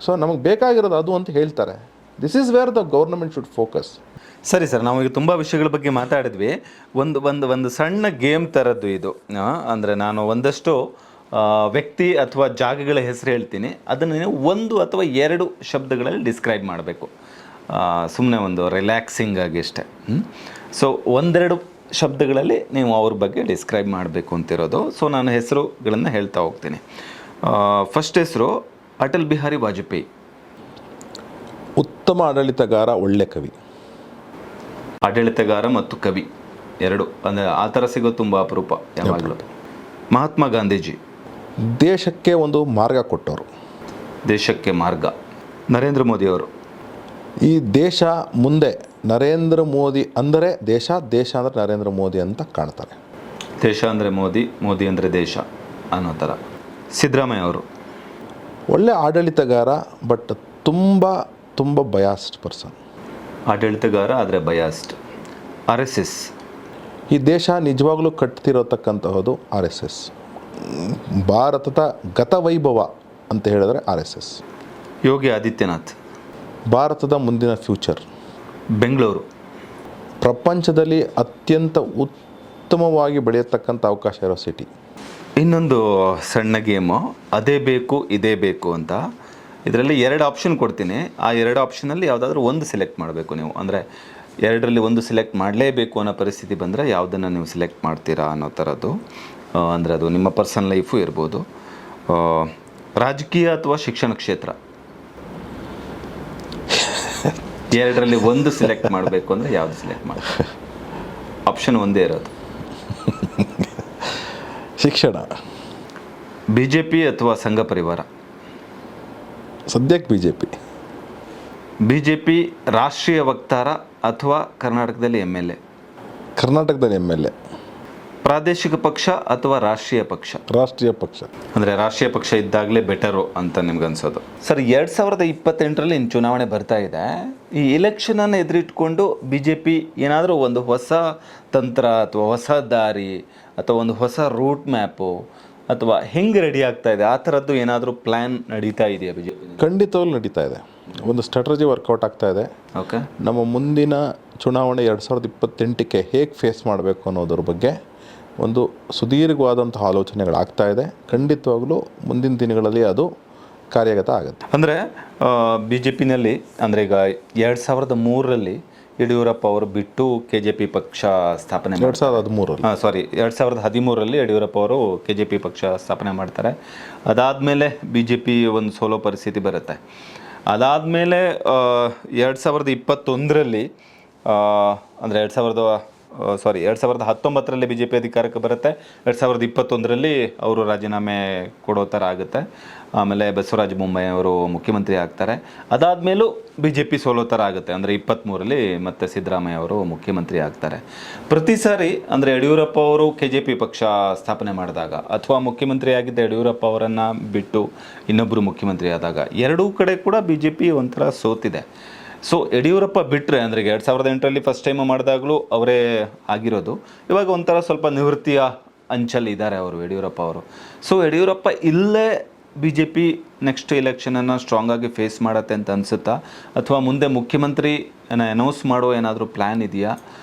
ಸೊ ನಮಗೆ ಬೇಕಾಗಿರೋದು ಅದು ಅಂತ ಹೇಳ್ತಾರೆ. This is where the government should focus. ಸರಿ ಸರ್, ನಾವು ಈಗ ತುಂಬ ವಿಷಯಗಳ ಬಗ್ಗೆ ಮಾತಾಡಿದ್ವಿ. ಒಂದು ಸಣ್ಣ ಗೇಮ್ ಥರದ್ದು ಇದು. ಅಂದರೆ ನಾನು ಒಂದಷ್ಟು ವ್ಯಕ್ತಿ ಅಥವಾ ಜಾಗಗಳ ಹೆಸರು ಹೇಳ್ತೀನಿ, ಅದನ್ನು ನೀವು 1 ಅಥವಾ 2 ಶಬ್ದಗಳಲ್ಲಿ ಡಿಸ್ಕ್ರೈಬ್ ಮಾಡಬೇಕು. ಸುಮ್ಮನೆ ಒಂದು ರಿಲ್ಯಾಕ್ಸಿಂಗ್ ಆಗಿ ಅಷ್ಟೇ. ಸೊ 1-2 ಶಬ್ದಗಳಲ್ಲಿ ನೀವು ಅವ್ರ ಬಗ್ಗೆ ಡಿಸ್ಕ್ರೈಬ್ ಮಾಡಬೇಕು ಅಂತಿರೋದು. ಸೊ ನಾನು ಹೆಸರುಗಳನ್ನು ಹೇಳ್ತಾ ಹೋಗ್ತೀನಿ. ಫಸ್ಟ್ ಹೆಸರು ಅಟಲ್ ಬಿಹಾರಿ ವಾಜಪೇಯಿ. ಉತ್ತಮ ಆಡಳಿತಗಾರ, ಒಳ್ಳೆ ಕವಿ. ಆಡಳಿತಗಾರ ಮತ್ತು ಕವಿ 2 ಅಂದರೆ ಆ ಥರ ಸಿಗೋದು ತುಂಬ ಅಪರೂಪ ಯಾವಾಗಲೂ. ಮಹಾತ್ಮ ಗಾಂಧೀಜಿ. ದೇಶಕ್ಕೆ ಒಂದು ಮಾರ್ಗ ಕೊಟ್ಟವರು. ದೇಶಕ್ಕೆ ಮಾರ್ಗ. ನರೇಂದ್ರ ಮೋದಿಯವರು. ಈ ದೇಶ ಮುಂದೆ ನರೇಂದ್ರ ಮೋದಿ ಅಂದರೆ ದೇಶ, ದೇಶ ಅಂದರೆ ನರೇಂದ್ರ ಮೋದಿ ಅಂತ ಕಾಣ್ತಾರೆ. ದೇಶ ಅಂದರೆ ಮೋದಿ, ಮೋದಿ ಅಂದರೆ ದೇಶ ಅನ್ನೋ ಥರ. ಸಿದ್ದರಾಮಯ್ಯ ಅವರು ಒಳ್ಳೆ ಆಡಳಿತಗಾರ, ಬಟ್ ತುಂಬ ಬಯಾಸ್ಡ್ ಪರ್ಸನ್. ಆಡಳಿತಗಾರ ಆದರೆ ಬಯಾಸ್ಡ್. RSS ಈ ದೇಶ ನಿಜವಾಗ್ಲೂ ಕಟ್ತಿರತಕ್ಕಂತಹದ್ದು RSS. ಭಾರತದ ಗತವೈಭವ ಅಂತ ಹೇಳಿದ್ರೆ RSS. ಯೋಗಿ ಆದಿತ್ಯನಾಥ್ ಭಾರತದ ಮುಂದಿನ ಫ್ಯೂಚರ್. ಬೆಂಗಳೂರು ಪ್ರಪಂಚದಲ್ಲಿ ಅತ್ಯಂತ ಉತ್ತಮವಾಗಿ ಬೆಳೆಯತಕ್ಕಂಥ ಅವಕಾಶ ಇರೋ ಸಿಟಿ. ಇನ್ನೊಂದು ಸಣ್ಣ ಗೇಮು, ಅದೇ ಬೇಕು ಇದೇ ಬೇಕು ಅಂತ. ಇದರಲ್ಲಿ 2 ಆಪ್ಷನ್ ಕೊಡ್ತೀನಿ. ಆ 2 ಆಪ್ಷನಲ್ಲಿ ಯಾವುದಾದ್ರೂ ಒಂದು ಸೆಲೆಕ್ಟ್ ಮಾಡಬೇಕು ನೀವು. ಅಂದರೆ 2ರಲ್ಲಿ ಒಂದು ಸೆಲೆಕ್ಟ್ ಮಾಡಲೇಬೇಕು ಅನ್ನೋ ಪರಿಸ್ಥಿತಿ ಬಂದರೆ ಯಾವುದನ್ನು ನೀವು ಸೆಲೆಕ್ಟ್ ಮಾಡ್ತೀರಾ ಅನ್ನೋ ಥರದ್ದು. ಅಂದರೆ ಅದು ನಿಮ್ಮ ಪರ್ಸನಲ್ ಲೈಫು ಇರ್ಬೋದು. ರಾಜಕೀಯ ಅಥವಾ ಶಿಕ್ಷಣ ಕ್ಷೇತ್ರ, 2ರಲ್ಲಿ ಒಂದು ಸೆಲೆಕ್ಟ್ ಮಾಡಬೇಕು ಅಂದರೆ ಯಾವುದು ಸೆಲೆಕ್ಟ್ ಮಾಡ್ತೀರಾ? ಆಪ್ಷನ್ ಒಂದೇ ಇರೋದು. ಶಿಕ್ಷಣ. BJP ಅಥವಾ ಸಂಘ ಪರಿವಾರ? ಸದ್ಯಕ್ಕೆ BJP. BJP ರಾಷ್ಟ್ರೀಯ ವಕ್ತಾರ ಅಥವಾ ಕರ್ನಾಟಕದಲ್ಲಿ MLA? ಕರ್ನಾಟಕದಲ್ಲಿ MLA. ಪ್ರಾದೇಶಿಕ ಪಕ್ಷ ಅಥವಾ ರಾಷ್ಟ್ರೀಯ ಪಕ್ಷ? ರಾಷ್ಟ್ರೀಯ ಪಕ್ಷ. ಅಂದರೆ ರಾಷ್ಟ್ರೀಯ ಪಕ್ಷ ಇದ್ದಾಗಲೇ ಬೆಟರು ಅಂತ ನಿಮ್ಗೆ ಅನ್ಸೋದು. ಸರ್, 2028ರಲ್ಲಿ ಇನ್ನು ಚುನಾವಣೆ ಬರ್ತಾ ಇದೆ. ಈ ಎಲೆಕ್ಷನನ್ನು ಎದುರಿಟ್ಕೊಂಡು BJP ಏನಾದರೂ ಒಂದು ಹೊಸ ತಂತ್ರ ಅಥವಾ ಹೊಸ ದಾರಿ ಅಥವಾ ಒಂದು ಹೊಸ ರೂಟ್ ಮ್ಯಾಪು ಅಥವಾ ಹೆಂಗೆ ರೆಡಿ ಆಗ್ತಾ ಇದೆ, ಆ ಥರದ್ದು ಏನಾದರೂ ಪ್ಲ್ಯಾನ್ ನಡೀತಾ ಇದೆಯಾ BJP? ಖಂಡಿತವಾಗ್ಲೂ ನಡೀತಾ ಇದೆ. ಒಂದು ಸ್ಟ್ರಾಟಜಿ ವರ್ಕೌಟ್ ಆಗ್ತಾ ಇದೆ. ಓಕೆ. ನಮ್ಮ ಮುಂದಿನ ಚುನಾವಣೆ 2028ಕ್ಕೆ ಹೇಗೆ ಫೇಸ್ ಮಾಡಬೇಕು ಅನ್ನೋದ್ರ ಬಗ್ಗೆ ಒಂದು ಸುದೀರ್ಘವಾದಂತಹ ಆಲೋಚನೆಗಳಾಗ್ತಾ ಇದೆ. ಖಂಡಿತವಾಗ್ಲೂ ಮುಂದಿನ ದಿನಗಳಲ್ಲಿ ಅದು ಕಾರ್ಯಗತ ಆಗುತ್ತೆ. ಅಂದರೆ BJPನಲ್ಲಿ ಅಂದರೆ ಈಗ 2003ರಲ್ಲಿ ಯಡಿಯೂರಪ್ಪ ಅವರು ಬಿಟ್ಟು KJP ಪಕ್ಷ ಸ್ಥಾಪನೆ 2013 2013ರಲ್ಲಿ ಯಡಿಯೂರಪ್ಪ ಅವರು KJP ಪಕ್ಷ ಸ್ಥಾಪನೆ ಮಾಡ್ತಾರೆ. ಅದಾದಮೇಲೆ BJP ಒಂದು ಸೋಲೋ ಪರಿಸ್ಥಿತಿ ಬರುತ್ತೆ. ಅದಾದಮೇಲೆ 2021ರಲ್ಲಿ ಅಂದರೆ 2019ರಲ್ಲಿ BJP ಅಧಿಕಾರಕ್ಕೆ ಬರುತ್ತೆ. 2021ರಲ್ಲಿ ಅವರು ರಾಜೀನಾಮೆ ಕೊಡೋ ಥರ ಆಗುತ್ತೆ. ಆಮೇಲೆ ಬಸವರಾಜ ಬೊಮ್ಮಾಯಿ ಅವರು ಮುಖ್ಯಮಂತ್ರಿ ಆಗ್ತಾರೆ. ಅದಾದಮೇಲೂ BJP ಸೋಲೋ ಥರ ಆಗುತ್ತೆ. ಅಂದರೆ 23ರಲ್ಲಿ ಮತ್ತೆ ಸಿದ್ದರಾಮಯ್ಯ ಅವರು ಮುಖ್ಯಮಂತ್ರಿ ಆಗ್ತಾರೆ. ಪ್ರತಿ ಸಾರಿ ಅಂದರೆ ಯಡಿಯೂರಪ್ಪ ಅವರು KJP ಪಕ್ಷ ಸ್ಥಾಪನೆ ಮಾಡಿದಾಗ ಅಥವಾ ಮುಖ್ಯಮಂತ್ರಿ ಆಗಿದ್ದ ಯಡಿಯೂರಪ್ಪ ಅವರನ್ನು ಬಿಟ್ಟು ಇನ್ನೊಬ್ಬರು ಮುಖ್ಯಮಂತ್ರಿ ಆದಾಗ ಎರಡೂ ಕಡೆ ಕೂಡ BJP ಒಂಥರ ಸೋತಿದೆ. ಸೊ ಯಡಿಯೂರಪ್ಪ ಬಿಟ್ಟರೆ ಅಂದರೆ 2008ರಲ್ಲಿ ಫಸ್ಟ್ ಟೈಮ್ ಮಾಡಿದಾಗಲೂ ಅವರೇ ಆಗಿರೋದು. ಇವಾಗ ಒಂಥರ ಸ್ವಲ್ಪ ನಿವೃತ್ತಿಯ ಅಂಚಲ್ಲಿ ಇದ್ದಾರೆ ಅವರು, ಯಡಿಯೂರಪ್ಪ ಅವರು. ಸೊ ಯಡಿಯೂರಪ್ಪ ಇಲ್ಲೇ BJP ನೆಕ್ಸ್ಟ್ ಎಲೆಕ್ಷನನ್ನು ಸ್ಟ್ರಾಂಗ್ ಆಗಿ ಫೇಸ್ ಮಾಡತ್ತೆ ಅಂತ ಅನಿಸುತ್ತಾ, ಅಥವಾ ಮುಂದೆ ಮುಖ್ಯಮಂತ್ರಿ ಅನೌನ್ಸ್ ಮಾಡೋ ಏನಾದರೂ ಪ್ಲ್ಯಾನ್ ಇದೆಯಾ?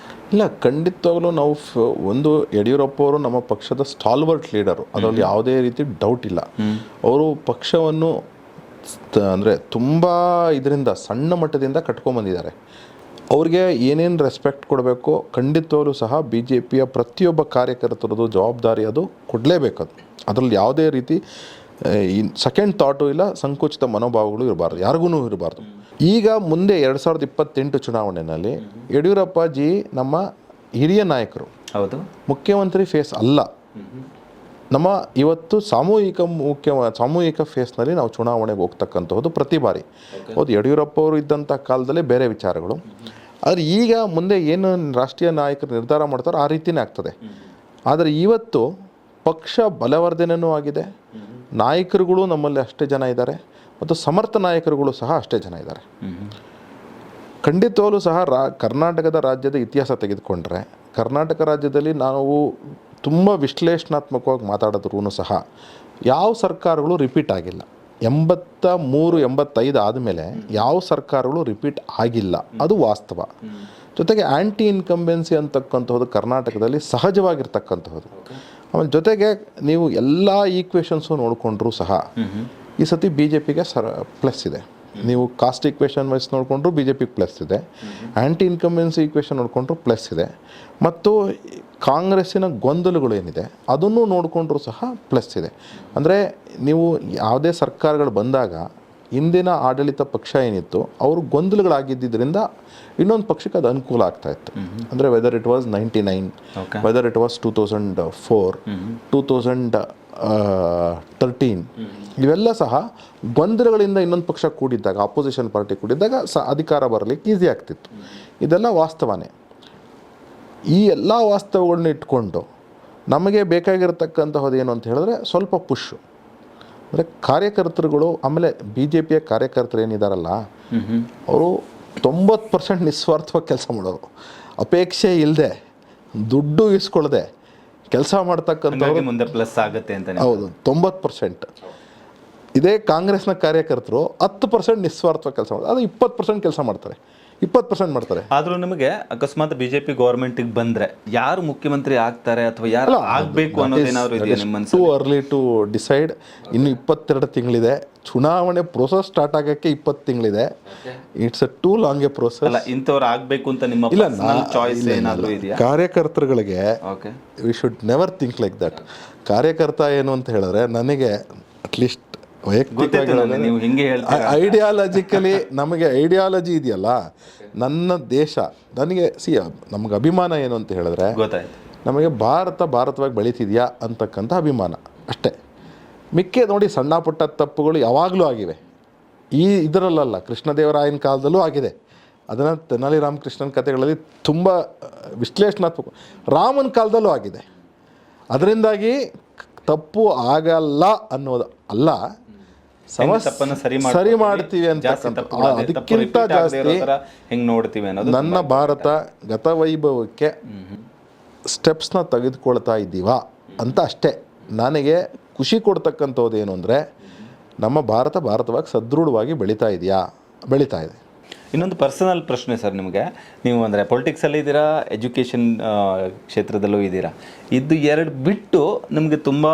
ಇಲ್ಲ, ಖಂಡಿತವಾಗ್ಲೂ ನಾವು ಒಂದು ಯಡಿಯೂರಪ್ಪ ಅವರು ನಮ್ಮ ಪಕ್ಷದ ಸ್ಟಾಲ್ವರ್ಟ್ ಲೀಡರು, ಅದರಲ್ಲಿ ಯಾವುದೇ ರೀತಿ ಡೌಟ್ ಇಲ್ಲ. ಅವರು ಪಕ್ಷವನ್ನು ಅಂದರೆ ತುಂಬ ಇದರಿಂದ ಸಣ್ಣ ಮಟ್ಟದಿಂದ ಕಟ್ಕೊಂಬಂದಿದ್ದಾರೆ. ಅವ್ರಿಗೆ ಏನೇನು ರೆಸ್ಪೆಕ್ಟ್ ಕೊಡಬೇಕು ಖಂಡಿತವಾಗ್ಲೂ ಸಹ BJPಯ ಪ್ರತಿಯೊಬ್ಬ ಕಾರ್ಯಕರ್ತರದ್ದು ಜವಾಬ್ದಾರಿ ಅದು ಕೊಡಲೇಬೇಕದು. ಅದರಲ್ಲಿ ಯಾವುದೇ ರೀತಿ ಸೆಕೆಂಡ್ ಥಾಟು ಇಲ್ಲ, ಸಂಕುಚಿತ ಮನೋಭಾವಗಳು ಇರಬಾರ್ದು, ಯಾರಿಗೂ ಇರಬಾರ್ದು. ಈಗ ಮುಂದೆ 2028 ಚುನಾವಣೆಯಲ್ಲಿ ಯಡಿಯೂರಪ್ಪ ಜಿ ನಮ್ಮ ಹಿರಿಯ ನಾಯಕರು, ಹೌದು, ಮುಖ್ಯಮಂತ್ರಿ ಫೇಸ್ ಅಲ್ಲ. ನಮ್ಮ ಇವತ್ತು ಸಾಮೂಹಿಕ ಫೇಸ್ನಲ್ಲಿ ನಾವು ಚುನಾವಣೆಗೆ ಹೋಗ್ತಕ್ಕಂಥದ್ದು ಪ್ರತಿ ಬಾರಿ. ಹೌದು, ಯಡಿಯೂರಪ್ಪ ಅವರು ಇದ್ದಂಥ ಕಾಲದಲ್ಲೇ ಬೇರೆ ವಿಚಾರಗಳು. ಆದರೆ ಈಗ ಮುಂದೆ ಏನು ರಾಷ್ಟ್ರೀಯ ನಾಯಕರು ನಿರ್ಧಾರ ಮಾಡ್ತಾರೋ ಆ ರೀತಿಯೇ ಆಗ್ತದೆ. ಆದರೆ ಇವತ್ತು ಪಕ್ಷ ಬಲವರ್ಧನೆಯೂ ಆಗಿದೆ, ನಾಯಕರುಗಳು ನಮ್ಮಲ್ಲಿ ಅಷ್ಟೇ ಜನ ಇದ್ದಾರೆ, ಮತ್ತು ಸಮರ್ಥ ನಾಯಕರುಗಳು ಸಹ ಅಷ್ಟೇ ಜನ ಇದ್ದಾರೆ. ಖಂಡಿತವಾಗಲೂ ಸಹ ಕರ್ನಾಟಕದ ರಾಜ್ಯದ ಇತಿಹಾಸ ತೆಗೆದುಕೊಂಡ್ರೆ, ಕರ್ನಾಟಕ ರಾಜ್ಯದಲ್ಲಿ ನಾವು ತುಂಬ ವಿಶ್ಲೇಷಣಾತ್ಮಕವಾಗಿ ಮಾತಾಡಿದ್ರೂ ಸಹ ಯಾವ ಸರ್ಕಾರಗಳು ರಿಪೀಟ್ ಆಗಿಲ್ಲ. 83-85 ಆದಮೇಲೆ ಯಾವ ಸರ್ಕಾರಗಳು ರಿಪೀಟ್ ಆಗಿಲ್ಲ, ಅದು ವಾಸ್ತವ. ಜೊತೆಗೆ ಆ್ಯಂಟಿ ಇನ್ಕಂಬೆನ್ಸಿ ಅಂತಕ್ಕಂಥದ್ದು ಕರ್ನಾಟಕದಲ್ಲಿ ಸಹಜವಾಗಿರ್ತಕ್ಕಂಥದ್ದು. ಆಮೇಲೆ ಜೊತೆಗೆ ನೀವು ಎಲ್ಲ ಈಕ್ವೇಷನ್ಸು ನೋಡಿಕೊಂಡ್ರೂ ಸಹ ಈ ಸತಿ BJPಗೆ ಪ್ಲಸ್ ಇದೆ. ನೀವು ಕಾಸ್ಟ್ ಈಕ್ವೇಷನ್ ವೈಸ್ ನೋಡಿಕೊಂಡ್ರು BJP ಪ್ಲಸ್ ಇದೆ, ಆ್ಯಂಟಿ ಇನ್ಕಂಬೆನ್ಸಿ ಈಕ್ವೇಷನ್ ನೋಡಿಕೊಂಡ್ರು ಪ್ಲಸ್ ಇದೆ, ಮತ್ತು ಕಾಂಗ್ರೆಸ್ಸಿನ ಗೊಂದಲಗಳು ಏನಿದೆ ಅದನ್ನು ನೋಡಿಕೊಂಡ್ರೂ ಸಹ ಪ್ಲಸ್ ಇದೆ. ಅಂದರೆ ನೀವು ಯಾವುದೇ ಸರ್ಕಾರಗಳು ಬಂದಾಗ ಹಿಂದಿನ ಆಡಳಿತ ಪಕ್ಷ ಏನಿತ್ತು ಅವರು ಗೊಂದಲಗಳಾಗಿದ್ದರಿಂದ ಇನ್ನೊಂದು ಪಕ್ಷಕ್ಕೆ ಅದು ಅನುಕೂಲ ಆಗ್ತಾ ಇತ್ತು. ಅಂದರೆ whether it was 99, whether it was 2004, 2013, ಇವೆಲ್ಲ ಸಹ ಗೊಂದಲಗಳಿಂದ ಇನ್ನೊಂದು ಪಕ್ಷ ಕೂಡಿದ್ದಾಗ, ಅಪೋಸಿಷನ್ ಪಾರ್ಟಿ ಕೂಡಿದ್ದಾಗ ಅಧಿಕಾರ ಬರಲಿಕ್ಕೆ ಈಸಿ ಆಗ್ತಿತ್ತು. ಇದೆಲ್ಲ ವಾಸ್ತವನೇ. ಈ ಎಲ್ಲ ವಾಸ್ತವಗಳನ್ನ ಇಟ್ಕೊಂಡು ನಮಗೆ ಬೇಕಾಗಿರತಕ್ಕಂತಹದ್ದು ಏನು ಅಂತ ಹೇಳಿದ್ರೆ ಸ್ವಲ್ಪ ಪುಷ್. ಅಂದರೆ ಕಾರ್ಯಕರ್ತರುಗಳು, ಆಮೇಲೆ ಬಿ ಜೆ ಪಿಯ ಕಾರ್ಯಕರ್ತರು ಏನಿದಾರಲ್ಲ ಅವರು 90% ನಿಸ್ವಾರ್ಥವಾಗಿ ಕೆಲಸ ಮಾಡೋರು, ಅಪೇಕ್ಷೆ ಇಲ್ಲದೆ ದುಡ್ಡು ಇಸ್ಕೊಳ್ಳದೆ ಕೆಲಸ ಮಾಡ್ತಕ್ಕಂಥವ್ರು ಮುಂದೆ ಪ್ಲಸ್ ಆಗುತ್ತೆ ಅಂತ. ಹೌದು, 90%. ಇದೇ ಕಾಂಗ್ರೆಸ್ನ ಕಾರ್ಯಕರ್ತರು 10% ನಿಸ್ವಾರ್ಥವಾಗಿ ಕೆಲಸ ಮಾಡ್ತಾರೆ, ಅದು 20% ಕೆಲಸ ಮಾಡ್ತಾರೆ, 20% ಮಾಡ್ತಾರೆ. ಆದ್ರೂ ನಿಮಗೆ ಅಕಸ್ಮಾತ್ ಬಿಜೆಪಿ ಗೌರ್ಮೆಂಟಿಗೆ ಬಂದ್ರೆ ಯಾರು ಮುಖ್ಯಮಂತ್ರಿ ಆಗ್ತಾರೆ ಅಥವಾ ಯಾರು ಆಗ್ಬೇಕು ಅನ್ನೋದೇನಾದ್ರು ಇದೆಯಾ ನಿಮ್ಮ ಮನಸ್ಸಲ್ಲಿ? Too early to decide. ಇನ್ನು 22 ತಿಂಗಳಿದೆ, ಚುನಾವಣೆ ಪ್ರೋಸೆಸ್ ಸ್ಟಾರ್ಟ್ ಆಗಕ್ಕೆ 20 ತಿಂಗಳಿದೆ. It's a too long a process. ಅಲ್ಲ, ಇಂಥವ್ರು ಆಗ್ಬೇಕು ಅಂತ ನಿಮ್ಮ ಪರ್ಸನಲ್ ಚಾಯ್ಸ್ ಏನಾದ್ರು ಇದೆಯಾ? ಕಾರ್ಯಕರ್ತರುಗಳಿಗೆ we should never think like that. ಕಾರ್ಯಕರ್ತ ಏನು ಅಂತ ಹೇಳಿದ್ರೆ, ನನಗೆ ಅಟ್ಲೀಸ್ಟ್ ವೈಯಕ್ತಿಕವಾಗಿ ನೀವು ಹಿಂಗೆ ಐಡಿಯಾಲಜಿಕಲಿ ನಮಗೆ ಐಡಿಯಾಲಜಿ ಇದೆಯಲ್ಲ, ನನ್ನ ದೇಶ ನನಗೆ ನಮ್ಗೆ ಅಭಿಮಾನ ಏನು ಅಂತ ಹೇಳಿದ್ರೆ, ನಮಗೆ ಭಾರತವಾಗಿ ಬೆಳೀತಿದ್ಯಾ ಅಂತಕ್ಕಂಥ ಅಭಿಮಾನ ಅಷ್ಟೇ. ಮಿಕ್ಕೆ ನೋಡಿ, ಸಣ್ಣ ಪುಟ್ಟ ತಪ್ಪುಗಳು ಯಾವಾಗಲೂ ಆಗಿವೆ. ಇದರಲ್ಲ, ಕೃಷ್ಣದೇವರಾಯನ ಕಾಲದಲ್ಲೂ ಆಗಿದೆ. ಅದನ್ನು ತೆನಾಲಿ ರಾಮಕೃಷ್ಣನ ಕಥೆಗಳಲ್ಲಿ ತುಂಬ ವಿಶ್ಲೇಷಣಾತ್ಮಕ. ರಾಮನ ಕಾಲದಲ್ಲೂ ಆಗಿದೆ. ಅದರಿಂದಾಗಿ ತಪ್ಪು ಆಗಲ್ಲ ಅನ್ನೋದು ಅಲ್ಲ, ಸರಿ ಮಾಡ್ತೀವಿ ಅಂತ. ಅದಕ್ಕಿಂತ ಜಾಸ್ತಿ ಹೆಂಗೆ ನೋಡ್ತೀವಿ ಅನ್ನೋದು. ನನ್ನ ಭಾರತ ಗತವೈಭವಕ್ಕೆ ಸ್ಟೆಪ್ಸ್ನ ತೆಗೆದುಕೊಳ್ತಾ ಇದ್ದೀವಾ ಅಂತ ಅಷ್ಟೇ. ನನಗೆ ಖುಷಿ ಕೊಡ್ತಕ್ಕಂಥದ್ದು ಏನು ಅಂದರೆ, ನಮ್ಮ ಭಾರತವಾಗಿ ಸದೃಢವಾಗಿ ಬೆಳೀತಾ ಇದೆ. ಇನ್ನೊಂದು ಪರ್ಸನಲ್ ಪ್ರಶ್ನೆ ಸರ್ ನಿಮಗೆ. ನೀವು ಅಂದರೆ ಪೊಲಿಟಿಕ್ಸಲ್ಲಿ ಇದ್ದೀರಾ, ಎಜುಕೇಷನ್ ಕ್ಷೇತ್ರದಲ್ಲೂ ಇದ್ದೀರಾ. ಇದು ಎರಡು ಬಿಟ್ಟು ನಿಮಗೆ ತುಂಬ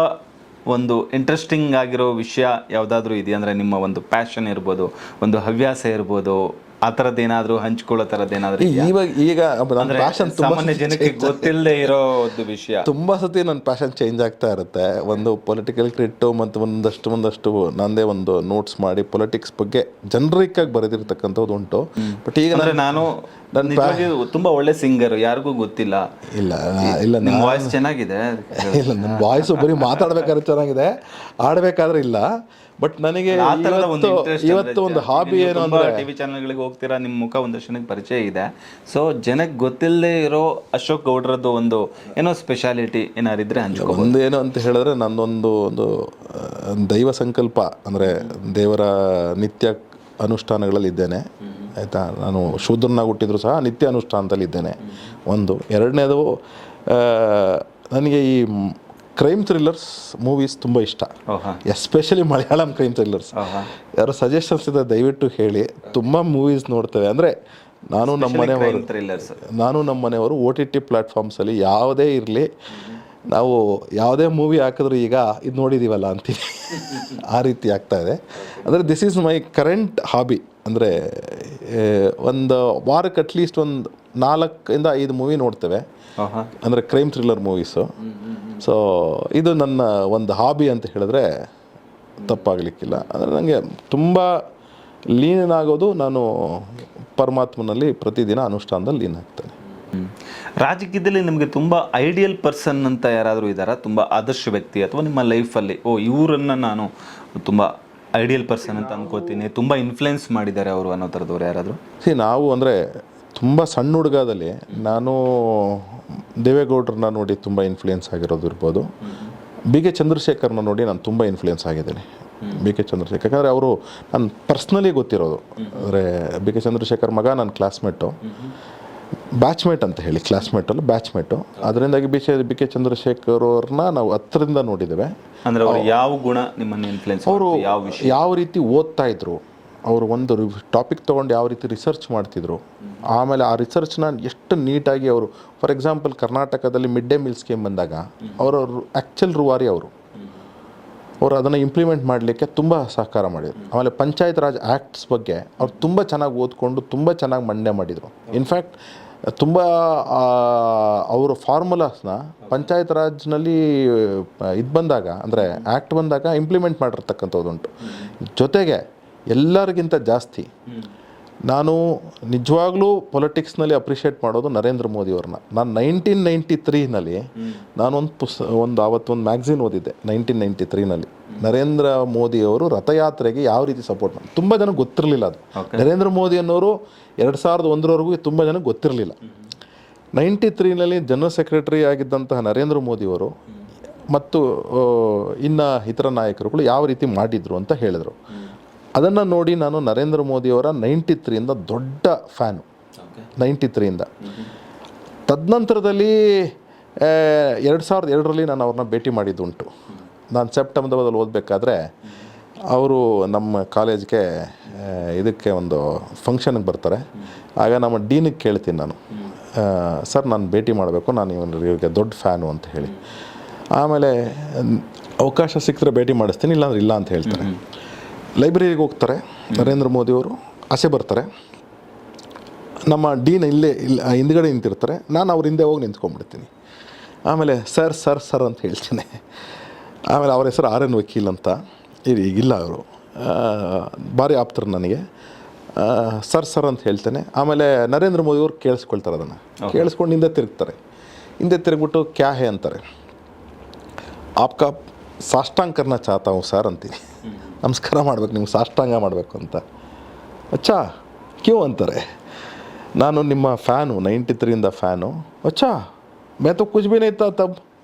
ಒಂದು ಇಂಟ್ರೆಸ್ಟಿಂಗ್ ಆಗಿರೋ ವಿಷಯ ಯಾವುದಾದ್ರೂ ಇದೆಯಾ? ಅಂದರೆ ನಿಮ್ಮ ಒಂದು ಪ್ಯಾಷನ್ ಇರ್ಬೋದು, ಒಂದು ಹವ್ಯಾಸ ಇರ್ಬೋದು, ಆ ಥರದ್ದು ಏನಾದರೂ ಹಂಚ್ಕೊಳ್ಳೋ ಥರದ್ದು ಏನಾದರೂ ಈಗ ಸಾಮಾನ್ಯ ಜನಕ್ಕೆ ಗೊತ್ತಿಲ್ಲದೆ ಇರೋ ಒಂದು ವಿಷಯ? ತುಂಬ ಸತಿ ನನ್ನ ಪ್ಯಾಷನ್ ಚೇಂಜ್ ಆಗ್ತಾ ಇರುತ್ತೆ. ಒಂದು ಪೊಲಿಟಿಕಲ್ ಕ್ರಿಟ್ಟು ಮತ್ತು ಒಂದಷ್ಟು ನಂದೇ ಒಂದು ನೋಟ್ಸ್ ಮಾಡಿ ಪೊಲಿಟಿಕ್ಸ್ ಬಗ್ಗೆ ಜನರಿಕ್ ಆಗಿ ಬರೆದಿರ್ತಕ್ಕಂಥದ್ದು ಉಂಟು. ಬಟ್ ಈಗ ನಾನು ತುಂಬ ಒಳ್ಳೆ ಸಿಂಗರ್, ಯಾರಿಗೂ ಗೊತ್ತಿಲ್ಲ. ಇಲ್ಲ ನಿಮ್ಮ ವಾಯ್ಸ್ ಚೆನ್ನಾಗಿದೆ. ಇಲ್ಲ, ನನ್ನ ವಾಯ್ಸು ಬರೀ ಮಾತಾಡ್ಬೇಕಾದ್ರೆ ಚೆನ್ನಾಗಿದೆ, ಆಡಬೇಕಾದ್ರೆ ಇಲ್ಲ. ಬಟ್ ನನಗೆ ಇವತ್ತು ಒಂದು ಹಾಬಿ ಏನು ಅಂದರೆ, ಟಿವಿ ಚಾನಲ್ಗಳಿಗೆ ಹೋಗ್ತೀರಾ, ನಿಮ್ಮ ಮುಖ ಒಂದಷ್ಟು ಜನಕ್ಕೆ ಪರಿಚಯ ಇದೆ. ಸೊ ಜನಕ್ಕೆ ಗೊತ್ತಿಲ್ಲದೆ ಇರೋ ಅಶೋಕ್ ಗೌಡ್ರದ್ದು ಒಂದು ಏನೋ ಸ್ಪೆಷಾಲಿಟಿ ಏನಾರಿದ್ರೆ ಹಂಚ್ಕೊ. ಒಂದೇನು ಅಂತ ಹೇಳಿದ್ರೆ, ನನ್ನೊಂದು ದೈವ ಸಂಕಲ್ಪ ಅಂದರೆ ದೇವರ ನಿತ್ಯ ಅನುಷ್ಠಾನಗಳಲ್ಲಿ ಇದ್ದೇನೆ. ಆಯಿತಾ, ನಾನು ಶೂದ್ರನಾಗಿ ಹುಟ್ಟಿದ್ರು ಸಹ ನಿತ್ಯ ಅನುಷ್ಠಾನದಲ್ಲಿ ಇದ್ದೇನೆ. ಒಂದು. ಎರಡನೇದು, ನನಗೆ ಈ ಕ್ರೈಮ್ ಥ್ರಿಲ್ಲರ್ಸ್ ಮೂವೀಸ್ ತುಂಬ ಇಷ್ಟ, ಎಸ್ಪೆಷಲಿ ಮಲಯಾಳಂ ಕ್ರೈಮ್ ಥ್ರಿಲ್ಲರ್ಸ್. ಯಾರು ಸಜೆಷನ್ಸ್ ಇದೆ ದಯವಿಟ್ಟು ಹೇಳಿ. ತುಂಬ ಮೂವೀಸ್ ನೋಡ್ತೇವೆ. ಅಂದರೆ ನಾನು ನಮ್ಮ ಮನೆಯವರು OTT ಪ್ಲ್ಯಾಟ್ಫಾರ್ಮ್ಸಲ್ಲಿ ಯಾವುದೇ ಇರಲಿ, ನಾವು ಯಾವುದೇ ಮೂವಿ ಹಾಕಿದ್ರು ಈಗ ಇದು ನೋಡಿದ್ದೀವಲ್ಲ ಅಂತೀವಿ, ಆ ರೀತಿ ಆಗ್ತಾಯಿದೆ. ಅಂದರೆ this is my current hobby. ಅಂದರೆ ಒಂದು ವಾರಕ್ಕೆ ಅಟ್ಲೀಸ್ಟ್ ಒಂದು 4-5 ಮೂವಿ ನೋಡ್ತೇವೆ, ಅಂದರೆ ಕ್ರೈಮ್ ಥ್ರಿಲ್ಲರ್ ಮೂವೀಸು. ಸೊ ಇದು ನನ್ನ ಒಂದು ಹಾಬಿ ಅಂತ ಹೇಳಿದ್ರೆ ತಪ್ಪಾಗಲಿಕ್ಕಿಲ್ಲ. ಅಂದರೆ ನನಗೆ ತುಂಬ ಲೀನಾಗೋದು, ನಾನು ಪರಮಾತ್ಮನಲ್ಲಿ ಪ್ರತಿದಿನ ಅನುಷ್ಠಾನದಲ್ಲಿ ಲೀನ ಆಗ್ತೇನೆ. ರಾಜಕೀಯದಲ್ಲಿ ನಿಮಗೆ ತುಂಬ ಐಡಿಯಲ್ ಪರ್ಸನ್ ಅಂತ ಯಾರಾದರೂ ಇದ್ದಾರಾ? ತುಂಬ ಆದರ್ಶ ವ್ಯಕ್ತಿ ಅಥವಾ ನಿಮ್ಮ ಲೈಫಲ್ಲಿ ಇವರನ್ನು ನಾನು ತುಂಬ ಐಡಿಯಲ್ ಪರ್ಸನ್ ಅಂತ ಅನ್ಕೋತೀನಿ, ತುಂಬ ಇನ್ಫ್ಲುಯೆನ್ಸ್ ಮಾಡಿದ್ದಾರೆ ಅವರು ಅನ್ನೋ ಥರದವ್ರು ಯಾರಾದರೂ? ನಾವು ಅಂದರೆ ತುಂಬ ಸಣ್ಣ ಹುಡುಗದಲ್ಲಿ ನಾನು ದೇವೇಗೌಡರನ್ನ ನೋಡಿ ತುಂಬ ಇನ್ಫ್ಲುಯೆನ್ಸ್ ಆಗಿರೋದು ಇರ್ಬೋದು. BK ಚಂದ್ರಶೇಖರ್ನ ನೋಡಿ ನಾನು ತುಂಬ ಇನ್ಫ್ಲುಯೆನ್ಸ್ ಆಗಿದ್ದೇನೆ. BK ಚಂದ್ರಶೇಖರ್ ಯಾಕಂದರೆ ಅವರು ನಾನು ಪರ್ಸ್ನಲಿ ಗೊತ್ತಿರೋದು. ಅಂದರೆ BK ಚಂದ್ರಶೇಖರ್ ಮಗ ನನ್ನ ಕ್ಲಾಸ್ಮೇಟು, ಬ್ಯಾಚ್ಮೇಟ್ ಅಂತ ಹೇಳಿ, ಕ್ಲಾಸ್ಮೇಟಲ್ಲ ಬ್ಯಾಚ್ಮೇಟು. ಅದರಿಂದಾಗಿ BK ಚಂದ್ರಶೇಖರ್ ಅವ್ರನ್ನ ನಾವು ಹತ್ತಿರದಿಂದ ನೋಡಿದ್ದೇವೆ. ಅಂದರೆ ಅವರು ಯಾವ ಗುಣ ನಿಮ್ಮನ್ನು ಇನ್ಫ್ಲುಯೆನ್ಸ್? ಅವರು ಯಾವ ರೀತಿ ಓದ್ತಾ ಇದ್ರು, ಅವರು ಒಂದು ಟಾಪಿಕ್ ತೊಗೊಂಡು ಯಾವ ರೀತಿ ರಿಸರ್ಚ್ ಮಾಡ್ತಿದ್ರು, ಆಮೇಲೆ ಆ ರಿಸರ್ಚ್ನ ಎಷ್ಟು ನೀಟಾಗಿ ಅವರು, ಫಾರ್ ಎಕ್ಸಾಂಪಲ್ ಕರ್ನಾಟಕದಲ್ಲಿ ಮಿಡ್ ಡೇ ಮೀಲ್ ಸ್ಕೀಮ್ ಬಂದಾಗ ಅವರು ಆ್ಯಕ್ಚುಲ್ ರೂವಾರಿ ಅವರು ಅದನ್ನು ಇಂಪ್ಲಿಮೆಂಟ್ ಮಾಡಲಿಕ್ಕೆ ತುಂಬ ಸಹಕಾರ ಮಾಡಿದರು. ಆಮೇಲೆ ಪಂಚಾಯತ್ ರಾಜ್ ಆ್ಯಕ್ಟ್ಸ್ ಬಗ್ಗೆ ಅವ್ರು ತುಂಬ ಚೆನ್ನಾಗಿ ಓದ್ಕೊಂಡು ತುಂಬ ಚೆನ್ನಾಗಿ ಮಂಡನೆ ಮಾಡಿದರು. ಇನ್ಫ್ಯಾಕ್ಟ್ ತುಂಬ ಅವರು ಫಾರ್ಮುಲಾಸ್ನ ಪಂಚಾಯತ್ ರಾಜ್ನಲ್ಲಿ ಇದು ಬಂದಾಗ, ಅಂದರೆ ಆ್ಯಕ್ಟ್ ಬಂದಾಗ ಇಂಪ್ಲಿಮೆಂಟ್ ಮಾಡಿರ್ತಕ್ಕಂಥದ್ದು ಉಂಟು. ಜೊತೆಗೆ ಎಲ್ಲರಿಗಿಂತ ಜಾಸ್ತಿ ನಾನು ನಿಜವಾಗ್ಲೂ ಪೊಲಿಟಿಕ್ಸ್ನಲ್ಲಿ ಅಪ್ರಿಷಿಯೇಟ್ ಮಾಡೋದು ನರೇಂದ್ರ ಮೋದಿಯವ್ರನ್ನ. ನಾನು 1993ನಲ್ಲಿ ನಾನೊಂದು ಆವತ್ತೊಂದು ಮ್ಯಾಗ್ಝಿನ್ ಓದಿದ್ದೆ. 1993ನಲ್ಲಿ ನರೇಂದ್ರ ಮೋದಿಯವರು ರಥಯಾತ್ರೆಗೆ ಯಾವ ರೀತಿ ಸಪೋರ್ಟ್ ಮಾಡಿ, ತುಂಬ ಜನಕ್ಕೆ ಗೊತ್ತಿರಲಿಲ್ಲ ಅದು. ನರೇಂದ್ರ ಮೋದಿ ಅನ್ನೋರು 2001ರವರೆಗೂ ತುಂಬ ಜನಕ್ಕೆ ಗೊತ್ತಿರಲಿಲ್ಲ. 93ನಲ್ಲಿ ಜನರಲ್ ಸೆಕ್ರೆಟರಿ ಆಗಿದ್ದಂತಹ ನರೇಂದ್ರ ಮೋದಿಯವರು ಮತ್ತು ಇನ್ನು ಇತರ ನಾಯಕರುಗಳು ಯಾವ ರೀತಿ ಮಾಡಿದರು ಅಂತ ಹೇಳಿದರು. ಅದನ್ನು ನೋಡಿ ನಾನು ನರೇಂದ್ರ ಮೋದಿಯವರ 93ಯಿಂದ ದೊಡ್ಡ ಫ್ಯಾನು, 93ಯಿಂದ. ತದನಂತರದಲ್ಲಿ 2002ರಲ್ಲಿ ನಾನು ಅವ್ರನ್ನ ಭೇಟಿ ಮಾಡಿದ್ದುಂಟು. ನಾನು ಸೆಪ್ಟೆಂಬರ್ದಲ್ಲಿ ಓದಬೇಕಾದ್ರೆ ಅವರು ನಮ್ಮ ಕಾಲೇಜ್ಗೆ ಇದಕ್ಕೆ ಒಂದು ಫಂಕ್ಷನ್ಗೆ ಬರ್ತಾರೆ. ಆಗ ನಮ್ಮ ಡೀನಿಗೆ ಕೇಳ್ತೀನಿ ನಾನು, ಸರ್ ನಾನು ಭೇಟಿ ಮಾಡಬೇಕು, ನಾನು ಇವರಿಗೆ ದೊಡ್ಡ ಫ್ಯಾನು ಅಂತ ಹೇಳಿ. ಆಮೇಲೆ ಅವಕಾಶ ಸಿಕ್ಕಿದ್ರೆ ಭೇಟಿ ಮಾಡಿಸ್ತೀನಿ, ಇಲ್ಲಾಂದ್ರೆ ಇಲ್ಲ ಅಂತ ಹೇಳ್ತಾರೆ. ಲೈಬ್ರರಿಗೆ ಹೋಗ್ತಾರೆ ನರೇಂದ್ರ ಮೋದಿಯವರು, ಆಸೆ ಬರ್ತಾರೆ. ನಮ್ಮ ಡೀನ್ ಇಲ್ಲ ಹಿಂದ್ಗಡೆ ನಿಂತಿರ್ತಾರೆ, ನಾನು ಅವ್ರ ಹಿಂದೆ ಹೋಗಿ ನಿಂತ್ಕೊಂಡ್ಬಿಡ್ತೀನಿ. ಆಮೇಲೆ ಸರ್ ಸರ್ ಸರ್ ಅಂತ ಹೇಳ್ತೀನಿ. ಆಮೇಲೆ ಅವ್ರ ಹೆಸರು RN ವಕೀಲ್ ಅಂತ, ಈಗಿಲ್ಲ ಅವರು, ಭಾರಿ ಆಪ್ತರು ನನಗೆ. ಸರ್ ಸರ್ ಅಂತ ಹೇಳ್ತೇನೆ. ಆಮೇಲೆ ನರೇಂದ್ರ ಮೋದಿಯವರು ಕೇಳಿಸ್ಕೊಳ್ತಾರೆ, ಅದನ್ನು ಕೇಳಿಸ್ಕೊಂಡು ಹಿಂದೆ ತಿರುಗ್ತಾರೆ. ಹಿಂದೆ ತಿರುಗ್ಬಿಟ್ಟು ಕ್ಯಾ ಹೇ ಅಂತಾರೆ. ಆಪ್ಕಾ ಸಾಷ್ಟಾಂಗ ಕರ್ನ ಚಾಹತಾ ಹೂँ ಸರ್ ಅಂತೀನಿ. ನಮಸ್ಕಾರ ಮಾಡ್ಬೇಕು, ನಿಮ್ಗೆ ಸಾಷ್ಟಾಂಗ ಮಾಡಬೇಕು ಅಂತ. ಅಚ್ಚಾ ಕ್ಯೂ ಅಂತಾರೆ. ನಾನು ನಿಮ್ಮ ಫ್ಯಾನು, 93ಯಿಂದ ಫ್ಯಾನು. ಅಚ್ಚಾ मैं तो कुछ भी नहीं था तब.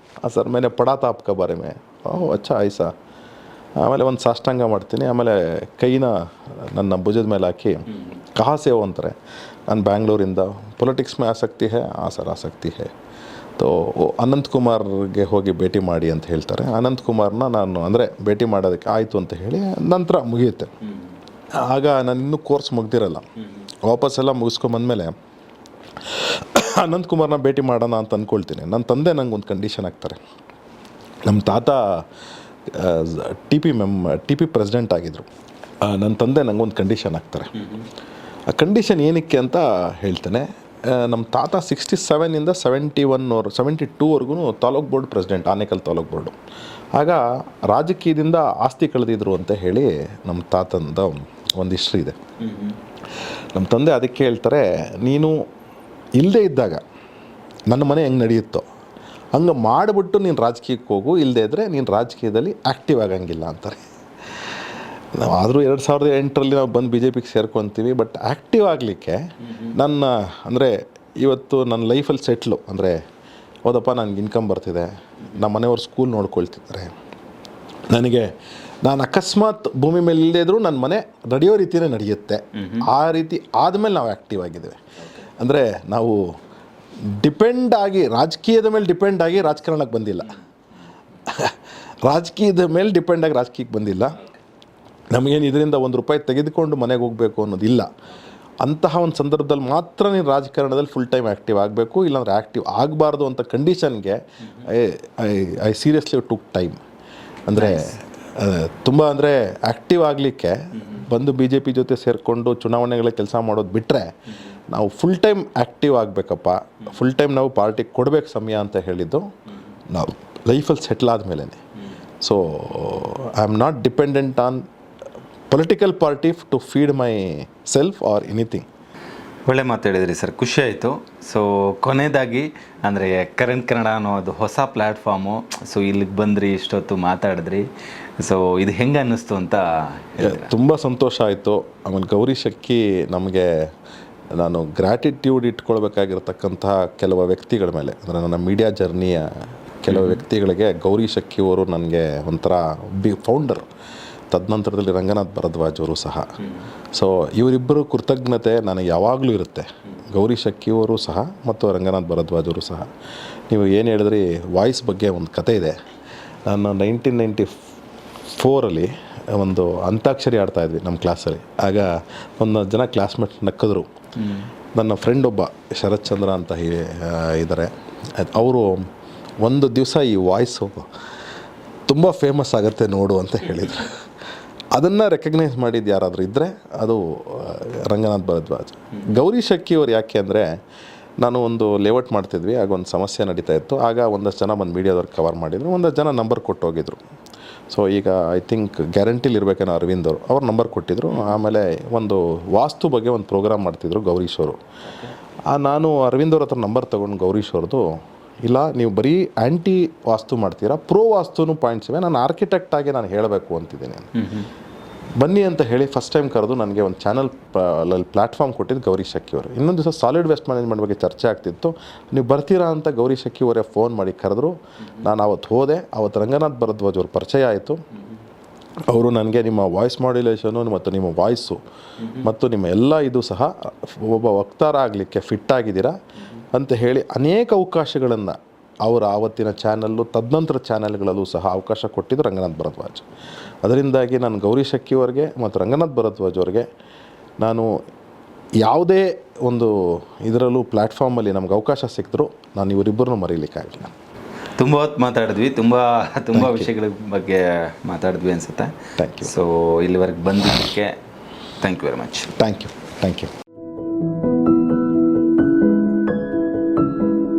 ಸರ್ मैंने पढ़ा था आपका बारे में. ಓಹ್ ಅಚ್ಚಾ ಐಸಾ. ಆಮೇಲೆ ಒಂದು ಸಾಷ್ಟಾಂಗ ಮಾಡ್ತೀನಿ. ಆಮೇಲೆ ಕೈನ ನನ್ನ ಭುಜದ ಮೇಲೆ ಹಾಕಿ ಕಹಾ ಸೇ ಹೋ ಅಂತಾರೆ. ನಾನು ಬ್ಯಾಂಗ್ಳೂರಿಂದ. ಪೊಲಿಟಿಕ್ಸ್ ಮೇ ಆಸಕ್ತಿ ಹೇ? ಹಾಂ ಸರ್ ಆಸಕ್ತಿ ಹೇ. ತೋ ಅನಂತ್ ಕುಮಾರ್ಗೆ ಹೋಗಿ ಭೇಟಿ ಮಾಡಿ ಅಂತ ಹೇಳ್ತಾರೆ. ಅನಂತ್ ಕುಮಾರ್ನ ನಾನು ಅಂದರೆ ಭೇಟಿ ಮಾಡೋದಕ್ಕೆ ಆಯಿತು ಅಂತ ಹೇಳಿ ನಂತರ ಮುಗಿಯುತ್ತೆ. ಆಗ ನಾನು ಇನ್ನೂ ಕೋರ್ಸ್ ಮುಗ್ದಿರಲ್ಲ. ವಾಪಸ್ಸೆಲ್ಲ ಮುಗಿಸ್ಕೊಂಬಂದಮೇಲೆ ಅನಂತ್ ಕುಮಾರ್ನ ಭೇಟಿ ಮಾಡೋಣ ಅಂತ ಅಂದ್ಕೊಳ್ತೀನಿ. ನನ್ನ ತಂದೆ ನಂಗೆ ಒಂದು ಕಂಡೀಷನ್ ಹಾಕ್ತಾರೆ. ನಮ್ಮ ತಾತ ಟಿ ಪಿ ಪ್ರೆಸಿಡೆಂಟ್ ಆಗಿದ್ದರು. ನನ್ನ ತಂದೆ ನಂಗೊಂದು ಕಂಡೀಷನ್ ಹಾಕ್ತಾರೆ. ಆ ಕಂಡೀಷನ್ ಏನಕ್ಕೆ ಅಂತ ಹೇಳ್ತೇನೆ. ನಮ್ಮ ತಾತ 67ಇಂದ 72ವರೆಗೂ taluk board president, Anekal taluk board. ಆಗ ರಾಜಕೀಯದಿಂದ ಆಸ್ತಿ ಕಳೆದಿದ್ರು ಅಂತ ಹೇಳಿ ನಮ್ಮ ತಾತಂದ ಒಂದು ಹಿಸ್ಟ್ರಿ ಇದೆ. ನಮ್ಮ ತಂದೆ ಅದಕ್ಕೆ ಹೇಳ್ತಾರೆ, ನೀನು ಇಲ್ಲದೇ ಇದ್ದಾಗ ನನ್ನ ಮನೆ ಹೆಂಗೆ ನಡೆಯುತ್ತೋ ಹಂಗೆ ಮಾಡಿಬಿಟ್ಟು ನೀನು ರಾಜಕೀಯಕ್ಕೆ ಹೋಗು, ಇಲ್ಲದೇ ಇದ್ದರೆ ನೀನು ರಾಜಕೀಯದಲ್ಲಿ ಆ್ಯಕ್ಟಿವ್ ಆಗಂಗಿಲ್ಲ ಅಂತಾರೆ. ನಾವು ಆದರೂ 2008ರಲ್ಲಿ ನಾವು ಬಂದು BJPಗೆ ಸೇರ್ಕೊತೀವಿ. ಬಟ್ ಆ್ಯಕ್ಟಿವ್ ಆಗಲಿಕ್ಕೆ ನನ್ನ ಅಂದರೆ ಇವತ್ತು ನನ್ನ ಲೈಫಲ್ಲಿ ಸೆಟ್ಲು ಅಂದರೆ ಹೌದಪ್ಪ, ನನಗೆ ಇನ್ಕಮ್ ಬರ್ತಿದೆ, ನಮ್ಮ ಮನೆಯವ್ರು ಸ್ಕೂಲ್ ನೋಡ್ಕೊಳ್ತಿದ್ದಾರೆ, ನಾನು ಅಕಸ್ಮಾತ್ ಭೂಮಿ ಮೇಲೆ ಇಲ್ಲದೇ ಇದ್ದರೂ ನನ್ನ ಮನೆ ನಡೆಯೋ ರೀತಿಯೇ ನಡೆಯುತ್ತೆ. ಆ ರೀತಿ ಆದಮೇಲೆ ನಾವು ಆ್ಯಕ್ಟಿವ್ ಆಗಿದ್ದೇವೆ. ಅಂದರೆ ನಾವು ರಾಜಕೀಯದ ಮೇಲೆ ಡಿಪೆಂಡ್ ಆಗಿ ರಾಜಕಾರಣಕ್ಕೆ ಬಂದಿಲ್ಲ. ರಾಜಕೀಯದ ಮೇಲೆ ಡಿಪೆಂಡ್ ಆಗಿ ರಾಜಕೀಯಕ್ಕೆ ಬಂದಿಲ್ಲ. ನಮಗೇನು ಇದರಿಂದ ₹1 ತೆಗೆದುಕೊಂಡು ಮನೆಗೆ ಹೋಗಬೇಕು ಅನ್ನೋದಿಲ್ಲ. ಅಂತಹ ಒಂದು ಸಂದರ್ಭದಲ್ಲಿ ಮಾತ್ರ ನೀನು ರಾಜಕಾರಣದಲ್ಲಿ ಫುಲ್ ಟೈಮ್ ಆ್ಯಕ್ಟಿವ್ ಆಗಬೇಕು, ಇಲ್ಲಾಂದ್ರೆ ಆ್ಯಕ್ಟಿವ್ ಆಗಬಾರ್ದು ಅಂತ ಕಂಡೀಷನ್ಗೆ ಐ ಸೀರಿಯಸ್ಲಿ ಟುಕ್ ಟೈಮ್. ಅಂದರೆ ತುಂಬ ಅಂದರೆ ಆ್ಯಕ್ಟಿವ್ ಆಗಲಿಕ್ಕೆ ಬಂದು BJP ಜೊತೆ ಸೇರಿಕೊಂಡು ಚುನಾವಣೆಗಳಿಗೆ ಕೆಲಸ ಮಾಡೋದು ಬಿಟ್ಟರೆ ನಾವು ಫುಲ್ ಟೈಮ್ ಆ್ಯಕ್ಟಿವ್ ಆಗಬೇಕಪ್ಪ, ಫುಲ್ ಟೈಮ್ ನಾವು ಪಾರ್ಟಿಗೆ ಕೊಡಬೇಕು ಸಮಯ ಅಂತ ಹೇಳಿದ್ದು ನಾವು ಲೈಫಲ್ಲಿ ಸೆಟ್ಲ್ ಆದಮೇಲೆ. So I am not dependent on political party to feed myself or anything. ಒಳ್ಳೆ ಮಾತಾಡಿದ್ರಿ ಸರ್, ಖುಷಿ ಆಯಿತು. ಸೊ ಕೊನೆಯದಾಗಿ ಅಂದರೆ ಕರೆಂಟ್ ಕನ್ನಡ ಅನ್ನೋದು ಹೊಸ ಪ್ಲ್ಯಾಟ್ಫಾರ್ಮು. ಸೊ ಇಲ್ಲಿಗೆ ಬಂದ್ರಿ, ಇಷ್ಟೊತ್ತು ಮಾತಾಡಿದ್ರಿ. ಸೊ ಇದು ಹೆಂಗೆ ಅನ್ನಿಸ್ತು ಅಂತ? ತುಂಬ ಸಂತೋಷ ಆಯಿತು. ಆಮೇಲೆ ಗೌರಿ ಶಕ್ಕಿ ನಮಗೆ, ನಾನು ಗ್ರ್ಯಾಟಿಟ್ಯೂಡ್ ಇಟ್ಕೊಳ್ಬೇಕಾಗಿರ್ತಕ್ಕಂತಹ ಕೆಲವು ವ್ಯಕ್ತಿಗಳ ಮೇಲೆ, ಅಂದರೆ ನನ್ನ ಮೀಡಿಯಾ ಜರ್ನಿಯ ಕೆಲವು ವ್ಯಕ್ತಿಗಳಿಗೆ ಗೌರಿ ಶಕ್ಕಿ ಅವರು ನನಗೆ ಒಂಥರ ಫೌಂಡರ್. ತದನಂತರದಲ್ಲಿ ರಂಗನಾಥ್ ಭರದ್ವಾಜ್ ಅವರು ಸಹ. ಸೊ ಇವರಿಬ್ಬರು ಕೃತಜ್ಞತೆ ನನಗೆ ಯಾವಾಗಲೂ ಇರುತ್ತೆ. ಗೌರಿ ಶಕ್ಕಿಯವರು ಸಹ ಮತ್ತು ರಂಗನಾಥ್ ಭರದ್ವಾಜ್ ಅವರು ಸಹ. ನೀವು ಏನು ಹೇಳಿದ್ರಿ, ವಾಯ್ಸ್ ಬಗ್ಗೆ ಒಂದು ಕತೆ ಇದೆ. ನಾನು 1994ರಲ್ಲಿ ಒಂದು ಅಂತಾಕ್ಷರಿ ಆಡ್ತಾಯಿದ್ವಿ ನಮ್ಮ ಕ್ಲಾಸಲ್ಲಿ. ಆಗ ಒಂದು ಜನ ಕ್ಲಾಸ್ಮೇಟ್ ನಕ್ಕಿದ್ರು. ನನ್ನ ಫ್ರೆಂಡ್ ಒಬ್ಬ ಶರತ್ ಚಂದ್ರ ಅಂತ ಇದ್ದಾರೆ. ಅವರು ಒಂದು ದಿವಸ ಈ ವಾಯ್ಸು ತುಂಬ ಫೇಮಸ್ ಆಗುತ್ತೆ ನೋಡು ಅಂತ ಹೇಳಿದರು. ಅದನ್ನು ರೆಕಗ್ನೈಸ್ ಮಾಡಿದ್ದು ಯಾರಾದರೂ ಇದ್ದರೆ ಅದು ರಂಗನಾಥ್ ಭರದ್ವಾಜ್. ಗೌರಿ ಶಕ್ಕಿಯವರು ಯಾಕೆ ಅಂದರೆ, ನಾನು ಒಂದು ಲೇಔಟ್ ಮಾಡ್ತಿದ್ವಿ, ಆಗ ಒಂದು ಸಮಸ್ಯೆ ನಡೀತಾ ಇತ್ತು. ಆಗ ಒಂದಷ್ಟು ಜನ ಬಂದು ಮೀಡಿಯಾದವ್ರು ಕವರ್ ಮಾಡಿದರು, ಒಂದಷ್ಟು ಜನ ನಂಬರ್ ಕೊಟ್ಟು ಹೋಗಿದ್ರು. ಸೊ ಈಗ ಐ ಥಿಂಕ್ ಗ್ಯಾರಂಟಿಲಿ ಇರಬೇಕೇನೋ ಅರವಿಂದ್ ಅವರು, ಅವ್ರು ನಂಬರ್ ಕೊಟ್ಟಿದ್ದರು. ಆಮೇಲೆ ಒಂದು ವಾಸ್ತು ಬಗ್ಗೆ ಒಂದು ಪ್ರೋಗ್ರಾಮ್ ಮಾಡ್ತಿದ್ರು ಗೌರೀಶ್ ಅವರು. ನಾನು ಅರವಿಂದ್ ಅವ್ರ ಹತ್ರ ನಂಬರ್ ತೊಗೊಂಡು ಗೌರೀಶ್ ಅವ್ರದ್ದು, ಇಲ್ಲ ನೀವು ಬರೀ ಆ್ಯಂಟಿ ವಾಸ್ತು ಮಾಡ್ತೀರಾ, ಪ್ರೋ ವಾಸ್ತುನೂ ಪಾಯಿಂಟ್ಸ್ ಇವೆ, ನಾನು ಆರ್ಕಿಟೆಕ್ಟಾಗಿ ನಾನು ಹೇಳಬೇಕು ಅಂತಿದ್ದೀನಿ. ಬನ್ನಿ ಅಂತ ಹೇಳಿ ಫಸ್ಟ್ ಟೈಮ್ ಕರೆದು ನನಗೆ ಒಂದು ಚಾನಲ್ ಪ್ಲ್ಯಾಟ್ಫಾರ್ಮ್ ಕೊಟ್ಟಿದ್ದು ಗೌರಿ ಶಕ್ಕಿ ಅವರು. ಇನ್ನೊಂದು ದಿವಸ ಸಾಲಿಡ್ ವೇಸ್ಟ್ ಮ್ಯಾನೇಜ್ಮೆಂಟ್ ಬಗ್ಗೆ ಚರ್ಚೆ ಆಗ್ತಿತ್ತು. ನೀವು ಬರ್ತೀರಾ ಅಂತ ಗೌರಿ ಶಕ್ಕಿ ಅವರೇ ಫೋನ್ ಮಾಡಿ ಕರೆದ್ರು. ನಾನು ಅವತ್ತು ಹೋದೆ. ಅವತ್ತು ರಂಗನಾಥ್ ಭರದ್ವಾಜ್ ಅವ್ರ ಪರಿಚಯ ಆಯಿತು. ಅವರು ನನಗೆ ನಿಮ್ಮ ವಾಯ್ಸ್ ಮಾಡ್ಯುಲೇಷನು ಮತ್ತು ನಿಮ್ಮ ವಾಯ್ಸು ಮತ್ತು ನಿಮ್ಮ ಎಲ್ಲ ಇದು ಸಹ ಒಬ್ಬ ವಕ್ತಾರ ಆಗಲಿಕ್ಕೆ ಫಿಟ್ ಆಗಿದ್ದೀರಾ ಅಂತ ಹೇಳಿ ಅನೇಕ ಅವಕಾಶಗಳನ್ನು ಅವರ ಆವತ್ತಿನ ಚಾನಲ್ಲು ತದನಂತರ ಚಾನಲ್ಗಳಲ್ಲೂ ಸಹ ಅವಕಾಶ ಕೊಟ್ಟಿದ್ದು ರಂಗನಾಥ್ ಭರದ್ವಾಜ್. ಅದರಿಂದಾಗಿ ನಾನು ಗೌರಿ ಶಕ್ಕಿ ಅವರಿಗೆ ಮತ್ತು ರಂಗನಾಥ್ ಭರದ್ವಾಜ್ ಅವರಿಗೆ ನಾನು ಯಾವುದೇ ಒಂದು ಇದರಲ್ಲೂ ಪ್ಲ್ಯಾಟ್ಫಾರ್ಮಲ್ಲಿ ನಮ್ಗೆ ಅವಕಾಶ ಸಿಕ್ಕಿದ್ರು ನಾನು ಇವರಿಬ್ಬರನ್ನೂ ಮರೀಲಿಕ್ಕಾಗಲಿಲ್ಲ. ತುಂಬ ಹೊತ್ತು ಮಾತಾಡಿದ್ವಿ, ತುಂಬ ವಿಷಯಗಳ ಬಗ್ಗೆ ಮಾತಾಡಿದ್ವಿ ಅನಿಸುತ್ತೆ. Thank you. ಸೊ ಇಲ್ಲಿವರೆಗೆ ಬಂದಿದ್ದಕ್ಕೆ thank you very much. Thank you.